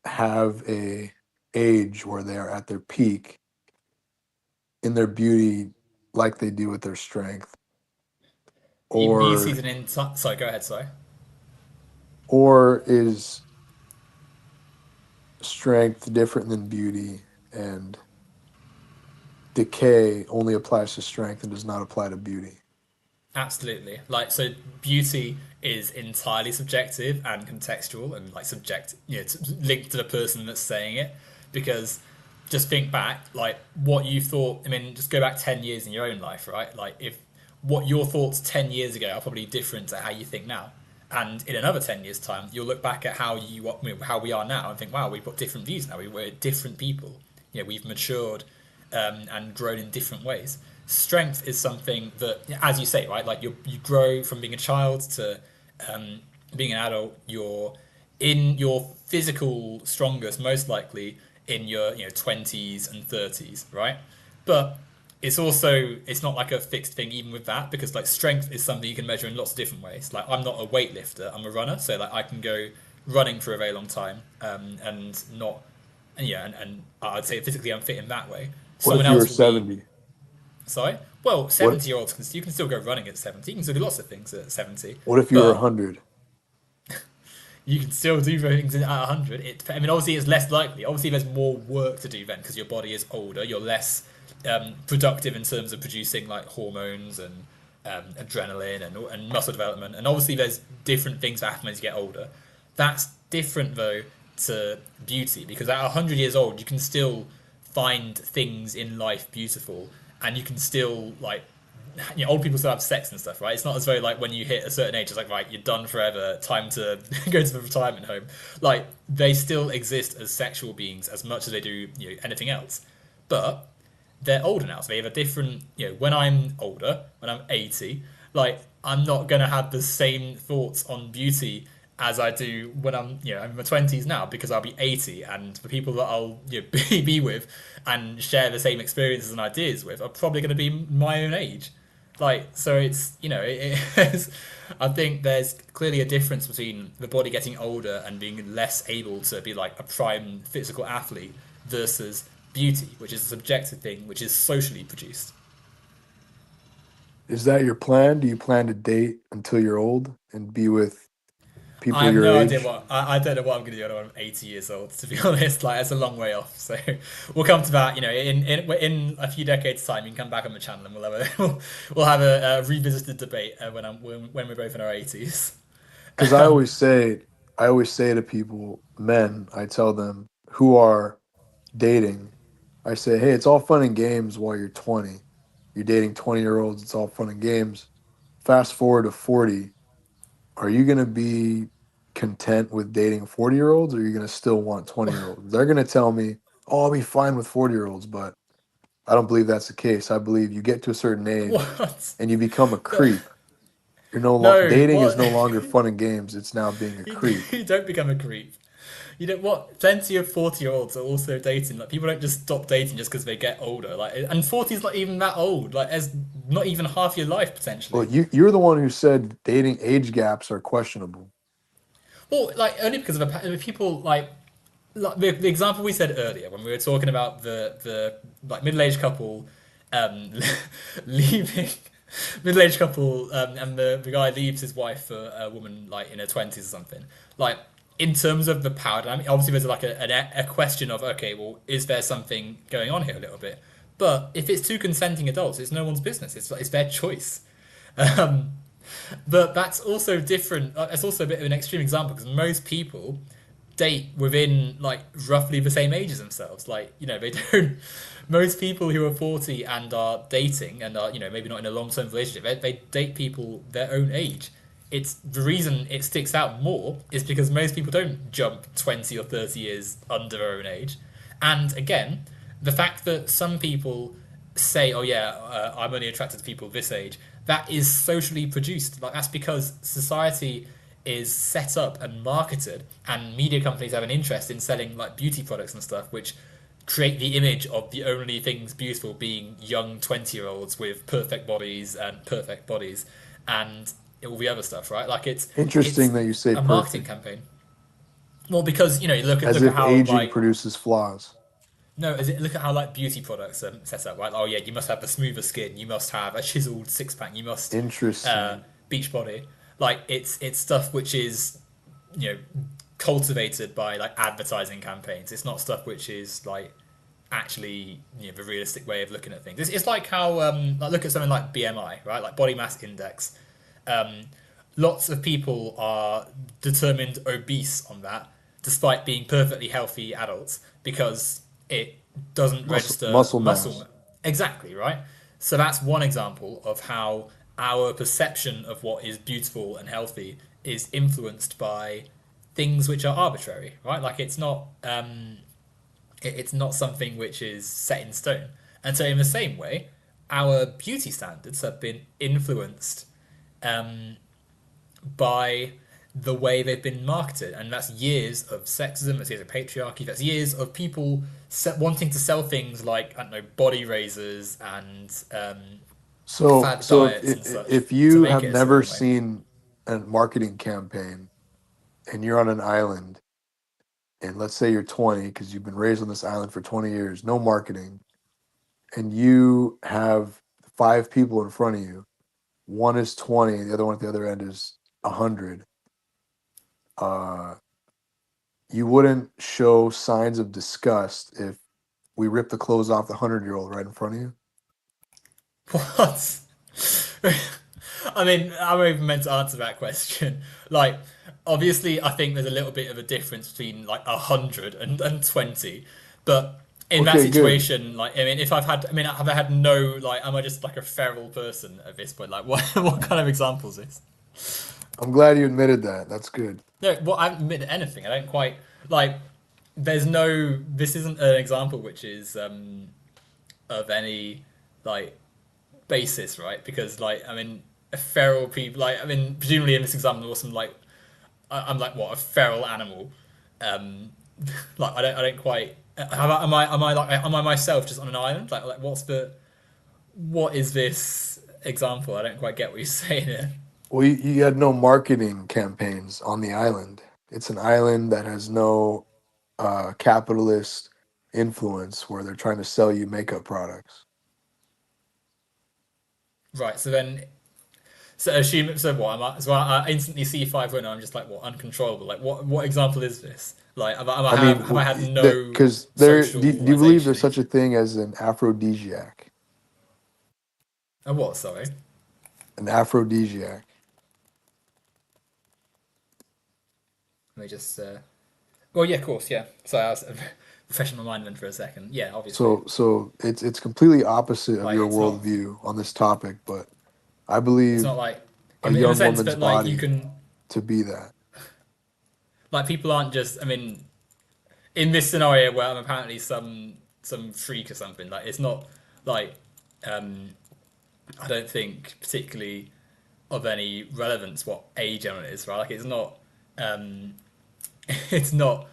[SPEAKER 2] have a age where they are at their peak in their beauty like they do with their strength?
[SPEAKER 1] Beauty is
[SPEAKER 2] Or
[SPEAKER 1] an entire. Sorry, go ahead. Sorry.
[SPEAKER 2] is strength different than beauty, and decay only applies to strength and does not apply to beauty?
[SPEAKER 1] Absolutely. Like, so beauty is entirely subjective and contextual and like subject, linked to the person that's saying it. Because just think back, like what you thought. I mean, just go back 10 years in your own life, right? Like, if what your thoughts 10 years ago are probably different to how you think now, and in another 10 years' time, you'll look back at how we are now and think, wow, we've got different views now. We're different people. We've matured and grown in different ways. Strength is something that, as you say, right, like you grow from being a child to being an adult. You're in your physical strongest, most likely in your 20s and 30s, right? But it's not like a fixed thing even with that, because like strength is something you can measure in lots of different ways. Like, I'm not a weightlifter, I'm a runner, so like I can go running for a very long time, and not and I'd say physically I'm fit in that way.
[SPEAKER 2] What
[SPEAKER 1] Someone
[SPEAKER 2] if you were
[SPEAKER 1] else will be.
[SPEAKER 2] 70?
[SPEAKER 1] Sorry. Well,
[SPEAKER 2] What
[SPEAKER 1] 70-year-olds you can still go running at 70. You can still do lots of things at 70,
[SPEAKER 2] what if you were
[SPEAKER 1] but
[SPEAKER 2] 100?
[SPEAKER 1] you can still do things at 100. I mean, obviously, it's less likely. Obviously, there's more work to do then because your body is older. You're less productive in terms of producing like hormones and adrenaline and muscle development. And obviously, there's different things that happen as you get older. That's different though to beauty, because at 100 years old, you can still find things in life beautiful, and you can still like old people still have sex and stuff, right? It's not as though like when you hit a certain age, it's like, right, you're done forever, time to go to the retirement home. Like, they still exist as sexual beings as much as they do anything else, but they're older now, so they have a different. When I'm older, when I'm 80, like I'm not gonna have the same thoughts on beauty as I do when I'm in my 20s now, because I'll be 80, and the people that I'll be with and share the same experiences and ideas with are probably going to be my own age. Like, so it's I think there's clearly a difference between the body getting older and being less able to be like a prime physical athlete versus beauty, which is a subjective thing, which is socially produced.
[SPEAKER 2] Is that your plan? Do you plan to date until you're old and be with
[SPEAKER 1] I
[SPEAKER 2] people
[SPEAKER 1] have
[SPEAKER 2] your
[SPEAKER 1] no idea
[SPEAKER 2] age?
[SPEAKER 1] what I don't know what I'm going to do when I'm 80 years old. To be honest, like it's a long way off. So we'll come to that. In a few decades' time, you can come back on the channel and we'll have we'll have a revisited debate when we're both in our 80s.
[SPEAKER 2] Because I always say to people, men, I tell them who are dating, I say, hey, it's all fun and games while you're 20. You're dating 20-year-olds, it's all fun and games. Fast forward to 40, are you going to be content with dating 40-year-olds, or are you going to still want 20-year-olds? They're going to tell me, oh, I'll be fine with 40-year-olds, but I don't believe that's the case. I believe you get to a certain age
[SPEAKER 1] What?
[SPEAKER 2] and you become a
[SPEAKER 1] No,
[SPEAKER 2] creep. You're no
[SPEAKER 1] no.
[SPEAKER 2] dating is
[SPEAKER 1] What?
[SPEAKER 2] no longer fun and games. It's now being a
[SPEAKER 1] You,
[SPEAKER 2] creep.
[SPEAKER 1] you don't become a creep. You know what? Plenty of 40-year-olds are also dating. Like, people don't just stop dating just because they get older. Like, and 40 is not even that old. Like, as not even half your life
[SPEAKER 2] Well,
[SPEAKER 1] potentially.
[SPEAKER 2] you're the one who said dating age gaps are questionable.
[SPEAKER 1] Well, like only because of the people like the example we said earlier when we were talking about the like middle-aged couple um leaving middle-aged couple and the guy leaves his wife for a woman like in her 20s or something. Like, in terms of the power dynamic, obviously there's like a question of, okay, well, is there something going on here a little bit? But if it's two consenting adults, it's no one's business. It's their choice. um but that's also different. It's also a bit of an extreme example because most people date within like roughly the same age as themselves. Like, they don't. most people who are 40 and are dating and are, maybe not in a long-term relationship, they date people their own age. It's the reason it sticks out more is because most people don't jump 20 or 30 years under their own age. And again, the fact that some people say, "Oh yeah, I'm only attracted to people this age," that is socially produced. Like that's because society is set up and marketed, and media companies have an interest in selling like beauty products and stuff, which create the image of the only things beautiful being young 20-year-olds with perfect bodies and all the other stuff, right? Like
[SPEAKER 2] Interesting
[SPEAKER 1] it's
[SPEAKER 2] that you say
[SPEAKER 1] a marketing
[SPEAKER 2] perfect,
[SPEAKER 1] campaign. Well, because you look at
[SPEAKER 2] as
[SPEAKER 1] look at
[SPEAKER 2] if
[SPEAKER 1] how
[SPEAKER 2] aging
[SPEAKER 1] like
[SPEAKER 2] produces flaws.
[SPEAKER 1] no, look at how like beauty products are set up, right? Oh yeah, you must have the smoother skin, you must have a chiseled six pack, you must uh,
[SPEAKER 2] Interesting.
[SPEAKER 1] beach body. Like it's stuff which is you know cultivated by like advertising campaigns. It's not stuff which is like actually the realistic way of looking at things. It's like how like look at something like BMI, right? Like body mass index. Um, Lots of people are determined obese on that, despite being perfectly healthy adults, because it doesn't register
[SPEAKER 2] Muscle mass.
[SPEAKER 1] muscle. Exactly, right? So that's one example of how our perception of what is beautiful and healthy is influenced by things which are arbitrary, right? Like it's not something which is set in stone. And so, in the same way, our beauty standards have been influenced um, by the way they've been marketed, and that's years of sexism, that's years of patriarchy, that's years of people wanting to sell things like I don't know body razors and
[SPEAKER 2] So,
[SPEAKER 1] fad
[SPEAKER 2] so
[SPEAKER 1] diets and such
[SPEAKER 2] if
[SPEAKER 1] to
[SPEAKER 2] you
[SPEAKER 1] make
[SPEAKER 2] have
[SPEAKER 1] it a
[SPEAKER 2] never
[SPEAKER 1] certain way.
[SPEAKER 2] seen a marketing campaign and you're on an island, and let's say you're 20 because you've been raised on this island for 20 years, no marketing, and you have five people in front of you, one is 20, the other one at the other end is 100, uh, you wouldn't show signs of disgust if we rip the clothes off the 100-year-old right in front of you?
[SPEAKER 1] What? I mean, I'm not even meant to answer that question. Like, obviously, I think there's a little bit of a difference between like 100 and 20, but in that
[SPEAKER 2] Okay, good.
[SPEAKER 1] situation, like, I mean, if I've had, I mean, have I had no, like, am I just like a feral person at this point? Like, what, what kind of example is this?
[SPEAKER 2] I'm glad you admitted that. That's good.
[SPEAKER 1] No, well, I haven't admitted anything. I don't quite, like, there's no, this isn't an example which is of any, like, basis, right? Because like I mean, feral people. Like I mean, presumably in this example, there was some like I'm like what a feral animal. Um, like I don't quite. Am I myself just on an island? Like what is this example? I don't quite get what you're saying here.
[SPEAKER 2] Well, you had no marketing campaigns on the island. It's an island that has no capitalist influence where they're trying to sell you makeup products.
[SPEAKER 1] Right. So then. So assume so what am I? So I instantly see five when I'm just like what uncontrollable. Like what example is this? Like
[SPEAKER 2] I mean,
[SPEAKER 1] have I had no
[SPEAKER 2] because do you believe there's
[SPEAKER 1] socialization?
[SPEAKER 2] such a thing as an aphrodisiac?
[SPEAKER 1] A what? Sorry.
[SPEAKER 2] An aphrodisiac.
[SPEAKER 1] Let me just. Well, yeah, of course, yeah. So I was refreshing my mind then for a second. Yeah, obviously.
[SPEAKER 2] So it's completely opposite of
[SPEAKER 1] Like
[SPEAKER 2] your
[SPEAKER 1] it's not.
[SPEAKER 2] worldview on this topic, but I
[SPEAKER 1] It's
[SPEAKER 2] believe
[SPEAKER 1] not like
[SPEAKER 2] a
[SPEAKER 1] in the
[SPEAKER 2] young
[SPEAKER 1] sense
[SPEAKER 2] woman's
[SPEAKER 1] that like you
[SPEAKER 2] body
[SPEAKER 1] can
[SPEAKER 2] to be that.
[SPEAKER 1] like people aren't just. I mean, in this scenario where I'm apparently some freak or something. Like it's not like um I don't think particularly of any relevance what age element is, right? Like it's not um it's not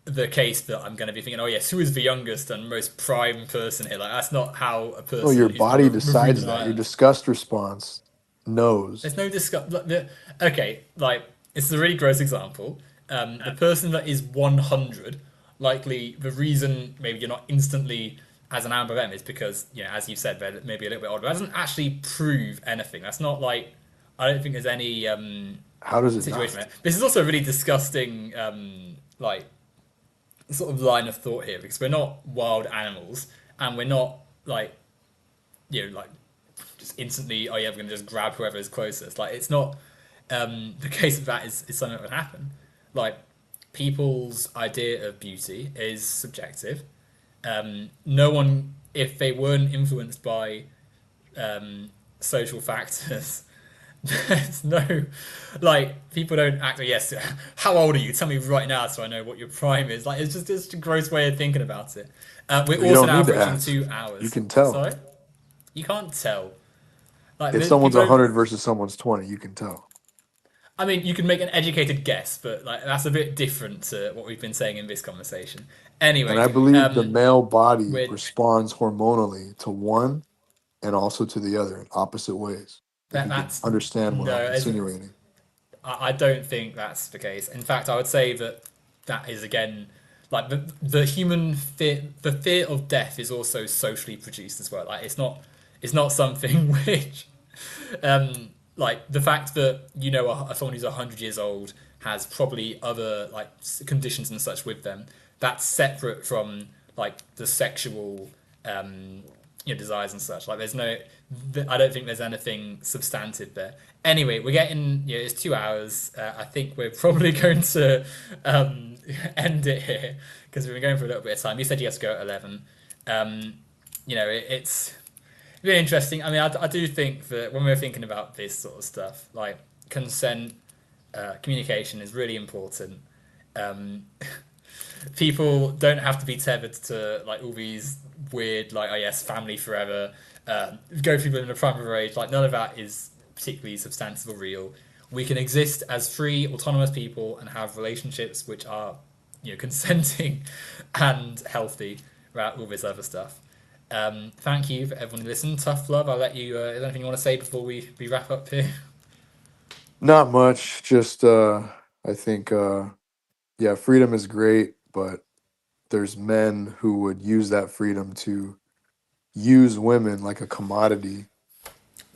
[SPEAKER 1] the case that I'm going to be thinking, oh yes, who is the youngest and most prime person here? Like that's not how a
[SPEAKER 2] No, your
[SPEAKER 1] person who's been
[SPEAKER 2] body
[SPEAKER 1] reviewed
[SPEAKER 2] decides
[SPEAKER 1] an
[SPEAKER 2] that. Your
[SPEAKER 1] island.
[SPEAKER 2] disgust response knows.
[SPEAKER 1] There's no discuss. Okay, like it's a really gross example. The person that is 100, likely the reason maybe you're not instantly as an amber them is because as you said, they're maybe a little bit older. That doesn't actually prove anything. That's not like I don't think there's any
[SPEAKER 2] How does it
[SPEAKER 1] situation
[SPEAKER 2] not?
[SPEAKER 1] there. This is also a really disgusting like sort of line of thought here because we're not wild animals and we're not like like just instantly oh yeah we're gonna just grab whoever is closest. Like it's not the case of that is something that would happen. Like people's idea of beauty is subjective. No one, if they weren't influenced by social factors, there's no, like, people don't act. Yes, how old are you? Tell me right now so I know what your prime is. Like, it's just a gross way of thinking about it. We're
[SPEAKER 2] Well, you
[SPEAKER 1] also
[SPEAKER 2] don't
[SPEAKER 1] now
[SPEAKER 2] need to
[SPEAKER 1] approaching
[SPEAKER 2] ask.
[SPEAKER 1] two
[SPEAKER 2] You
[SPEAKER 1] hours.
[SPEAKER 2] can tell.
[SPEAKER 1] Sorry, you can't tell. Like
[SPEAKER 2] If someone's
[SPEAKER 1] people don't.
[SPEAKER 2] 100 versus someone's 20, you can tell.
[SPEAKER 1] I mean, you can make an educated guess, but like that's a bit different to what we've been saying in this conversation.
[SPEAKER 2] And
[SPEAKER 1] Anyway,
[SPEAKER 2] I believe the male body
[SPEAKER 1] we're
[SPEAKER 2] responds hormonally to one and also to the other in opposite ways. If
[SPEAKER 1] that
[SPEAKER 2] you can
[SPEAKER 1] that's
[SPEAKER 2] understand what
[SPEAKER 1] no.
[SPEAKER 2] I'm insinuating.
[SPEAKER 1] I don't think that's the case. In fact, I would say that that is again like the human fear. The fear of death is also socially produced as well. Like it's not something which like the fact that someone who's 100 years old has probably other like conditions and such with them. That's separate from like the sexual desires and such. Like there's no, I don't think there's anything substantive there. Anyway, we're getting, it's 2 hours. I think we're probably going to end it here because we've been going for a little bit of time. You said you have to go at 11. Um, it's really interesting. I mean, I do think that when we're thinking about this sort of stuff, like consent, communication is really important. Um, People don't have to be tethered to like all these weird, like, oh yes, family forever, go through in the prime of their age. Like none of that is particularly substantive or real. We can exist as free, autonomous people and have relationships which are, consenting and healthy without all this other stuff. Thank you for everyone who listened. Tough love. I'll let you. Is there anything you want to say before we wrap up here?
[SPEAKER 2] Not much. Just I think yeah, freedom is great, but there's men who would use that freedom to use women like a commodity,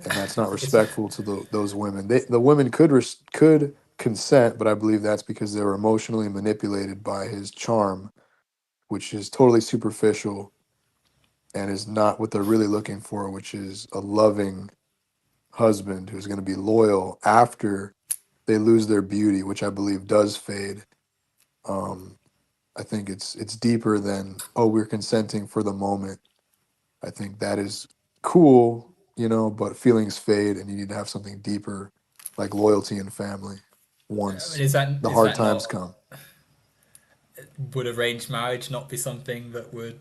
[SPEAKER 2] and that's not
[SPEAKER 1] It's
[SPEAKER 2] respectful to those women. The women could consent, but I believe that's because they were emotionally manipulated by his charm, which is totally superficial and is not what they're really looking for, which is a loving husband who's going to be loyal after they lose their beauty, which I believe does fade. Um, I think it's deeper than, oh, we're consenting for the moment. I think that is cool, but feelings fade and you need to have something deeper like loyalty and family
[SPEAKER 1] I mean,
[SPEAKER 2] once
[SPEAKER 1] is that
[SPEAKER 2] the
[SPEAKER 1] is
[SPEAKER 2] hard
[SPEAKER 1] that
[SPEAKER 2] times
[SPEAKER 1] not
[SPEAKER 2] come.
[SPEAKER 1] would arranged marriage not be something that would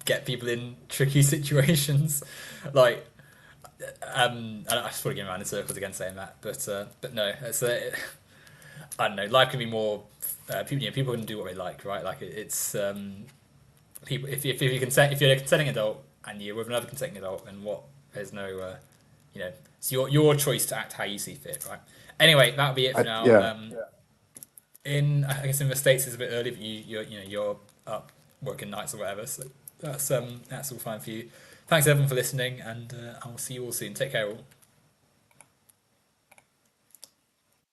[SPEAKER 1] get people in tricky situations? Like, I just want to get around in circles again saying that, but no, I don't know. Life can be more. People can do what they like, right? Like it's people. If you consent, if you're a consenting adult and you're with another consenting adult, then what? There's no, it's your choice to act how you see fit, right? Anyway, that'll be it for now.
[SPEAKER 2] Yeah.
[SPEAKER 1] In I guess in the states it's a bit early, but you're up working nights or whatever, so that's all fine for you. Thanks everyone for listening, and I will see you all soon. Take care all.